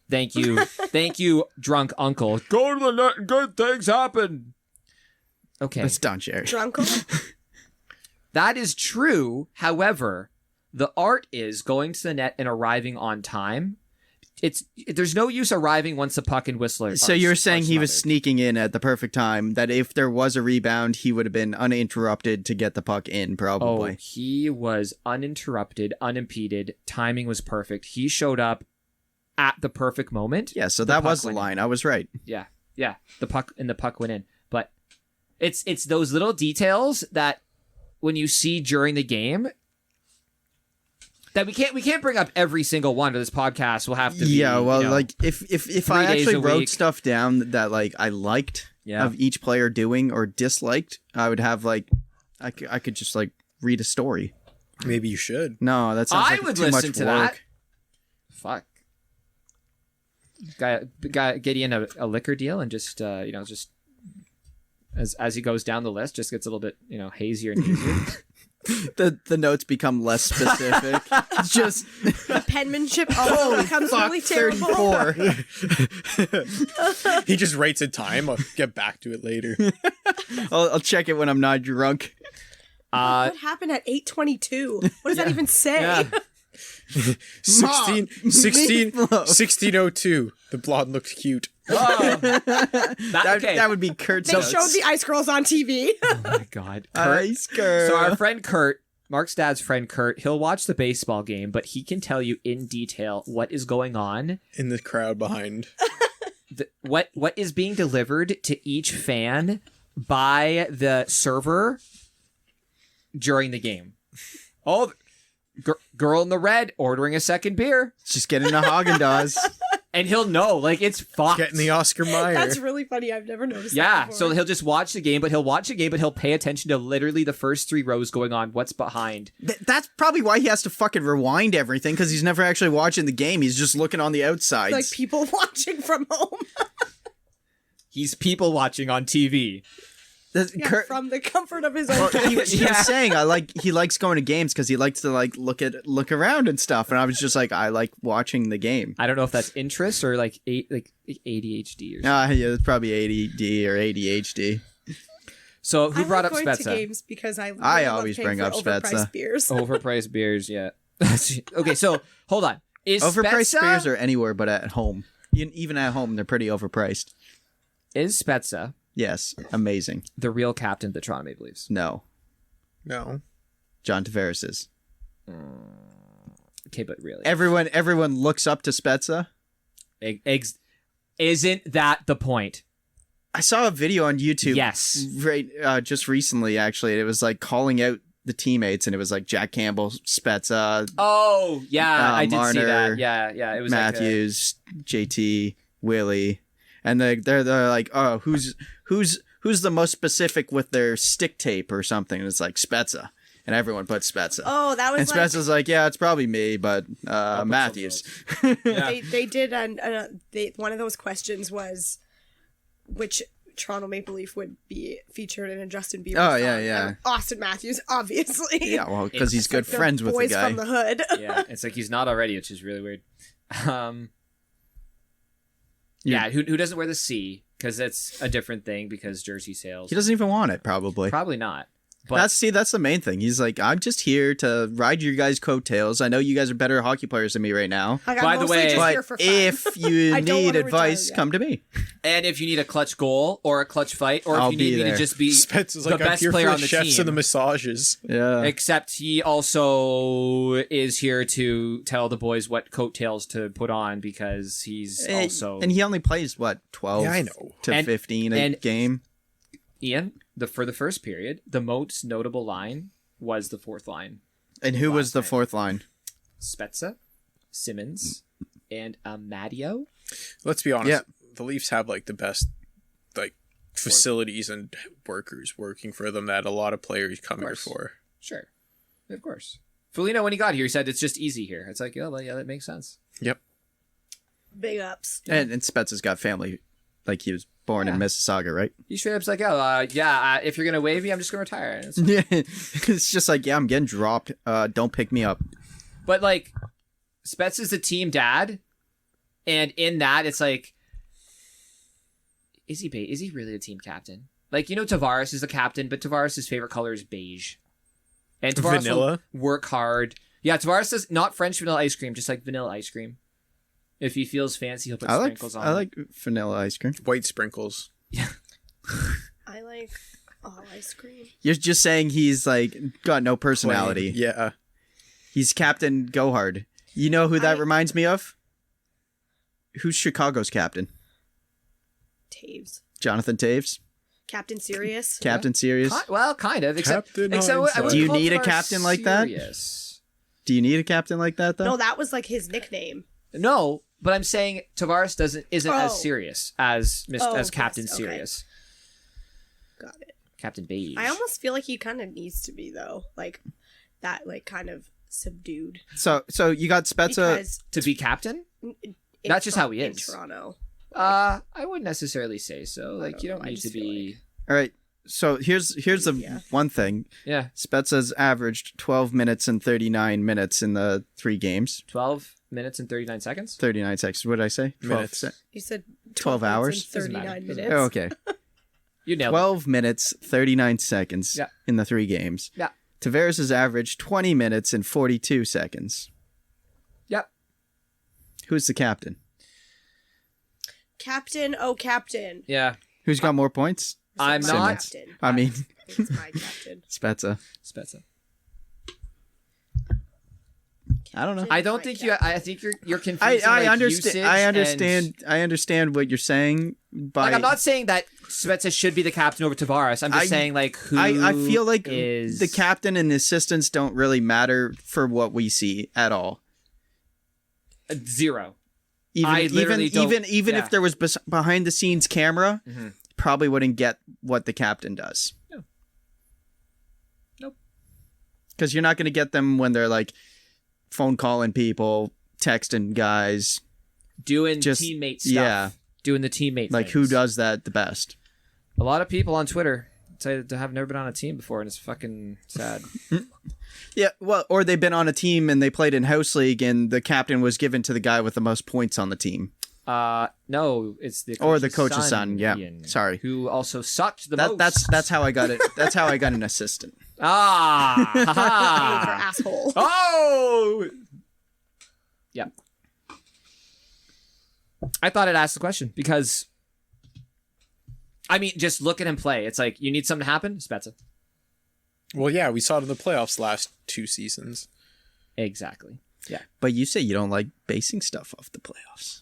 Thank you. Thank you, drunk uncle. Go to the net and good things happen. Okay. That's Don Cherry. Drunkle? That is true. However, the art is going to the net and arriving on time. There's no use arriving once the puck and whistler. So you're saying he was smothered. sneaking in at the perfect time, that if there was a rebound, he would have been uninterrupted to get the puck in, probably. Oh, he was uninterrupted, unimpeded. Timing was perfect. He showed up at the perfect moment. Yeah, so The that puck was the went in. line. I was right. Yeah. The puck went in. But it's those little details that when you see during the game that we can't bring up every single one of this podcast. We'll have to be, Yeah, well, you know, like if 3 I days actually a wrote week. stuff down that like I liked Yeah. of each player doing or disliked, I would have like I could just like read a story. Maybe you should. No, that sounds I like would too much listen to that. work. Fuck. Guy get in a liquor deal and just just as he goes down the list, just gets a little bit hazier and hazier. The notes become less specific. Just The penmanship also becomes really terrible. 34. He just writes a time. I'll get back to it later. I'll check it when I'm not drunk. What happened at 8:22? What does that even say? Yeah. 1602. The blonde looks cute. Oh. That would be Kurt's They notes. showed the ice girls on TV. Oh my god. Kurt. Ice girl. So our friend Kurt, Mark's dad's friend Kurt, he'll watch the baseball game, but he can tell you in detail what is going on, In the crowd behind. what is being delivered to each fan by the server during the game. Oh, girl in the red ordering a second beer, Just getting a Haagen-Dazs. and he'll know like it's fucked. Getting the Oscar Mayer. That's really funny. I've never noticed Yeah, that so before. he'll just watch the game, but he'll pay attention to literally the first 3 rows going on, what's behind. That's probably why he has to fucking rewind everything, because he's never actually watching the game. He's just looking on the outsides. like people watching from home. He's people watching on TV. Yeah, from the comfort of his own Well, couch. he was saying he likes going to games because he likes to like look around and stuff, and I was just like, I like watching the game. I don't know if that's interest or like ADHD or something. Yeah, it's probably ADD or ADHD. So who brought up going to Spezza? games because I love always paying bring for up Spezza. overpriced beers. Overpriced beers, yeah. Okay, so hold on. Is Overpriced Spezza, beers are anywhere but at home. Even at home, they're pretty overpriced. Is Spezza Yes, amazing. the real captain of the Toronto Maple Leafs? No, John Tavares is. Okay, but really, Everyone looks up to Spezza. Isn't that the point? I saw a video on YouTube. Yes. Right, just recently, actually. It was like calling out the teammates, and it was like Jack Campbell, Spezza, Oh, yeah, I did see Marner, that. Yeah, it was Matthews, JT, Willie, and they're like, oh, who's the most specific with their stick tape or something? And it's like Spezza, and everyone put Spezza. Oh, that was And Spezza's like, yeah, it's probably me, but Matthews. they did, and one of those questions was which Toronto Maple Leaf would be featured in a Justin Bieber song. yeah. And Austin Matthews, obviously. Yeah, well, because he's good They're friends with the boys guy. from the hood. Yeah, it's like he's not already, which is really weird. Yeah, who doesn't wear the C? Because it's a different thing because jersey sales. He doesn't even want it, probably. Probably not. But That's the main thing. He's like, I'm just here to ride your guys' coattails. I know you guys are better hockey players than me right now. Like, By I'm the mostly way- just But here for fun. if you I don't need wanna advice, retire yet. come to me. and if you need a clutch goal or a clutch fight, or I'll if you need be me to there. just be Spence is the like, I'm best here player for on the the chefs team, and the massages. Yeah. except he also is here to tell the boys what coattails to put on because he's also And he only plays, what, 12 Yeah, I know. to And- 15 a and- game? Ian. For the first period, the most notable line was the fourth line: And who was last the night. fourth line? Spezza, Simmons, and Amadio. Let's be honest. Yeah. The Leafs have like the best like facilities and workers working for them that a lot of players come here for. Sure, of course. Felino, when he got here, he said it's just easy here. It's like, well, yeah, that makes sense. Yep. Big ups. And Spezza's got family. Like, he was born in Mississauga, right? He straight up's like, if you're gonna waive me, I'm just gonna retire. And it's- Yeah. It's just like, yeah, I'm getting dropped. Don't pick me up. But like, Spetz is the team dad, and in that, it's like, is he really a team captain? Like, Tavares is the captain, but Tavares' favorite color is beige, and Tavares Vanilla? will work hard. Yeah, Tavares does not French vanilla ice cream, just like vanilla ice cream. If he feels fancy, he'll put sprinkles on. I like vanilla ice cream. White sprinkles. I like all ice cream. You're just saying he's like got no personality. Plain. Yeah. He's Captain Gohard. You know who that reminds me of? Who's Chicago's captain? Taves. Jonathan Taves? Captain Sirius. Captain Serious? Well, kind of. Except I Hindsight. wouldn't Do you call need a Tavares captain like that? serious. Do you need a captain like that, though? No, that was like his nickname. No, but I'm saying Tavares isn't Oh. as serious as Oh, as Captain yes, okay. Serious. Got it. Captain Beige. I almost feel like he kind of needs to be though, like that, like kind of subdued. So you got Spezza. Because to be captain? in That's just how he in is. Toronto. I wouldn't necessarily say so. Like, don't you don't know, I need to just feel be. All right. So here's the Yeah. one thing. Yeah, Spezza's averaged 12 minutes and 39 minutes in the 3 games. 12 minutes and 39 seconds. 39 seconds. What did I say? 12 Minutes. You said 12 minutes hours? and Doesn't matter. 39 Doesn't minutes. Oh, okay. You nailed it. 12 minutes, 39 seconds Yeah. in the 3 games. Yeah. Tavares has averaged 20 minutes and 42 seconds. Yep. Who's the captain? Captain, oh captain. Yeah. Who's got more points? I'm My not. captain. I mean, It's my captain. Spezza. Spezza. I don't know. I don't think you. I think you're confusing. I like, understand. usage I and- understand. I understand what you're saying. By Like, I'm not saying that Spezza should be the captain over Tavares. I'm just saying, like, who I feel like is the captain and the assistants don't really matter for what we see at all. Zero. Even I literally don't- even yeah. if there was behind the scenes camera, Mhm. probably wouldn't get what the captain does. No. Nope. Because you're not going to get them when they're like phone calling people, texting guys. Doing Just- teammate stuff. yeah. Doing the teammate Like, things. who does that the best? A lot of people on Twitter to have never been on a team before, and it's fucking sad. Yeah, well, or they've been on a team and they played in house league, and the captain was given to the guy with the most points on the team. No, it's the coach's son. Yeah, Ian, sorry. who also sucked the most. That's how I got it. That's how I got an assistant. You're asshole. Oh, yeah. I thought I'd ask the question because, I mean, just look at him play. It's like you need something to happen. Spezza. Well, yeah, we saw it in the playoffs last 2 seasons. Exactly. Yeah. But you say you don't like basing stuff off the playoffs.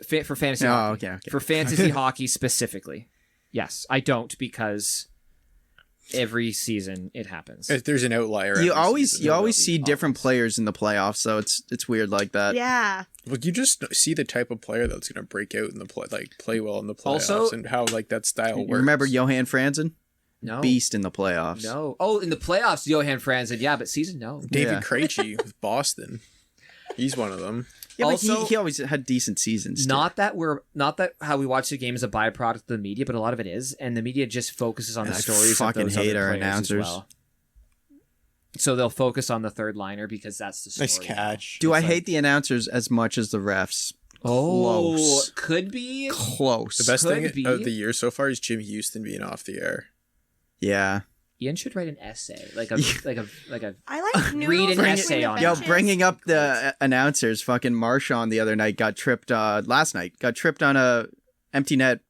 For fantasy hockey. Okay. For fantasy hockey specifically. Yes, I don't because every season it happens. If there's an outlier. You always see be different obvious. players in the playoffs, so it's weird like that. Yeah. Well, you just see the type of player that's going to break out in the play well in the playoffs, Also- and how like that style You works. remember Johan Franzen? No. Beast in the playoffs. No. Oh, in the playoffs, Johan Franzen. Yeah, but season, no. David Yeah. Krejci with Boston. He's one of them. Yeah, but Also- he always had decent seasons. too. Not that how we watch the game is a byproduct of the media, but a lot of it is, and the media just focuses on the I stories. fucking of those hate other our players as announcers. well. So they'll focus on the third liner because that's the story. Nice catch. Do I It's hate the announcers as much as the refs? Oh, Close. could be. Close. The best Could thing be. of the year so far is Jim Houston being off the air. Yeah. Ian should write an essay, like a I like noodles. Read an between essay the on it. Yo, benches. bringing up the announcers, fucking Marshawn the other night got tripped. Last night got tripped on a empty net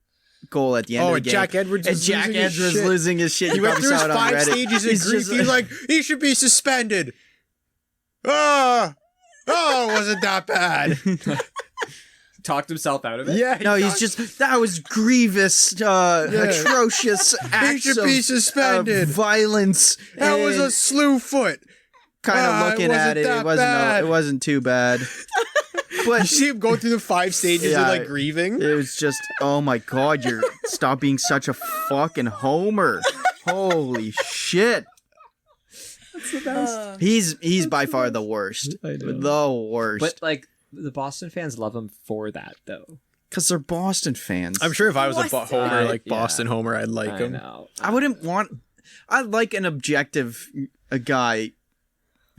goal at the end of the game. Jack Edwards And was Jack losing his Edwards shit. losing his shit. He You went probably through his saw it on 5 Reddit. stages of He's grief. just He's like, he should be suspended. Oh, it wasn't that bad. talked himself out of it. Yeah. No, he's just that was grievous, atrocious He acts should of, be suspended. of violence. That was and a slew foot. kind of it looking wasn't at it. that It wasn't. bad. It wasn't too bad. You But see him go through the 5 stages Yeah, of like grieving. it was just, oh my god, stop being such a fucking homer. Holy shit. He's by far the worst. The worst. But like the Boston fans love him for that, though. Because they're Boston fans. I'm sure if I was a Boston. homer, like Yeah. Boston homer, I'd like I him. know. I wouldn't want. I like an objective guy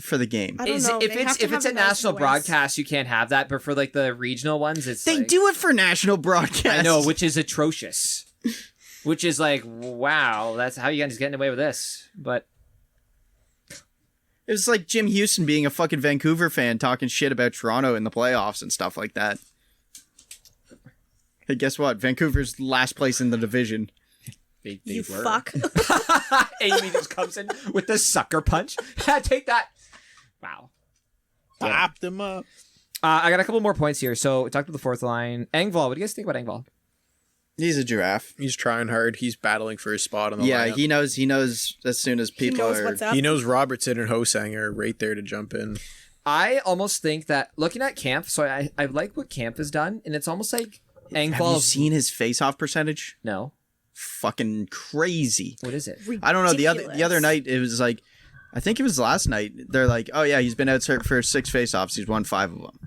for the game. I don't know. If They have to it's have a a nice national voice. broadcast, you can't have that. But for like the regional ones, it's They like, do it for national broadcast. I know, which is atrocious. Which is like, wow, that's how you guys getting away with this. But It was like Jim Houston being a fucking Vancouver fan talking shit about Toronto in the playoffs and stuff like that. Hey, guess what? Vancouver's last place in the division. they You were. fuck. Amy just comes in with the sucker punch. Take that. Wow. Popped him up. I got a couple more points here. So we talked about the fourth line. Engvall, what do you guys think about Engvall? He's a giraffe. He's trying hard. He's battling for his spot on the Yeah, lineup. he knows as soon as He people knows are. what's up. He knows Robertson and Hosang are right there to jump in. I almost think that looking at Camp, so I like what Camp has done, and it's almost like Have you Engvall. seen his face-off percentage? No. Fucking crazy. What is it? I don't know. The other Ridiculous. night it was like, I think it was last night. They're like, oh yeah, he's been out for 6 face-offs. He's won 5 of them.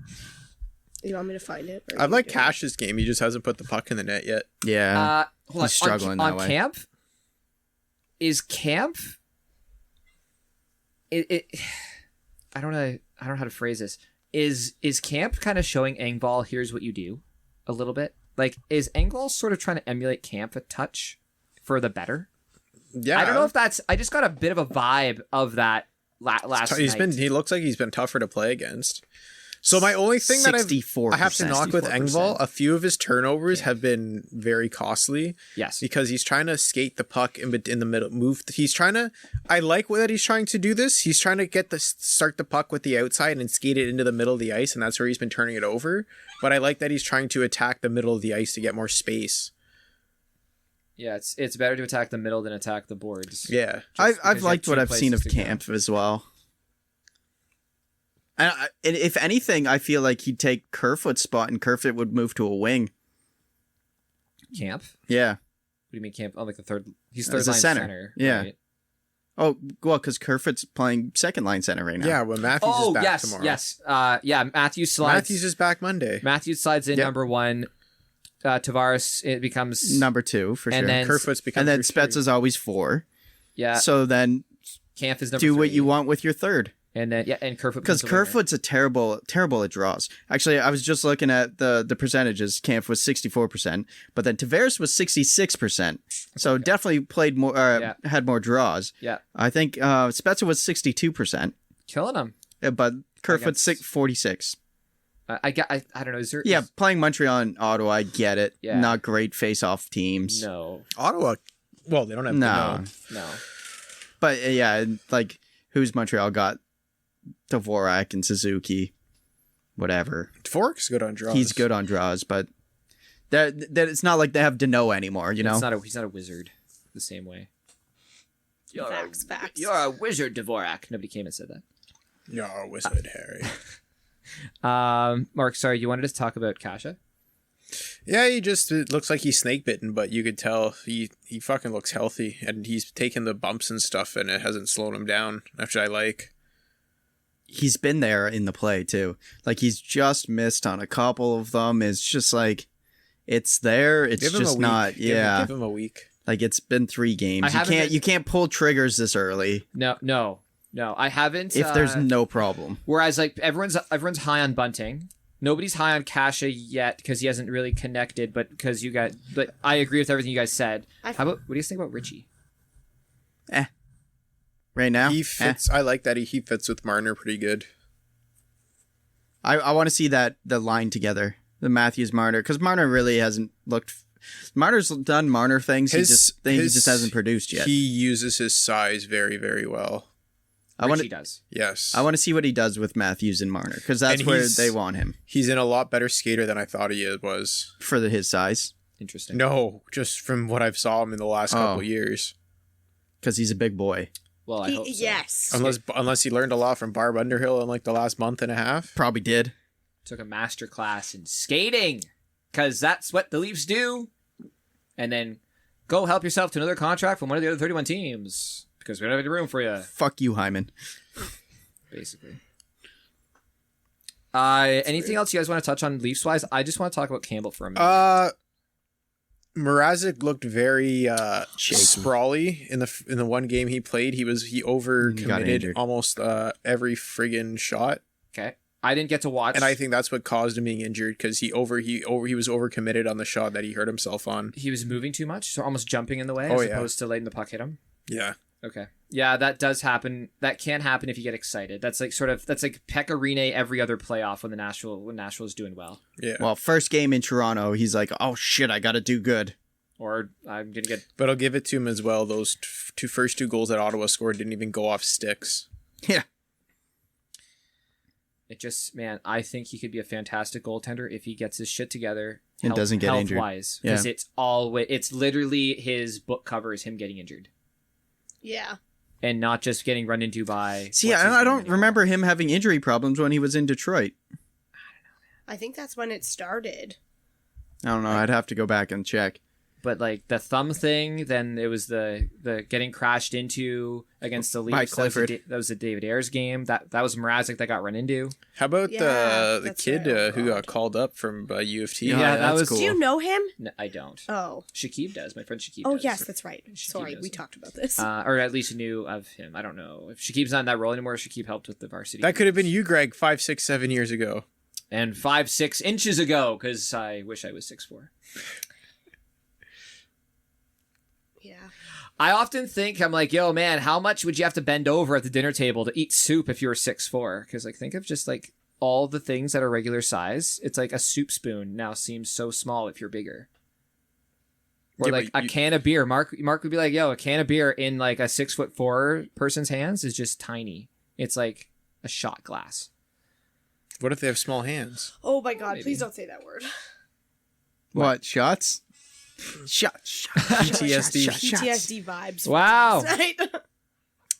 You want me to find it? or I you like do it? Cash's game. He just hasn't put the puck in the net yet. Yeah. Hold on. He's struggling on that way. Camp? Is Camp? It I don't know how to phrase this. Is Camp kind of showing Engvall, here's what you do, a little bit? Like, is Engvall sort of trying to emulate Camp a touch for the better? Yeah, I don't know if that's. I just got a bit of a vibe of that last night. He looks like he's been tougher to play against. So my only thing that 64%. I have to knock with 64%. Engvall, a few of his turnovers have been very costly. Yes. Because he's trying to skate the puck in the middle, move. He's trying to. I like that he's trying to do this. He's trying to start the puck with the outside and skate it into the middle of the ice, and that's where he's been turning it over. But I like that he's trying to attack the middle of the ice to get more space. Yeah, it's better to attack the middle than attack the boards. Yeah. Just because I've you liked have what two I've seen of places to go. Camp as well. And if anything, I feel like he'd take Kerfoot's spot and Kerfoot would move to a wing. Camp? Yeah. What do you mean Camp? Oh, like the third. He's third As a line center. Yeah. right? Oh, well, because Kerfoot's playing second line center right now. Yeah, when Matthews is Oh back yes, tomorrow. yes. Yeah. Matthews slides. Matthews is back Monday. Matthews slides in Yep. number one. Tavares, it becomes number 2 for And sure. then- Kerfoot's become And then for Spets sure. is always 4. yeah. So then Kampf is number do 3. what you want with your third. And then and Kerfoot Because becomes the winger. Kerfoot's a terrible at draws. Actually, I was just looking at the percentages. Kampf was 64%, but then Tavares was 66%. So definitely played more, had more draws. Yeah, I think Spezza was 62%, killing him. but Kerfoot's Against- 46. I don't know. Is there? Yeah, playing Montreal and Ottawa, I get it. Yeah. Not great face-off teams. No. Ottawa. Well, they don't have No. No. But yeah, like who's Montreal got? Dvorak and Suzuki, whatever. Dvorak's good on draws. He's good on draws, but that it's not like they have Dano anymore. You know, He's not a wizard the same way. Facts. You're a wizard, Dvorak. Nobody came and said that. You're a wizard, Harry. Mark, sorry, you wanted to talk about Kasha? Yeah, it looks like he's snake bitten, but you could tell he fucking looks healthy, and he's taking the bumps and stuff, and it hasn't slowed him down, which I like. he's been there in the play too. Like he's just missed on a couple of them. It's just like it's there. It's Give him a just week. not. Yeah, Give him a week. like it's been 3 games. I You can't pull triggers this early No. I haven't. if there's no problem. Whereas like everyone's high on Bunting. Nobody's high on Kasha yet because he hasn't really connected. But because you guys, but I agree with everything you guys said. How about what do you think about Richie? Right now, He fits. I like that he fits with Marner pretty good. I want to see the line together, the Matthews Marner, because Marner really hasn't looked. Marner's done Marner things. He just hasn't produced yet. He uses his size very, very well. Richie does. Yes. I want to see what he does with Matthews and Marner, because that's And where he's- they want him He's in a lot better skater than I thought he was. for his size, Interesting. No, just from what I've saw him in the last couple years. because he's a big boy. Well, I hope so. Yes. Unless he learned a lot from Barb Underhill in like the last month and a half. Probably did. Took a master class in skating because that's what the Leafs do. And then go help yourself to another contract from one of the other 31 teams because we don't have any room for you. Fuck you, Hyman. Basically. Anything else you guys want to touch on Leafs wise? I just want to talk about Campbell for a minute. Mrazek looked very Shaky. sprawly in the one game he played. He overcommitted injured. almost every friggin' shot, Okay. I didn't get to watch. and I think that's what caused him being injured because he was overcommitted on the shot that he hurt himself on. he was moving too much, so almost jumping in the way Oh, as yeah. opposed to letting the puck hit him. Yeah, Okay. Yeah, that does happen. That can happen if you get excited. That's like Pekka Rinne every other playoff when Nashville's doing well. yeah. Well, first game in Toronto, he's like, "Oh shit, I got to do good." Or I'm gonna get But I'll give it to him as well. Those first two goals that Ottawa scored didn't even go off sticks. Yeah. it. Just man, I think he could be a fantastic goaltender if he gets his shit together And doesn't get injured. Wise, because Yeah. it's literally his book cover is him getting injured Yeah. and not just getting run into by. See, what's his I name don't anymore. remember him having injury problems when he was in Detroit. I think that's when it started. I don't know. I'd have to go back and check. But like the thumb thing, then it was the getting crashed into against the By Leafs. Clifford. That was the David Ayers game. That was Mrazek that got run into. How about Yeah, the that's kid right. Oh, who God. got called up from U of T? Yeah, that that's was cool. Do you know him? No, I don't. Oh. Shakib does. My friend Shakib. Oh, does. yes, that's right. Shakib Sorry, does. we talked about this. Or at least knew of him. I don't know if Shakib's not in that role anymore. Shakib helped with the varsity. That could have been you, Greg, 5, 6, 7 years ago. And 5'6" inches ago, because I wish I was 6'4". Yeah. I often think I'm like, yo, man, how much would you have to bend over at the dinner table to eat soup if you were 6'4"? Because like, think of just like all the things that are regular size. It's like a soup spoon now seems so small if you're bigger. Or Yeah, like but a can of beer. Mark would be like, yo, a can of beer in like a 6'4" person's hands is just tiny. It's like a shot glass. What if they have small hands? Oh my God! Maybe. Please don't say that word. What? Shots? Shots. PTSD. PTSD vibes. Wow.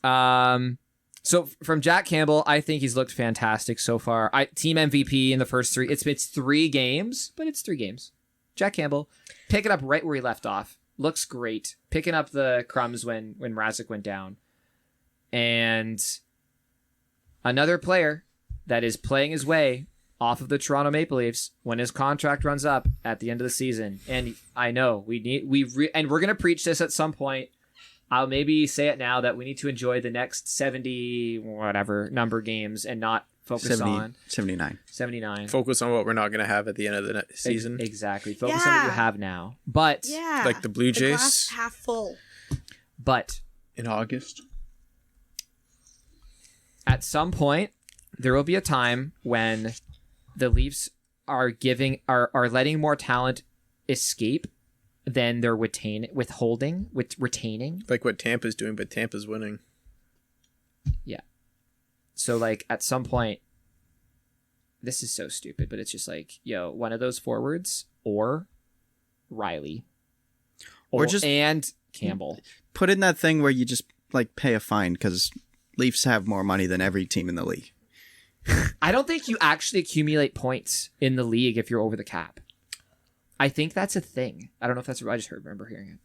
Right? So from Jack Campbell, I think he's looked fantastic so far. Team MVP in the first 3. It's 3 games, but it's 3 games. Jack Campbell picking up right where he left off. Looks great. Picking up the crumbs when Mrazek went down. And another player that is playing his way off of the Toronto Maple Leafs when his contract runs up at the end of the season. And I know and we're going to preach this at some point. I'll maybe say it now that we need to enjoy the next 70 whatever number games and not focus on 79. Focus on what we're not going to have at the end of the season. Exactly. Focus on what you have now. But like the Blue Jays, glass half full. But in August, at some point, there will be a time when the Leafs are letting more talent escape than they're retaining. like what Tampa's doing, but Tampa's winning. Yeah. So like at some point, this is so stupid, but it's just like, one of those forwards or Riley and Campbell. Put in that thing where you just like pay a fine because Leafs have more money than every team in the league. I don't think you actually accumulate points in the league if you're over the cap. I think that's a thing. I don't know if that's. I just remember hearing it.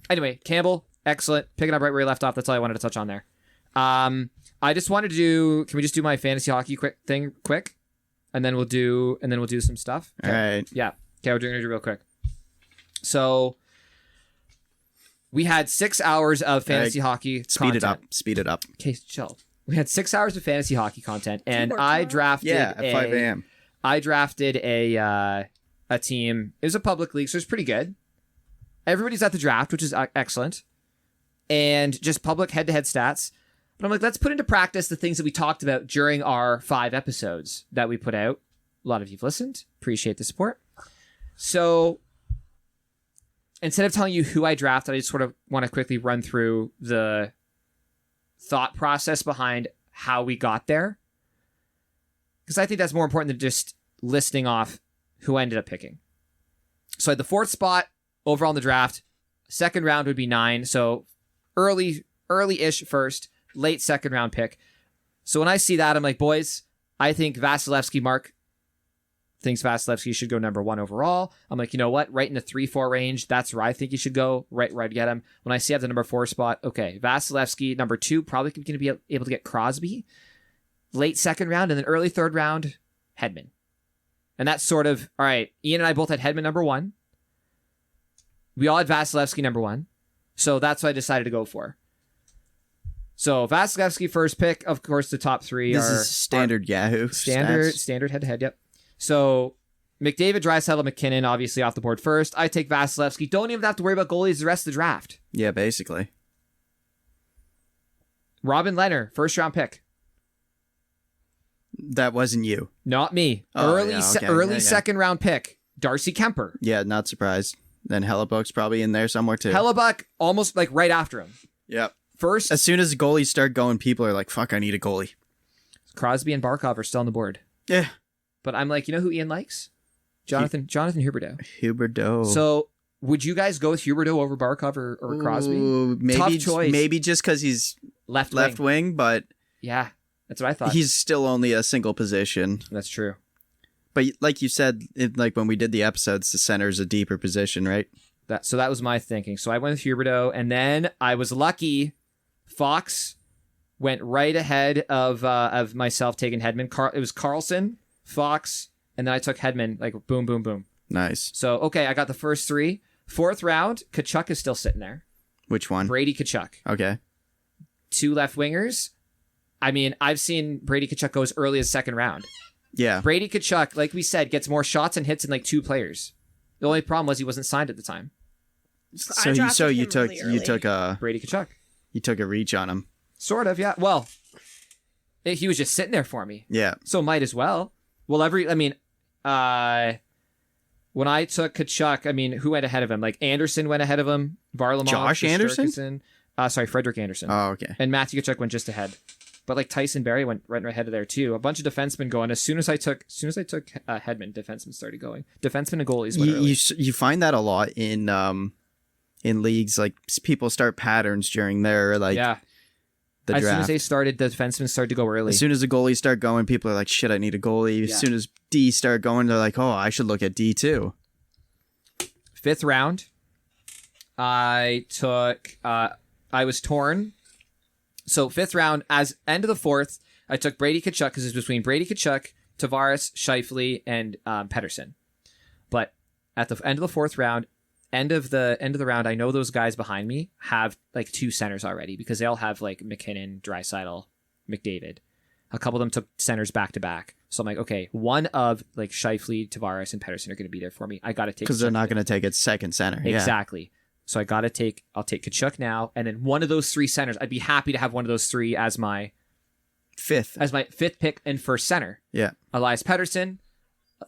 Anyway, Campbell, excellent. Picking up right where he left off. That's all I wanted to touch on there. I just wanted to do. Can we just do my fantasy hockey quick, and then we'll do some stuff. Okay. All right. Yeah. Okay, we're doing it real quick. So we had 6 hours of fantasy hockey. Speed content. it up. Okay, chill. We had 6 hours of fantasy hockey content, and I drafted. At 5 a.m. I drafted a team. It was a public league, so it's pretty good. Everybody's at the draft, which is excellent, and just public head-to-head stats. But I'm like, let's put into practice the things that we talked about during our 5 episodes that we put out. A lot of you've listened. Appreciate the support. So instead of telling you who I drafted, I just sort of want to quickly run through the thought process behind how we got there. Because I think that's more important than just listing off who I ended up picking. So I had the 4th spot overall in the draft. Second round would be 9. So early-ish first, late second round pick. So when I see that, I'm like, boys, I think Mark thinks Vasilevsky should go number 1 overall. I'm like, you know what? Right in the 3-4 range, that's where I think he should go. Right where I'd get him. When I see at the number 4 spot, okay, Vasilevsky, number 2, probably going to be able to get Crosby. Late second round, and then early third round, Hedman. And that's sort of, all right, Ian and I both had Hedman number 1. We all had Vasilevsky number 1. So that's what I decided to go for. So Vasilevsky first pick, of course, the top 3 This are is standard Yahoo. standard head-to-head, yep. So McDavid, Draisaitl, McKinnon, obviously off the board first. I take Vasilevsky. Don't even have to worry about goalies the rest of the draft. Yeah, basically. Robin Lehner, first round pick. That wasn't you. Not me. Oh, early second round pick. Darcy Kemper. Yeah, not surprised. Then Hellebuck's probably in there somewhere too. Hellebuck almost like right after him. Yep. First, as soon as goalies start going, people are like, fuck, I need a goalie. Crosby and Barkov are still on the board. Yeah. But I'm like, you know who Ian likes? Jonathan Huberdeau. Huberdeau. So would you guys go with Huberdeau over Barkov or Crosby? Maybe, tough choice. Maybe just because he's left wing, but yeah, that's what I thought. He's still only a single position. That's true. But like you said, like when we did the episodes, the center is a deeper position, right? So that was my thinking. So I went with Huberdeau, and then I was lucky. Fox went right ahead of myself taking Hedman. It was Carlson, Fox, and then I took Hedman, like boom, boom, boom. Nice. So, okay, I got the first 3. 4th round, Tkachuk is still sitting there. Which one? Brady Tkachuk. Okay. 2 left wingers. I mean, I've seen Brady Tkachuk go as early as second round. Yeah. Brady Tkachuk, like we said, gets more shots and hits than like 2 players. The only problem was he wasn't signed at the time. So you took Brady Tkachuk. You took a reach on him. Sort of, yeah. Well, he was just sitting there for me. Yeah. So might as well. Well, when I took Tkachuk, who went ahead of him? Like Anderson went ahead of him. Varlamov. Josh Anderson? Frederick Anderson. Oh, okay. And Matthew Tkachuk went just ahead. But like Tyson Barrie went right ahead of there too. A bunch of defensemen going. As soon as I took Hedman, defensemen started going. Defensemen and goalies went early. You find that a lot in leagues, like people start patterns during their the draft. As soon as they started, the defensemen started to go early. As soon as the goalies start going, people are like, shit, I need a goalie. As soon as D start going, they're like, oh, I should look at D too. 5th round, I was torn. So 5th round, as end of the 4th, I took Brady Tkachuk because it's between Brady Tkachuk, Tavares, Scheifele, and Pettersson. But at the end of the fourth round, end of the round, I know those guys behind me have like 2 centers already because they all have like McKinnon, Draisaitl, McDavid. A couple of them took centers back to back. So I'm like, okay, one of like Scheifele, Tavares, and Pettersson are going to be there for me. I got to take because they're not going to take it second center. Exactly. So I'll take Tkachuk now, and then one of those 3 centers. I'd be happy to have one of those 3 as my fifth pick and first center. Yeah. Elias Pettersson,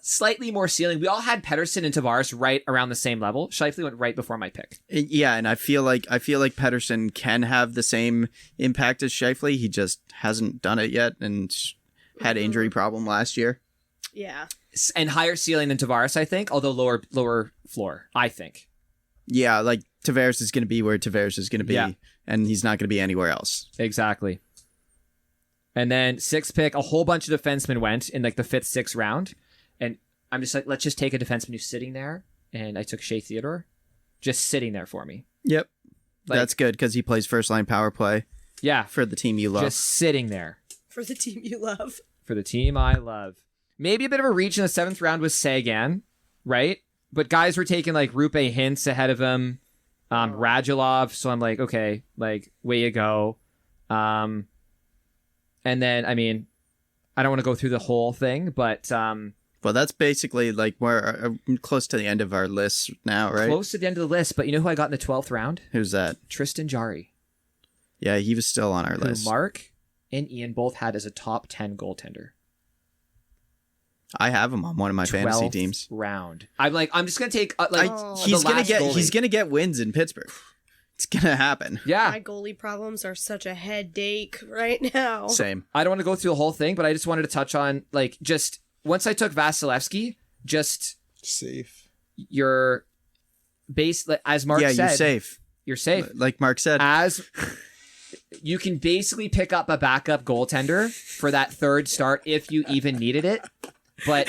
slightly more ceiling. We all had Pettersson and Tavares right around the same level. Scheifele went right before my pick. Yeah, and I feel like Pettersson can have the same impact as Scheifele. He just hasn't done it yet and had injury problem last year. Yeah. And higher ceiling than Tavares, I think, although lower floor, I think. Yeah, like Tavares is going to be where Tavares is going to be, Yeah. and he's not going to be anywhere else. Exactly. And then 6th pick, a whole bunch of defensemen went in like the 5th, 6th round. And I'm just like, let's just take a defenseman who's sitting there. And I took Shea Theodore, just sitting there for me. Yep. Like, that's good because he plays first line power play. Yeah. For the team you love. Just sitting there. For the team you love. For the team I love. Maybe a bit of a reach in the 7th round was Sagan, right? But guys were taking like Rupe Hintz ahead of him, Radulov. So I'm like, okay, like way you go. And then, I mean, I don't want to go through the whole thing, but well, that's basically like we're close to the end of our list now, right? Close to the end of the list. But you know who I got in the 12th round? Who's that? Tristan Jarry. Yeah, he was still on our Who list. Mark and Ian both had as a top 10 goaltender. I have him on one of my fantasy teams. Round. I'm just gonna take he's gonna get wins in Pittsburgh. It's gonna happen. Yeah. My goalie problems are such a headache right now. Same. I don't want to go through the whole thing, but I just wanted to touch on like just once I took Vasilevsky, just safe. Your base as Mark said. Yeah, you're safe. You're safe. Like Mark said. As you can basically pick up a backup goaltender for that 3rd start if you even needed it. But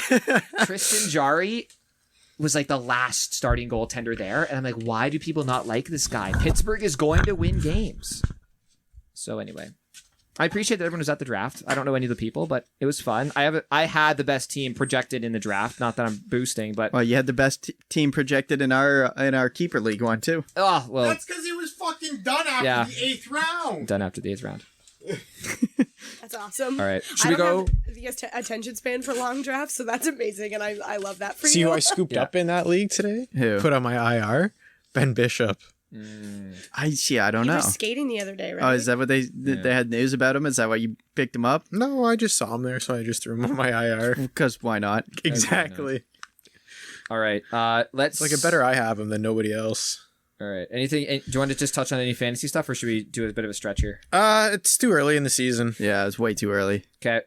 Tristan Jarry was like the last starting goaltender there. And I'm like, why do people not like this guy? Pittsburgh is going to win games. So anyway, I appreciate that everyone was at the draft. I don't know any of the people, but it was fun. I had the best team projected in the draft. Not that I'm boosting, but well, you had the best team projected in our keeper league one too. Oh well, that's because he was fucking done after the 8th round. Done after the 8th round. That's awesome. All right, should we go? The attention span for long drafts, so that's amazing, and I love that for you. See who I scooped up in that league today? Who? Put on my IR? Ben Bishop. I don't know. He was skating the other day, right? Oh, is that what they had news about him? Is that why you picked him up? No, I just saw him there, so I just threw him on my IR. Because why not? Exactly. All right, let's. Like, I better I have him than nobody else. All right. Anything? Do you want to just touch on any fantasy stuff, or should we do a bit of a stretch here? It's too early in the season. Yeah, it's way too early. Okay.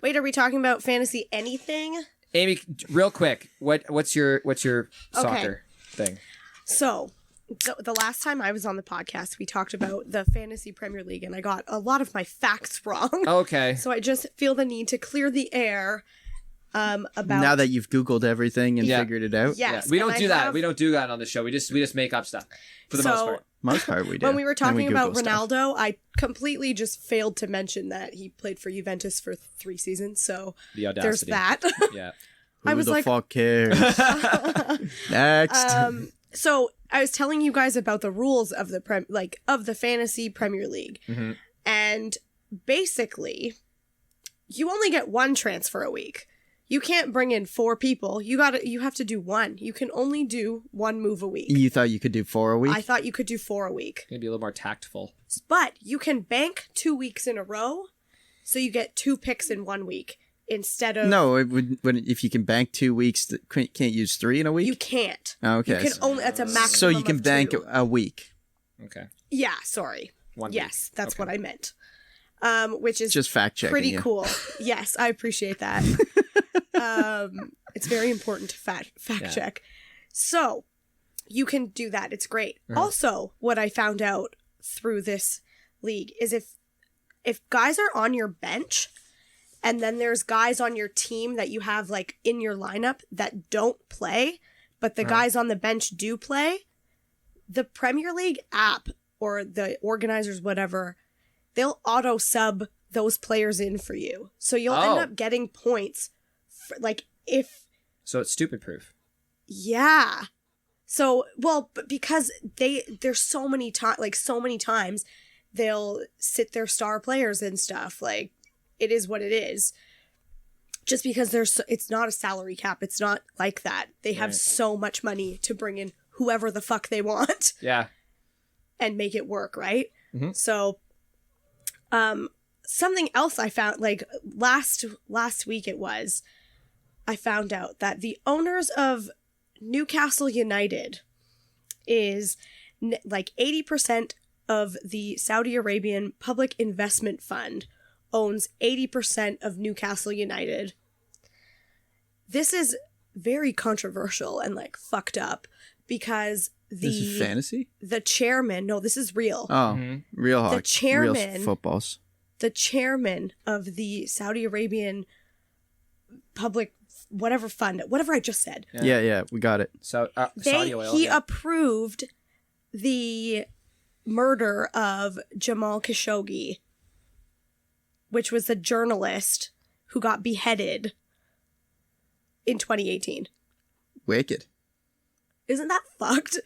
Wait, are we talking about fantasy anything? Amy, real quick, what's your soccer thing? So, the last time I was on the podcast, we talked about the Fantasy Premier League, and I got a lot of my facts wrong. Okay. So I just feel the need to clear the air about now that you've Googled everything and figured it out. Yes, yeah. We don't do that. We don't do that on the show. We just make up stuff for the most part. Most part we do. When we were talking about Ronaldo, Ronaldo, I completely just failed to mention that he played for Juventus for 3 seasons. So the audacity. There's that. Yeah. Who the fuck cares? Next. So I was telling you guys about the rules of the Fantasy Premier League, and basically, you only get 1 transfer a week. You can't bring in 4 people. You have to do 1. You can only do 1 move a week. You thought you could do 4 a week? I thought you could do 4 a week. Maybe a little more tactful. But you can bank 2 weeks in a row, so you get 2 picks in 1 week instead of... No, if you can bank 2 weeks, can't use 3 in a week? You can't. Oh, okay. You can only... That's a maximum So you can of bank 2. a week. Okay. Yeah, sorry. 1 week. Yes, that's what I meant. Which is just fact checking. Pretty cool. Yes, I appreciate that. It's very important to fact check. So you can do that. It's great. Also, what I found out through this league is if guys are on your bench and then there's guys on your team that you have like in your lineup that don't play, but the guys on the bench do play, the Premier League app or the organizers, whatever, they'll auto sub those players in for you. So you'll end up getting points like if So it's stupid proof. yeah. So but because there's so many times they'll sit their star players and stuff. Like it is what it is. Just because it's not a salary cap. It's not like that. They have so much money to bring in whoever the fuck they want. Yeah. And make it work, right? Mm-hmm. So, something else I found, like last week I found out that the owners of Newcastle United is like 80% of the Saudi Arabian Public Investment Fund owns 80% of Newcastle United. This is very controversial and like fucked up because This is fantasy? the chairman, no, this is real. Oh, real hockey. The chairman, real footballs. the chairman of the Saudi Arabian public whatever fund, whatever I just said. Yeah, we got it. So Saudi oil. He approved the murder of Jamal Khashoggi, which was the journalist who got beheaded in 2018. Wicked. Isn't that fucked?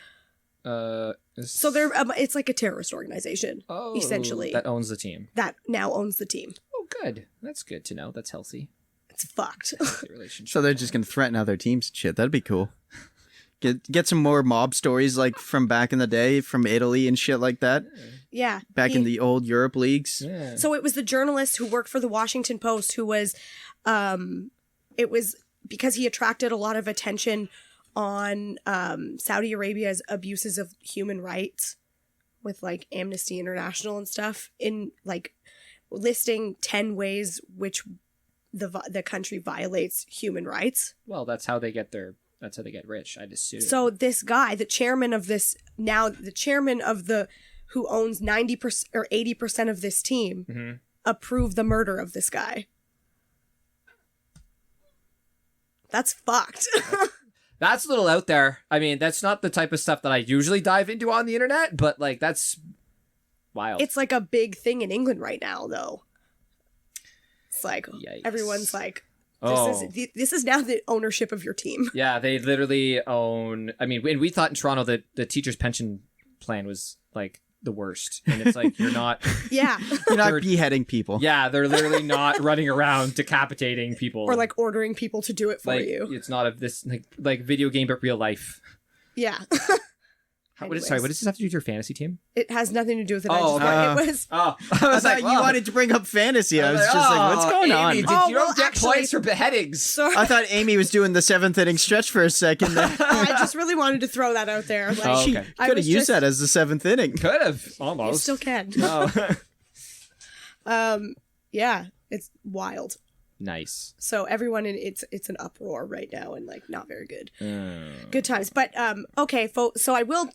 So they're it's like a terrorist organization, essentially, that owns the team. that now owns the team. Oh, good. That's good to know. That's healthy. It's fucked. Healthy relationship. So they're just gonna threaten other teams and shit. That'd be cool. Get some more mob stories like from back in the day, from Italy and shit like that. Yeah. Back in the old Europe leagues. Yeah. So it was the journalist who worked for the Washington Post who was, it was because he attracted a lot of attention on Saudi Arabia's abuses of human rights with like Amnesty International and stuff, in like listing 10 ways which the country violates human rights. Well, that's how they get rich, I'd assume. So this guy, the chairman of who owns 90% or 80% of this team, approved the murder of this guy. That's fucked. That's a little out there. I mean, that's not the type of stuff that I usually dive into on the internet, but like that's wild. It's like a big thing in England right now, though. It's like Yikes. everyone's like, Oh. this is now the ownership of your team. Yeah, they literally own. I mean, and we thought in Toronto that the teachers' pension plan was like the worst, and it's like you're not. Yeah. You're not They're- beheading people. Yeah, they're literally not running around decapitating people Or like ordering people to do it for like you. it's not this like video game but real life. Yeah. What does this have to do with your fantasy team? It has nothing to do with it. Oh, It was. Oh, I thought you wanted to bring up fantasy. I was just like, what's going on? Amy, Oh, you don't well, get actually- points for beheadings. Sorry. I thought Amy was doing the 7th inning stretch for a second there. I just really wanted to throw that out there. Like, Oh, She okay. I could have was used just- that as the 7th inning. Could have You almost. still can. Oh. Yeah, it's wild. Nice. So everyone it's an uproar right now and like not very good. Good times. But okay, so I will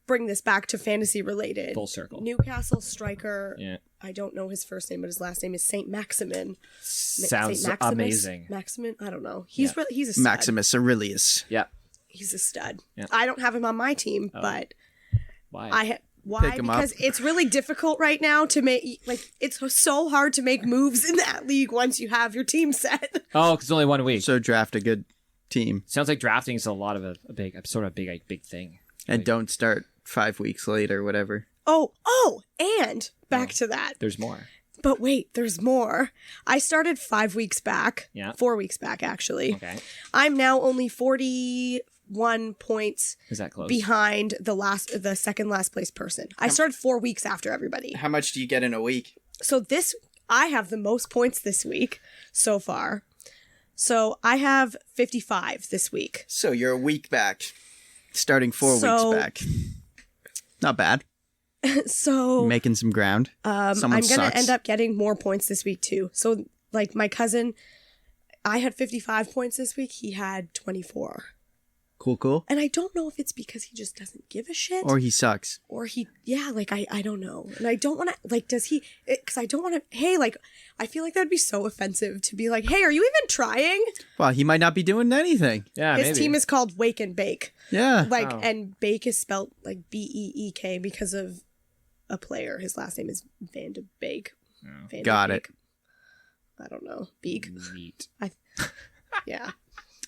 bring this back to fantasy related. Full circle. Newcastle striker. Yeah. I don't know his first name, but his last name is Saint Maximin. Sounds Saint Maximus? amazing. Maximin? I don't know. He's Yeah. he's a stud. Maximus Aurelius. Yeah. He's a stud. Yeah. I don't have him on my team, but Why? why? Pick him up. Because it's really difficult right now to make it's so hard to make moves in that league once you have your team set. Oh, because only 1 week. So draft a good team Sounds like drafting is a lot of a big thing. and don't start 5 weeks late or whatever. Oh, and back to that. There's more. But wait, there's more. I started 5 weeks back. Yeah. 4 weeks back, actually. Okay. I'm now only 41 points Is that close? behind the second last place person. I started 4 weeks after everybody. How much do you get in a week? So I have the most points this week so far. So I have 55 this week. So you're a week back. Starting 4 So- weeks back. Not bad. So Making some ground. I'm Someone going to sucks. end up getting more points this week too. So like my cousin, I had 55 points this week. He had 24. Cool. And I don't know if it's because he just doesn't give a shit Or he sucks. or he, I don't know. And I don't want to, like, does he, because I don't want to, hey, like, I feel like that would be so offensive to be like, hey, are you even trying? Well, he might not be doing anything. Yeah, His maybe. team is called Wake and Bake. Yeah. Like, Oh. and Bake is spelled like Beek because of a player. His last name is Van de Beek. Van de Got it. Beek. I don't know. Beak. Neat. Yeah.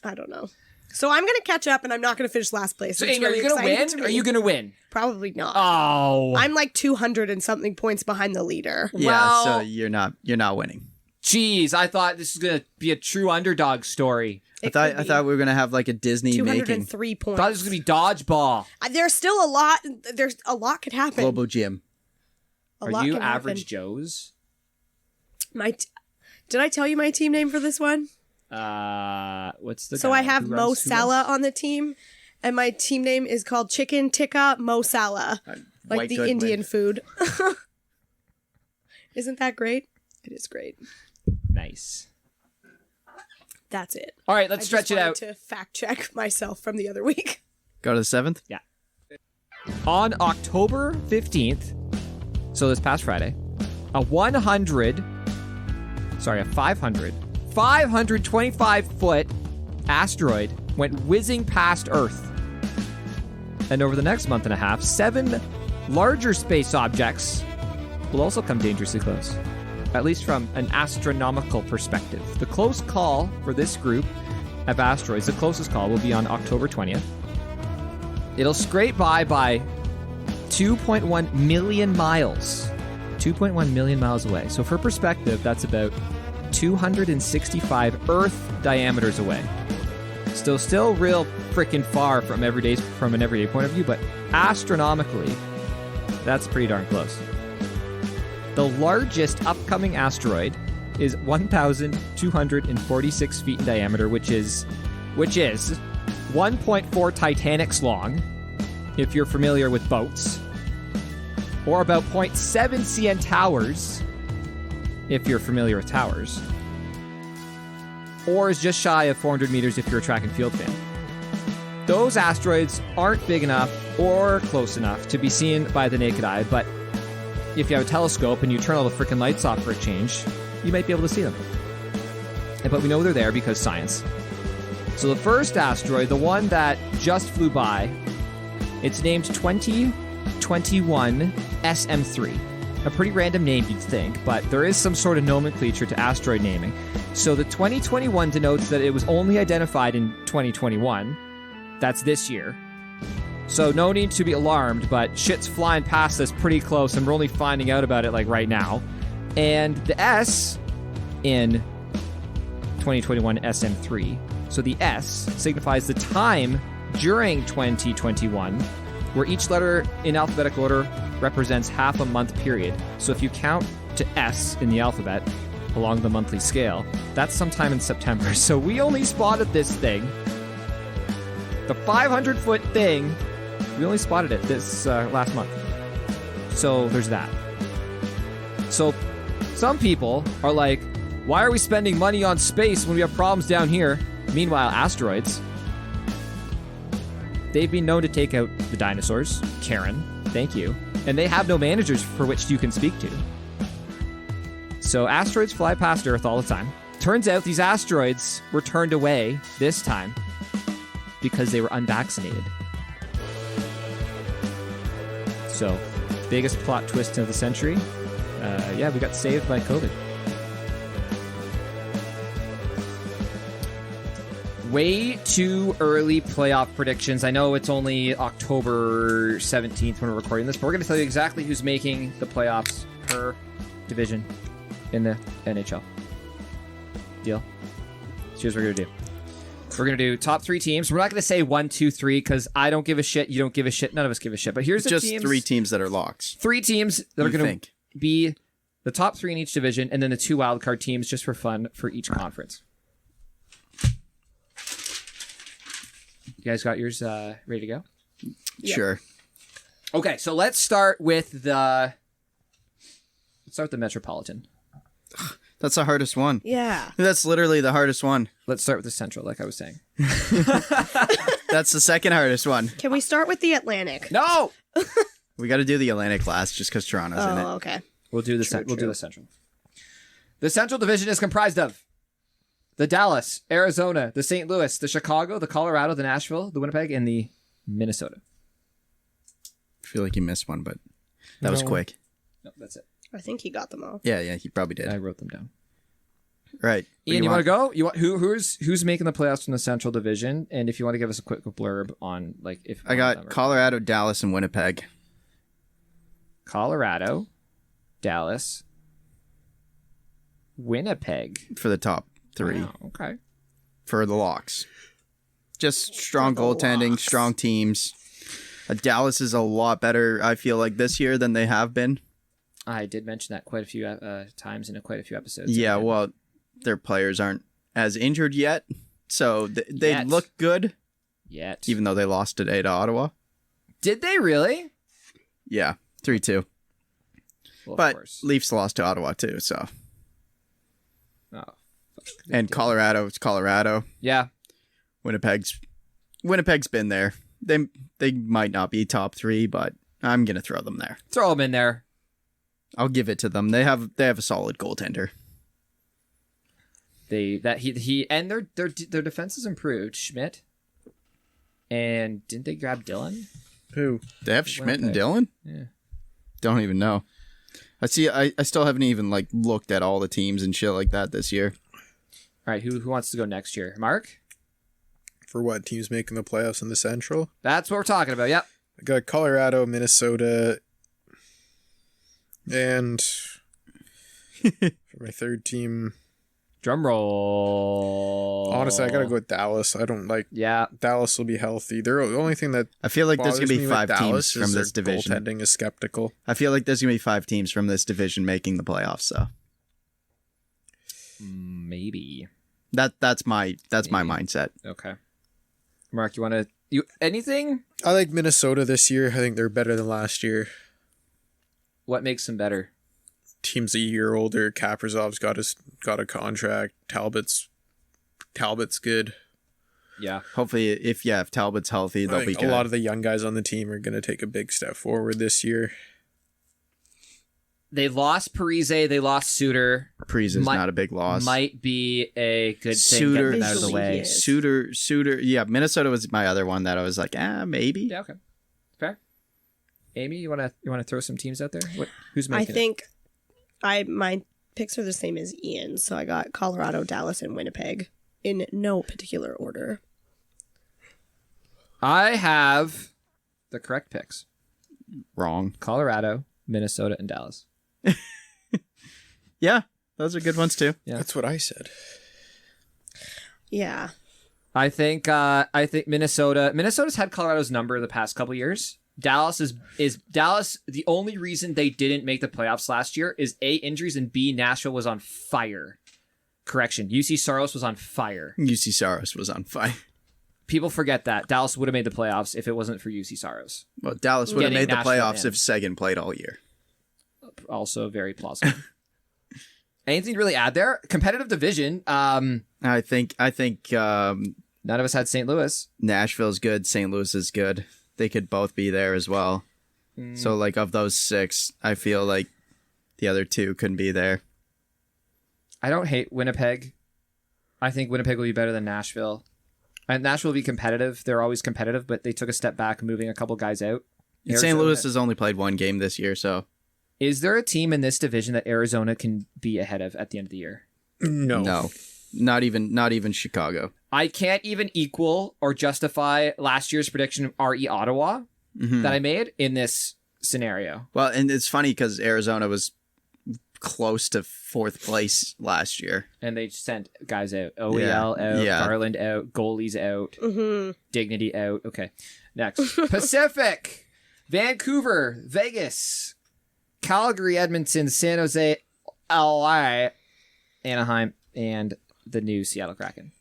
I don't know. So I'm going to catch up, and I'm not going to finish last place. So, It's Amy, are really you going to exciting win? me. Are you going to win? Probably not. Oh. I'm like 200 and something points behind the leader. Yeah, Well- so you're not winning. Jeez, I thought this was going to be a true underdog story. I thought we were gonna have like a Disney making 203 points. I thought this was going to be dodgeball. There's still a lot. There's a lot could happen. Globo Gym. A Are lot you can average happen. Joes? Did I tell you my team name for this one? What's the So guy I have who Mo runs- who Salah runs? on the team, and my team name is called Chicken Tikka Mo Salah, like White the Goodwin. Indian food. Isn't that great? It is great. Nice. That's it. All right, let's I stretch just it out. wanted to fact check myself from the other week. Go to the 7th. On October 15th, so this past Friday, a 525-foot asteroid went whizzing past Earth. And over the next month and a half, 7 larger space objects will also come dangerously close, at least from an astronomical perspective. The close call for this group of asteroids, the closest call, will be on October 20th. It'll scrape by 2.1 million miles. 2.1 million miles away. So for perspective, that's about 265 Earth diameters away. Still real freaking far from an everyday point of view, but astronomically, that's pretty darn close. The largest upcoming asteroid is 1,246 feet in diameter, which is 1.4 Titanics long, if you're familiar with boats, or about 0.7 CN Towers, if you're familiar with towers, or is just shy of 400 meters if you're a track and field fan. Those asteroids aren't big enough or close enough to be seen by the naked eye, but if you have a telescope and you turn all the freaking lights off for a change, you might be able to see them. But we know they're there because science. So the first asteroid, the one that just flew by, it's named 2021 SM3. A pretty random name, you'd think, but there is some sort of nomenclature to asteroid naming. So the 2021 denotes that it was only identified in 2021. That's this year. So no need to be alarmed, but shit's flying past us pretty close, and we're only finding out about it like right now. And the S in 2021 SM3, so the S signifies the time during 2021, where each letter in alphabetical order represents half a month period. So if you count to S in the alphabet along the monthly scale, that's sometime in September. So we only spotted this thing, the 500-foot thing, we only spotted it this last month. So there's that. So some people are like, why are we spending money on space when we have problems down here? Meanwhile, asteroids, they've been known to take out the dinosaurs. Karen, thank you. And they have no managers for which you can speak to. So asteroids fly past Earth all the time. Turns out these asteroids were turned away this time because they were unvaccinated. So, biggest plot twist of the century. We got saved by COVID. Way too early playoff predictions. I know it's only October 17th when we're recording this, but we're going to tell you exactly who's making the playoffs per division in the NHL. Deal? So here's what we're going to do. We're going to do top 3 teams. We're not going to say 1, 2, 3 because I don't give a shit. You don't give a shit. None of us give a shit. But here's the Just teams. 3 teams that are locks. 3 teams that are going think? to be the top 3 in each division, and then the 2 wildcard teams just for fun for each conference. You guys got yours ready to go? Yep. Sure. Okay, so let's start with the Metropolitan. That's the hardest one. Yeah. That's literally the hardest one. Let's start with the Central, like I was saying. That's the second hardest one. Can we start with the Atlantic? No, We got to do the Atlantic last just because Toronto's in it. Oh, okay. we'll do the True, we'll do true. the Central. The Central Division is comprised of the Dallas, Arizona, the St. Louis, the Chicago, the Colorado, the Nashville, the Winnipeg, and the Minnesota. I feel like you missed one, but that was No. quick. No, that's it. I think he got them all. Yeah, he probably did. I wrote them down. Right. Ian, you want to go? You want who's making the playoffs from the Central Division? And if you want to give us a quick blurb on like if I got Colorado, Dallas, and Winnipeg. Colorado, Dallas, Winnipeg for the top 3. Wow, okay. For the locks. Just strong goaltending, locks. strong teams. Dallas is a lot better, I feel like, this year than they have been. I did mention that quite a few times in quite a few episodes. Yeah, well, their players aren't as injured yet, so they look good. Yet. Even though they lost today to Ottawa. Did they really? Yeah, 3-2. Well, but of course. Leafs lost to Ottawa too, so. Oh. And Colorado, it's Colorado. Yeah. Winnipeg's been there. They might not be top 3, but I'm gonna throw them there. Throw them in there. I'll give it to them. They have a solid goaltender. And their defense has improved. Schmidt. And didn't they grab Dylan? Who? They have Schmidt and Dylan? Yeah. Don't even know. I still haven't even like looked at all the teams and shit like that this year. All right, who wants to go next year? Mark? For what? Teams making the playoffs in the Central? That's what we're talking about. Yep. I got Colorado, Minnesota, and for my third team, Drum roll. honestly, I gotta go with Dallas. I don't like. Yeah. Dallas will be healthy. They're the only thing that I feel like there's bothers gonna me be with 5 teams Dallas from is this their division. Goaltending is skeptical. I feel like there's gonna be 5 teams from this division making the playoffs. So Maybe. that's my mindset. Okay. Mark, you anything? I like Minnesota this year. I think they're better than last year. What makes them better? Team's a year older. Kaprizov's got a contract. Talbot's good. Yeah. Hopefully, if Talbot's healthy, I they'll be think good. a lot of the young guys on the team are going to take a big step forward this year. They lost Parise. They lost Suter. Parise is not a big loss. Might be a good thing Suter getting them out of the way. Yes. Suter. Yeah, Minnesota was my other one that I was like, maybe. Yeah. Okay. Fair. Amy, you wanna throw some teams out there? Who's making I think my picks are the same as Ian, so I got Colorado, Dallas, and Winnipeg in no particular order. I have the correct picks. Wrong. Colorado, Minnesota, and Dallas. Yeah, those are good ones too. Yeah. That's what I said. Yeah. I think Minnesota's had Colorado's number the past couple years. Dallas is Dallas. The only reason they didn't make the playoffs last year is A, injuries, and B, Nashville was on fire. Correction, UC Saros was on fire. UC Saros was on fire. People forget that Dallas would have made the playoffs if it wasn't for UC Saros. Well, Dallas would have Getting made the Nashville playoffs in. if Seguin played all year. Also very plausible. Anything to really add there? Competitive division. I think None of us had St. Louis. Nashville's good. St. Louis is good. They could both be there as well. So, like, of those 6, I feel like the other 2 couldn't be there. I don't hate Winnipeg. I think Winnipeg will be better than Nashville. And Nashville will be competitive. They're always competitive, but they took a step back, moving a couple guys out. And St. Louis has only played 1 game this year, so. Is there a team in this division that Arizona can be ahead of at the end of the year? No. Not even Chicago. I can't even equal or justify last year's prediction of RE Ottawa that I made in this scenario. Well, and it's funny because Arizona was close to 4th place last year. And they sent guys out. OEL out, Garland out, goalies out, Dignity out. Okay, next. Pacific, Vancouver, Vegas, Calgary, Edmonton, San Jose, LA, Anaheim, and the new Seattle Kraken.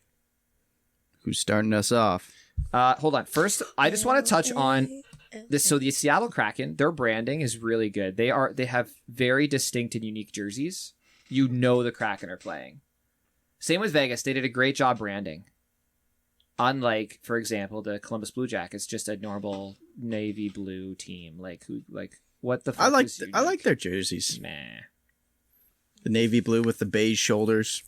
Who's starting us off? Hold on. First, I just want to touch on this. So the Seattle Kraken, their branding is really good. They have very distinct and unique jerseys. You know the Kraken are playing. Same with Vegas. They did a great job branding. Unlike, for example, the Columbus Blue Jackets, just a normal navy blue team. What the fuck? I like their jerseys. Meh. The navy blue with the beige shoulders.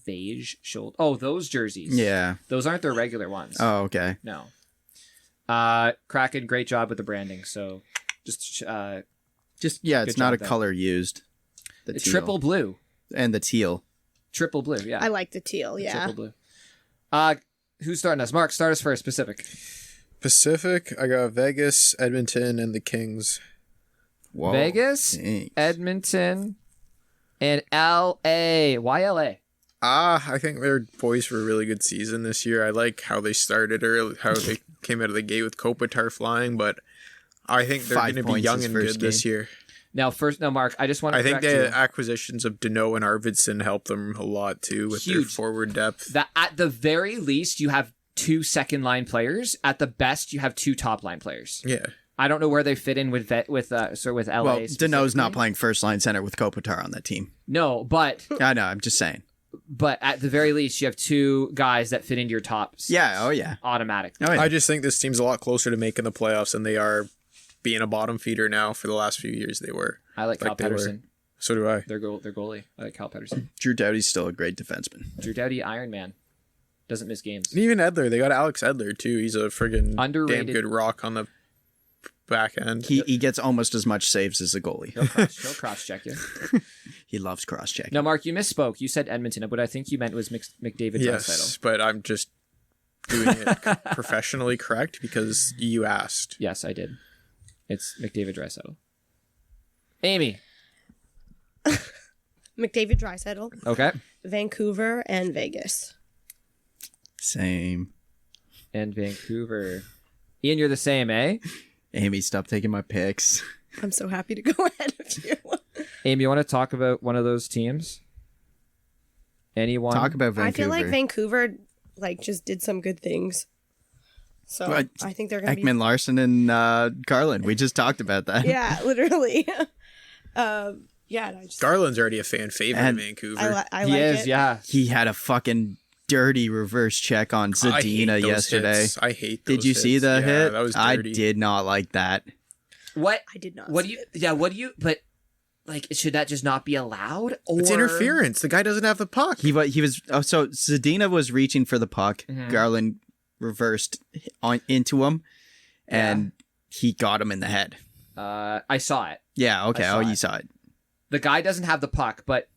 Beige shoulder. Oh, those jerseys. Yeah. Those aren't their regular ones. Oh, okay. No. Kraken, great job with the branding. So just it's not a job there. color used. The it's teal. triple blue. And the teal. Triple blue, yeah. I like the teal, yeah. Triple blue. Who's starting us? Mark, start us first. Pacific. Pacific, I got Vegas, Edmonton, and the Kings. Whoa. Vegas, Thanks. Edmonton, and LA. Why LA? I think they're poised for a really good season this year. I like how they started early, how they came out of the gate with Kopitar flying, but I think they're 5 going to be points young his and first good this game. year. Now, Mark, I just want to I think correct the you. acquisitions of Deneau and Arvidsson help them a lot too with their Huge. forward depth. That at the very least, you have 2 second-line players. At the best, you have 2 top-line players. Yeah. I don't know where they fit in with LA. Well, Deneau's not playing first line center with Kopitar on that team. No, but I know. I'm just saying. at the very least, you have 2 guys that fit into your tops. Yeah. Oh yeah. Automatically. Oh yeah. I just think this team's a lot closer to making the playoffs than they are being a bottom feeder now. For the last few years, they were. I like Cal they were. Peterson. So do I. Their goalie. I like Cal Peterson. Drew Doughty's still a great defenseman. Drew Doughty, Iron Man. Doesn't miss games. And even Edler, they got Alex Edler too. He's a friggin' Underrated. damn good rock on the back end. He gets almost as much saves as a goalie. He'll cross-check you. He loves cross check. No, Mark, you misspoke. You said Edmonton. What I think you meant was McDavid. Yes, but I'm just doing it professionally correct because you asked. Yes, I did. It's McDavid Draisaitl. Amy. McDavid Draisaitl, Okay. Vancouver, and Vegas. Same. And Vancouver. Ian, you're the same, eh? Amy, stop taking my picks. I'm so happy to go ahead of you. Amy, you want to talk about one of those teams? Anyone? Talk about Vancouver. I feel like Vancouver just did some good things. So Right. I think they're going to be... Ekman Larson and Garland. We just talked about that. Yeah, literally. And I just... Garland's already a fan favorite And in Vancouver. I He like is, it. yeah. He had a fucking dirty reverse check on I hate Zadina those yesterday. hits. I hate those Did you see hits. the Yeah, hit? That was I dirty. did not like that. What? I did not What do see you... it. Yeah, what do you... But, should that just not be allowed? Or... It's interference. The guy doesn't have the puck. He was so Zadina was reaching for the puck. Mhm. Garland reversed into him, and he got him in the head. I saw it. Yeah. Okay. I saw Oh, you it. saw it. The guy doesn't have the puck, but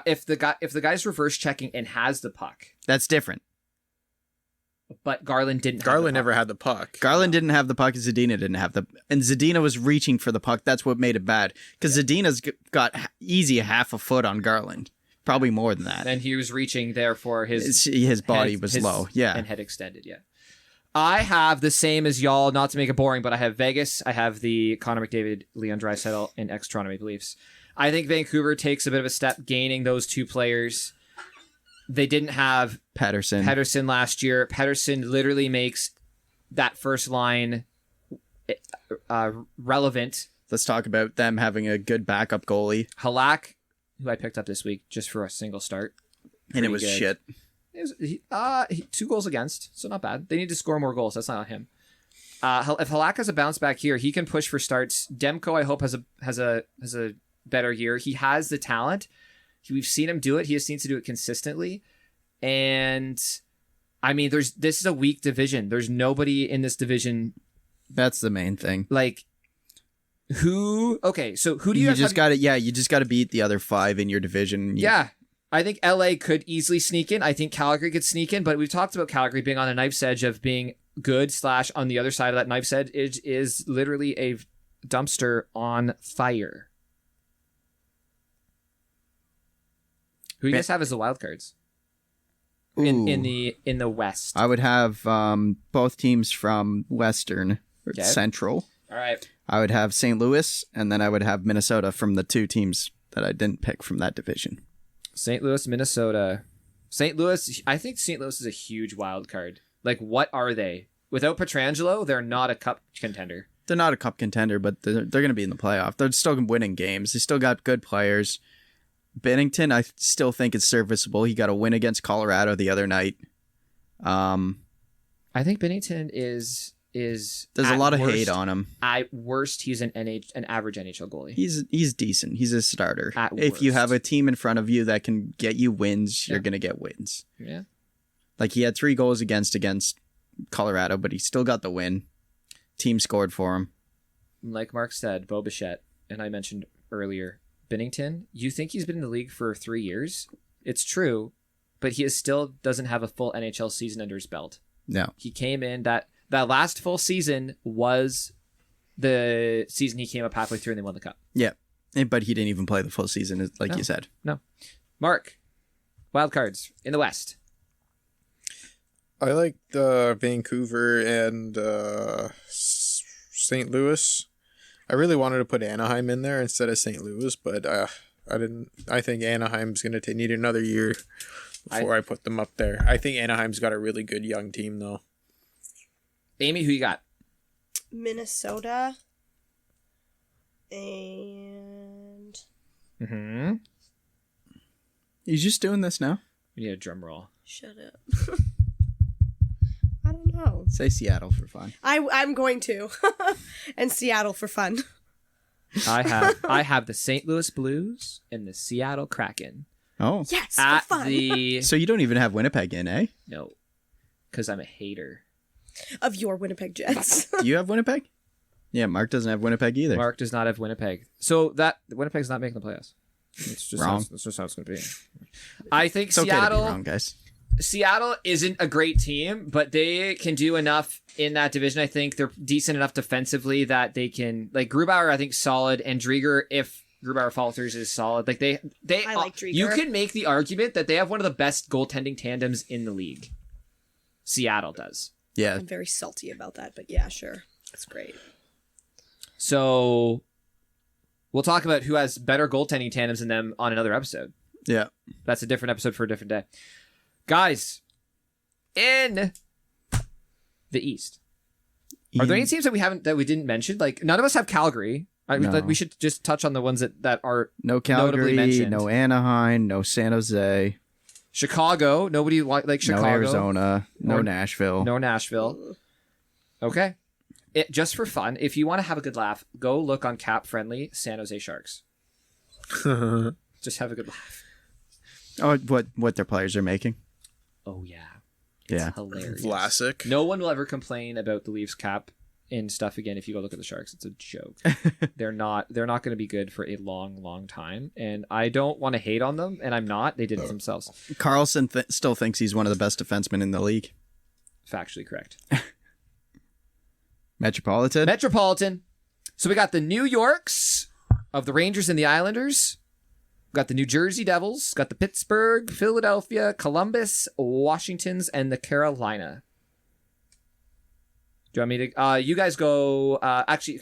if the guy's reverse checking and has the puck, That's different. but Garland didn't. Garland have the never puck. had the puck. Garland didn't have the puck, and Zadina didn't have and Zadina was reaching for the puck. That's what made it bad. Because Zadina's got easy half a foot on Garland, probably more than that. And he was reaching there for His body head- was his- low. Yeah. and head extended. Yeah. I have the same as y'all. Not to make it boring, but I have Vegas. I have the Connor McDavid, Leon Draisaitl, and ex-Toronto Maple Leafs. I think Vancouver takes a bit of a step gaining those 2 players. They didn't have Pedersen. last year. Pedersen literally makes that first line relevant. Let's talk about them having a good backup goalie. Halak, who I picked up this week just for a single start. And it Pretty was good. shit. It was, 2 goals against, so not bad. They need to score more goals. That's not on him. If Halak has a bounce back here, he can push for starts. Demko, I hope, has a better year. He has the talent. We've seen him do it. He just needs to do it consistently. And I mean, this is a weak division. There's nobody in this division That's the main thing. who. Okay, so who do you You guys just have? got to you just got to beat the other 5 in your division. Yeah. I think LA could easily sneak in. I think Calgary could sneak in, but we've talked about Calgary being on the knife's edge of being good / on the other side of that knife's edge is literally a dumpster on fire. Who do you guys have as the wild cards in the West? I would have both teams from Western or Okay. Central. All right. I would have St. Louis, and then I would have Minnesota from the 2 teams that I didn't pick from that division. St. Louis, Minnesota. St. Louis, I think St. Louis is a huge wild card. What are they? Without Pietrangelo, they're not a cup contender. They're not a cup contender, but they're going to be in the playoff. They're still winning games. They still got good players. Bennington, I still think is serviceable. He got a win against Colorado the other night. I think Bennington is There's a at lot of worst- hate on him. At worst, he's an average NHL goalie. He's decent. He's a starter. At If you worst. have a team in front of you that can get you wins, you're going to get wins. Yeah. He had 3 goals against Colorado, but he still got the win. Team scored for him. Like Mark said, Bo Bichette, and I mentioned earlier, Bennington, you think he's been in the league for 3 years? It's true, but he still doesn't have a full NHL season under his belt. No. He came in that last full season was the season he came up halfway through and they won the cup. Yeah. But he didn't even play the full season, like you said. No. Mark, wild cards in the West. I like Vancouver and St. Louis. I really wanted to put Anaheim in there instead of St. Louis, but I didn't. I think Anaheim's going to need another year before I put them up there. I think Anaheim's got a really good young team, though. Amy, who you got? Minnesota and Mm-hmm. He's just doing this now. We need a drum roll. shut up. I don't know. Say Seattle for fun. I'm going to, and Seattle for fun. I have the St. Louis Blues and the Seattle Kraken. Oh. Yes, for At fun. the So you don't even have Winnipeg in, eh? no, because I'm a hater. Of your Winnipeg Jets. Do you have Winnipeg? Yeah, Mark doesn't have Winnipeg either. Mark does not have Winnipeg, so that Winnipeg's not making the playoffs. It's just Wrong. That's just how it's going to be. I think It's okay Seattle. to be wrong, guys. Seattle isn't a great team, but they can do enough in that division. I think they're decent enough defensively that they can, like, Grubauer, I think solid, and Drieger, if Grubauer falters, is solid. Like they I like Drieger. You can make the argument that they have one of the best goaltending tandems in the league. Seattle does. Yeah. I'm very salty about that, but yeah, sure. It's great. So we'll talk about who has better goaltending tandems than them on another episode. Yeah. That's a different episode for a different day. Guys, in the East, are there any teams that we didn't mention? Like, none of us have Calgary. No. We should just touch on the ones that are No notably Calgary, mentioned. no Anaheim, no San Jose, Chicago. Nobody like Chicago. no Arizona, no Or- Nashville. No Nashville. Okay. Just for fun, if you want to have a good laugh, go look on Cap Friendly San Jose Sharks. Just have a good laugh. Oh, what their players are making. Oh yeah. Yeah. Hilarious. Vlasic. No one will ever complain about the Leafs cap and stuff again if you go look at the Sharks. It's a joke. They're not going to be good for a long, long time. And I don't want to hate on them, and I'm not. They did it themselves. Carlson still thinks he's one of the best defensemen in the league. Factually correct. Metropolitan. So we got the New Yorks of the Rangers and the Islanders. We got the New Jersey Devils. Got the Pittsburgh, Philadelphia, Columbus, Washingtons, and the Carolina. Do you want me to? You guys go. Actually,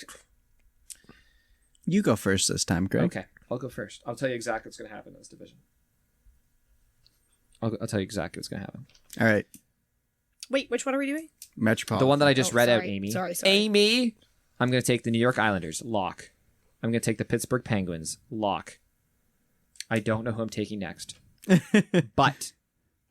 You go first this time, Greg. okay. I'll go first. I'll tell you exactly what's going to happen in this division. I'll tell you exactly what's going to happen. All right. Wait, which one are we doing? Metropolitan. The one that I just read out, sorry. Amy. Sorry. Amy, I'm going to take the New York Islanders. Lock. I'm going to take the Pittsburgh Penguins. Lock. I don't know who I'm taking next. But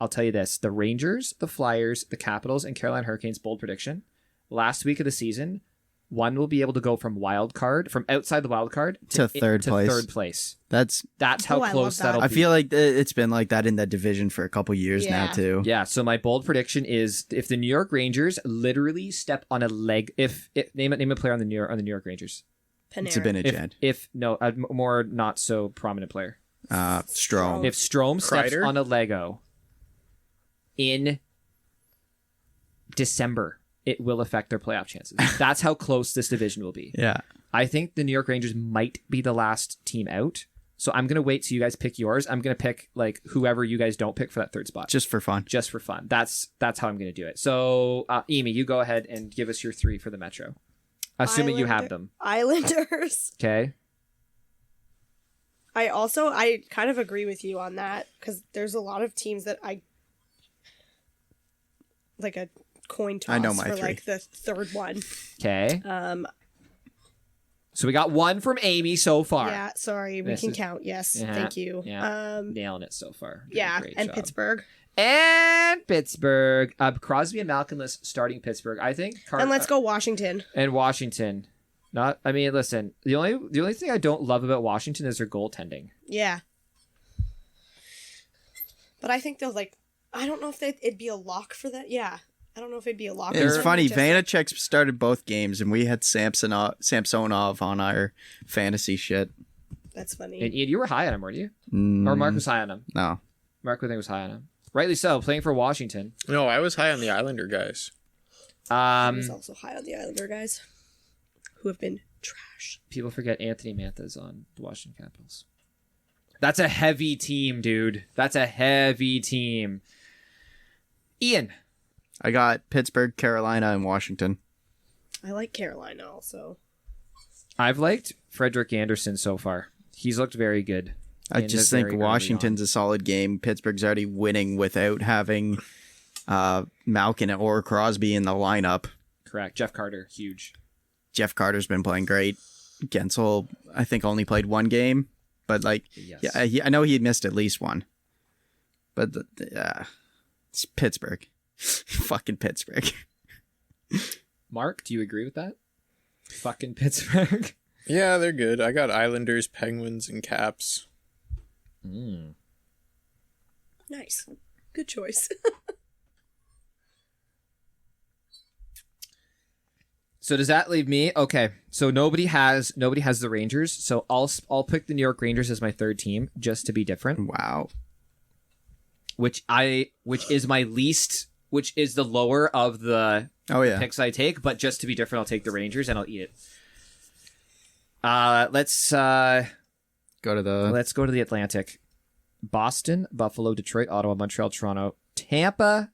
I'll tell you this. The Rangers, the Flyers, the Capitals, and Carolina Hurricanes, bold prediction. Last week of the season, one will be able to go from outside the wild card To third place. That's how I close love that. that'll I be. feel like it's been like that in that division for a couple years now Yeah. too. Yeah, so my bold prediction is if the New York Rangers literally step on a leg, if name a player on the New York Rangers. Panarin. It's a Zibanejad. If no, a more not so prominent player. Strong. If Strome steps Kreider? on a Lego in December, it will affect their playoff chances. That's how close this division will be. Yeah. I think the New York Rangers might be the last team out. So I'm going to wait till you guys pick yours. I'm going to pick like whoever you guys don't pick for that third spot. Just for fun. Just for fun. That's how I'm going to do it. So, Amy, you go ahead and give us your 3 for the Metro. Assuming you have them. Islanders. Okay. I kind of agree with you on that because there's a lot of teams that I like a coin toss I know my for 3. like the third one. Okay. So we got 1 from Amy so far. Yeah, sorry, we This can is- count. Yes, Yeah, thank you. yeah. Nailing it so far. Doing a Yeah, great and job. Pittsburgh. And Pittsburgh. Crosby and Malkinless starting Pittsburgh. I think. And let's go Washington. And Washington. Listen. The only thing I don't love about Washington is their goaltending. Yeah. But I think they'll I don't know if it'd be a lock for that. Yeah. I don't know if it'd be a lock. It's for funny. just- Vanacek started both games, and we had Samsonov on our fantasy shit. That's funny. And Ian, you were high on him, weren't you? Mm, Or Mark was high on him. No. Mark, I think was high on him. Rightly so, playing for Washington. No, I was high on the Islander guys. I was also high on the Islander guys, who have been trash. People forget Anthony Mantha's on the Washington Capitals. That's a heavy team, dude. That's a heavy team. Ian. I got Pittsburgh, Carolina, and Washington. I like Carolina also. I've liked Frederick Anderson so far. He's looked very good. I just think Washington's a solid game. Pittsburgh's already winning without having Malkin or Crosby in the lineup. Correct. Jeff Carter, huge. Jeff Carter's been playing great. Gensel, I think, only played one game, but Yes. I know he missed at least one. But it's Pittsburgh. Fucking Pittsburgh. Mark, do you agree with that? Fucking Pittsburgh. Yeah, they're good. I got Islanders, Penguins, and Caps. Nice. Good choice. So does that leave me? Okay. So nobody has the Rangers. So I'll pick the New York Rangers as my third team just to be different. Wow. Which is my least, which is the lower of the picks I take, but just to be different, I'll take the Rangers and I'll eat it. Let's go to the Atlantic. Boston, Buffalo, Detroit, Ottawa, Montreal, Toronto, Tampa,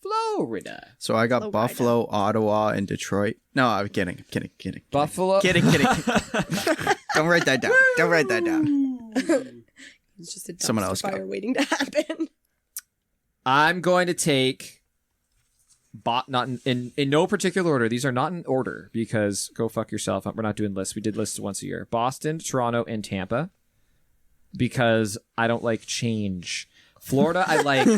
Florida. So I got Florida. Buffalo, Ottawa, and Detroit. No, I'm kidding. Buffalo. Kidding. Don't write that down. It's just a Someone else dumpster fire waiting to happen. I'm going to take not in no particular order. These are not in order because go fuck yourself. We're not doing lists. We did lists once a year. Boston, Toronto, and Tampa because I don't like change. Florida, I like.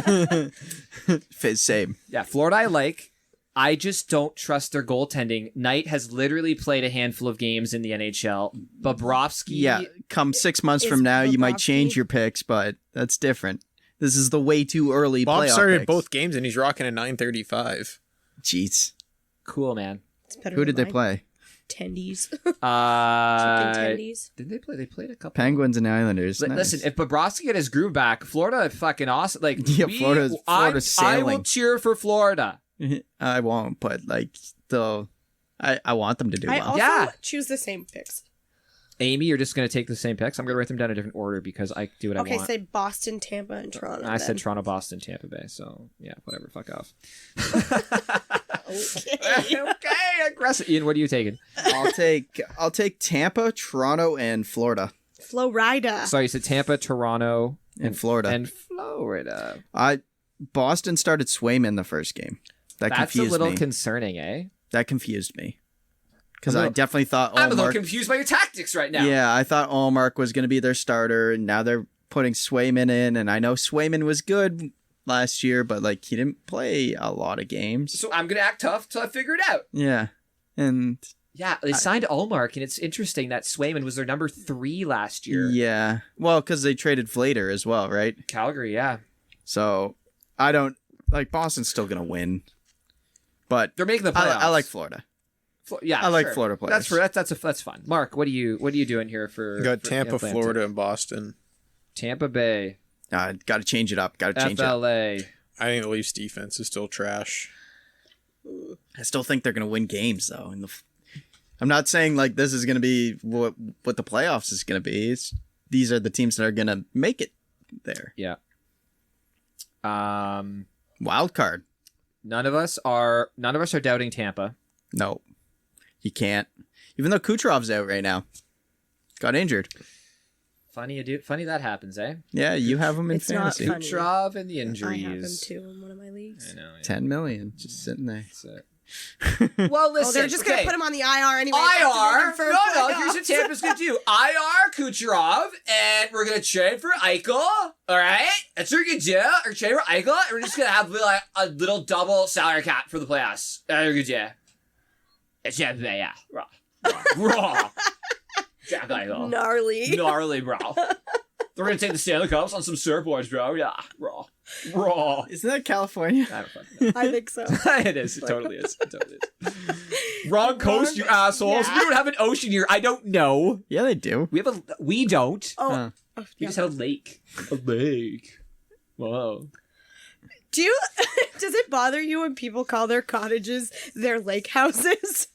Same. Yeah, Florida, I like. I just don't trust their goaltending. Knight has literally played a handful of games in the NHL. Bobrovsky. Yeah, come 6 months Is from now, you might Bobrovsky- change your picks, but that's different. This is the way too early Bob playoff started picks. both games and he's rocking a 935. Jeez. Cool, man. It's better Who than did they mine. play? Tendies. Chicken Didn't tendies. they play? They played a couple. Penguins and Islanders. Nice. Listen, if Bobrovsky get his groove back, Florida fucking awesome. Like, Yeah, Florida's I will sailing. cheer for Florida. I won't, but still, I want them to do I well. also Yeah. choose the same picks. Amy, you're just going to take the same picks? I'm going to write them down in a different order because I do what I Okay, want. say Boston, Tampa, and Toronto. I said then. Toronto, Boston, Tampa Bay. So, yeah, whatever. Fuck off. Okay. Okay, aggressive. Ian, what are you taking? I'll take Tampa, Toronto, and Florida. Florida. Sorry, you said Tampa, Toronto, And Florida. And Florida. Boston started Swayman the first game. That That's a confused little me. concerning, eh? That confused me. Because I'm a I little- definitely thought I'm a little Allmark... confused by your tactics right now. Yeah, I thought Allmark was going to be their starter, and now they're putting Swayman in, and I know Swayman was good last year, but he didn't play a lot of games. So I'm going to act tough till I figure it out. Yeah, and Yeah, they signed Allmark, and it's interesting that Swayman was their number 3 last year. yeah, well, because they traded Flater as well, right? Calgary, yeah. So I don't Boston's still going to win, but They're making the playoffs. I like Florida. Yeah, I like sure. Florida players. That's fun. Mark, what are you doing here for? You got for Tampa, Atlanta? Florida, and Boston. Tampa Bay, Got to change it up. Got to change it. FLA. I think the Leafs defense is still trash. I still think they're going to win games, though. I'm not saying this is going to be what the playoffs is going to be. These are the teams that are going to make it there. Yeah. Wild card. None of us are doubting Tampa. No, you can't. Even though Kucherov's out right now, got injured. Funny that happens, eh? Yeah, you have him in It's not fantasy. funny. Kucherov and the I have him injuries. too in one of my leagues. I know. Yeah. 10 million just sitting there. That's it. Well, listen. Oh, they're just going to put him on the IR anyway. IR? For No, playoffs. here's what Tampa's going to do. IR Kucherov, and we're going to trade for Eichel. All right? That's what we're going to do. We're going to trade for Eichel, and we're just going to have a little double salary cap for the playoffs. That's what we're going to do. It's yeah. Raw. Jack Eichel. Gnarly. Bro. They're going to take the Stanley Cups on some surfboards, bro. Yeah. Raw. Isn't that California? I don't fucking know. I think so. It is. It totally is. Wrong coast, you assholes. Yeah. We don't have an ocean here. I don't know. Yeah, they do. We don't. Oh, We just have a lake. A lake. Whoa. Does it bother you when people call their cottages their lake houses?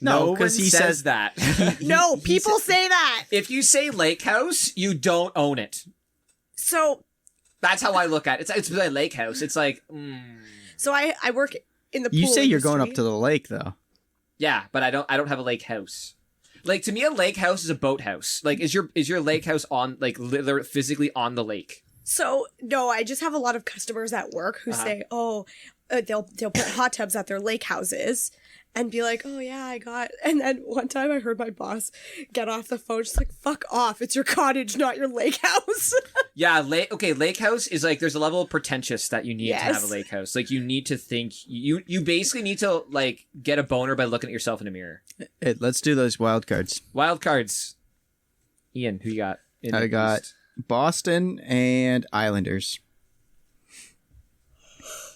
No, because he says that. No, people say that. If you say lake house, you don't own it. So That's how I look at it. It's a lake house. It's like, So I work in the pool You say you're going up industry. to the lake, though. yeah, but I don't have a lake house. Like, to me, a lake house is a boat house. Like, is your lake house on, like, literally physically on the lake? So no, I just have a lot of customers at work who say, they'll put hot tubs at their lake houses and be like, oh yeah, I got. And then one time I heard my boss get off the phone. She's like, fuck off. It's your cottage, not your lake house. Yeah, lake house is like, there's a level of pretentious that you need to have a Yes. lake house. Like, you need to think, you basically need to, like, get a boner by looking at yourself in a mirror. Hey, let's do those wild cards. Wild cards. Ian, who you got? I got Boston and Islanders.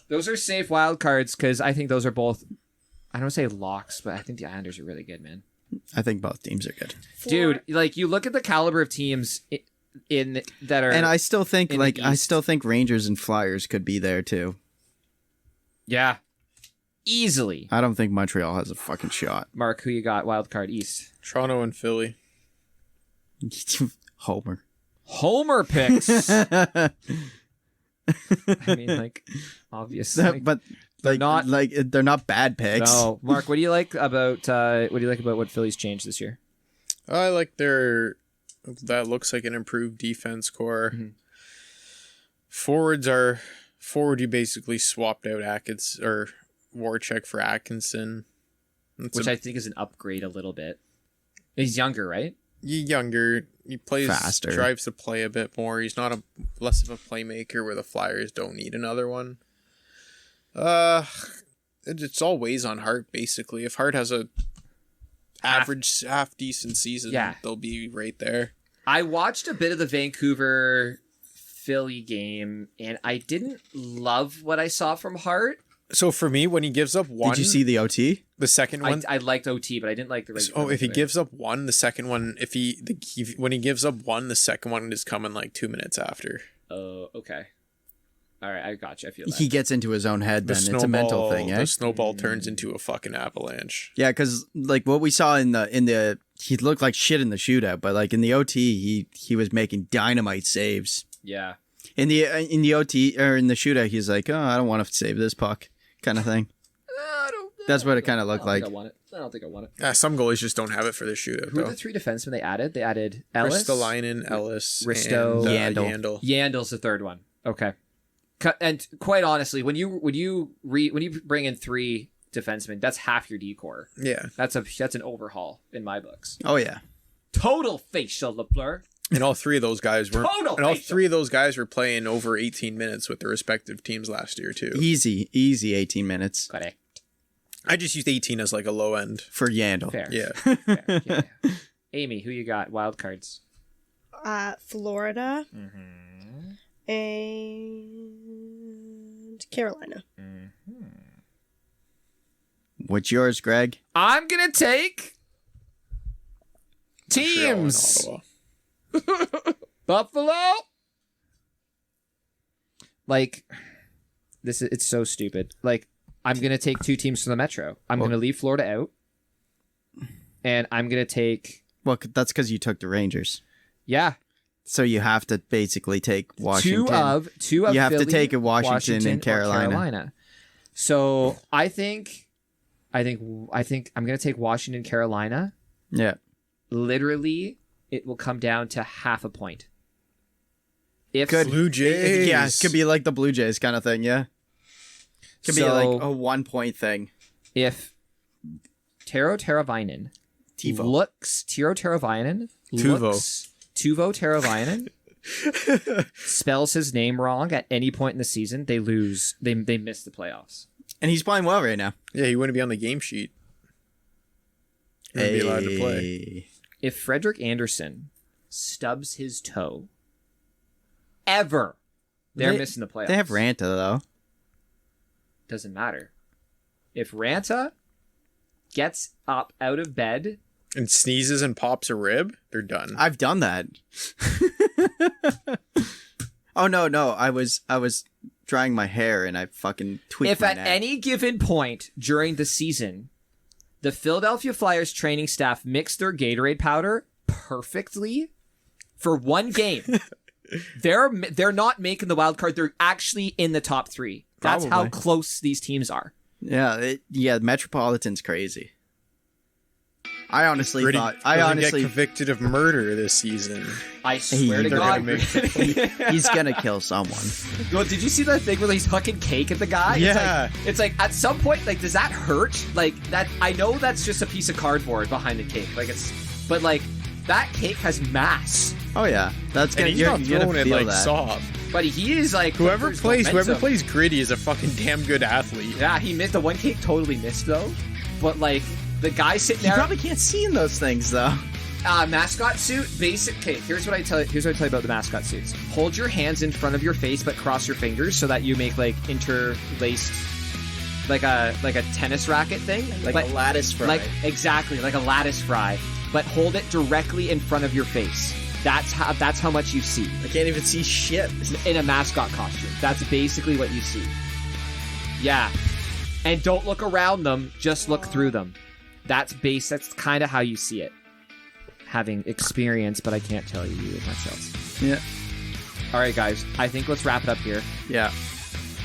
Those are safe wild cards because I think those are both, I don't want to say locks, but I think the Islanders are really good, man. I think both teams are good. Dude, like, you look at the caliber of teams in that are, And I still think in the East. Rangers and Flyers could be there too. yeah, easily. I don't think Montreal has a fucking shot. Mark, who you got? Wild card East. Toronto and Philly. Homer. Homer picks. I mean, like, obviously, But They're not- they're not bad picks. no. Mark, what do you like about what Philly's changed this year? I like that looks like an improved defense core. Mm-hmm. Forward you basically swapped out Atkins or Warcheck for Atkinson. Which I think is an upgrade a little bit. He's younger, right? Younger, he plays Faster. drives the play a bit more. He's not less of a playmaker where the Flyers don't need another one. It's all weighs on Hart basically. If Hart has a average half decent season, Yeah. they'll be right there. I watched a bit of the Vancouver Philly game, and I didn't love what I saw from Hart. So for me, when he gives up one, Did you see the OT? the second one? I liked OT, but I didn't like the regular. Oh, if he play. gives up one, the second one, when he gives up one, the second one is coming like 2 minutes after. Oh, okay. All right, I got you. I feel that. He gets into his own head. Then it's a mental thing, eh? The snowball turns into a fucking avalanche. Yeah, because like what we saw in the he looked like shit in the shootout, but like in the OT, he was making dynamite saves. Yeah. In the OT or in the shootout, he's like, oh, I don't want to save this puck, kind of thing. That's what it kind of looked like. I don't think I want it. Some goalies just don't have it for the shootout. Who are though. the three defensemen they added? They added Ellis, Ristolainen, Ellis, Risto, and Yandel. Yandel. Yandel's the third one. Okay. And quite honestly, when you bring in three defensemen, that's half your decor. Yeah, That's an overhaul in my books. Oh yeah, Total facial LeFleur. and all three of those guys were Total and all facial. three of those guys were playing over 18 minutes with their respective teams last year too. easy 18 minutes Correct. I just used 18 as like a low end. for Yandel. Fair. Yeah. Fair. Yeah. Amy, who you got? Wild cards. Florida Mm-hmm. and Carolina. What's yours, Greg? I'm gonna take Montreal and teams. Ottawa. Buffalo. Like, it's so stupid. Like, I'm gonna take two teams from the Metro. I'm gonna leave Florida out, and I'm gonna take Well, that's because you took the Rangers, so you have to basically take Washington. two of You have to Philly, take a Washington and or Carolina. So I think I'm gonna take Washington, Carolina. Yeah, Literally, it will come down to half a point. If Good. Blue Jays. yeah, it could be like the Blue Jays kind of thing. Yeah, could be So- like a 1 point thing. if Teuvo Teravainen looks Tuvo Teravainen spells his name wrong at any point in the season, they lose. They miss the playoffs. And he's playing well right now. Yeah, he wouldn't be on the game sheet. He wouldn't be allowed to play. Hey. If Frederick Anderson stubs his toe ever, they're They- missing the playoffs. They have Ranta though. Doesn't matter. If Ranta gets up out of bed, And sneezes and pops a rib, they're done. I've done that. Oh no, I was drying my hair and I fucking tweaked If my at neck. any given point during the season, the Philadelphia Flyers training staff mixed their Gatorade powder perfectly for one game, they're not making the wild card. They're actually in the top 3. That's how Probably. close these teams are. Yeah, Metropolitan's crazy. I honestly Gritty thought. doesn't get convicted of murder this season. I swear to they're God. gonna he's gonna kill someone. Well, did you see that thing where he's hucking cake at the guy? Yeah. It's like at some point, like, does that hurt? Like that, I know that's just a piece of cardboard behind the cake. Like but like that cake has mass. Oh yeah, that's And gonna. he's You're not gonna throwing it feel like that. soft. But he is like Whoever there's plays momentum. Gritty is a fucking damn good athlete. Yeah, he missed the one cake. Totally missed though. But like the guy sitting You there, probably can't see in those things though. mascot suit. Basic. Okay, here's what I tell you about the mascot suits. Hold your hands in front of your face, but cross your fingers so that you make like interlaced, like a tennis racket thing, Like but, a lattice fry. like exactly like a lattice fry, but hold it directly in front of your face. That's how much you see I can't even see shit. in a mascot costume. That's basically what you see. Yeah, and don't look around them. Just look through them. That's kind of how you see it. Having experience, but I can't tell you much else. Yeah. All right, guys. I think let's wrap it up here. Yeah.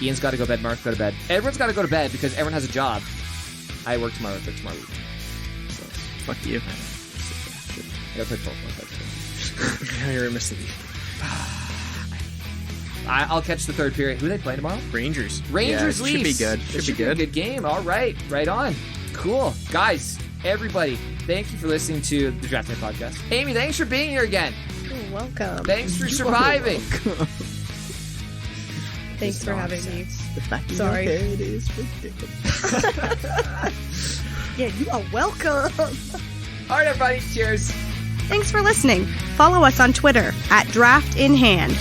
Ian's got to go to bed. Mark's got to bed. Everyone's got to go to bed because everyone has a job. I work tomorrow for tomorrow week. So, Fuck you. I gotta play Pokemon. You're a mistake. I'll catch the third period. Who are they playing tomorrow? Rangers. Rangers Yeah, should be Leafs. good. It Should be should be a good. good game. All right. Right on. Cool. Guys, everybody, thank you for listening to the Draft Night Podcast. Amy, thanks for being here again. You're welcome. Thanks for surviving. Thanks for having me. The fact Sorry. your head is ridiculous. Yeah, you are welcome. All right, everybody. Cheers. Thanks for listening. Follow us on Twitter @DraftInHand.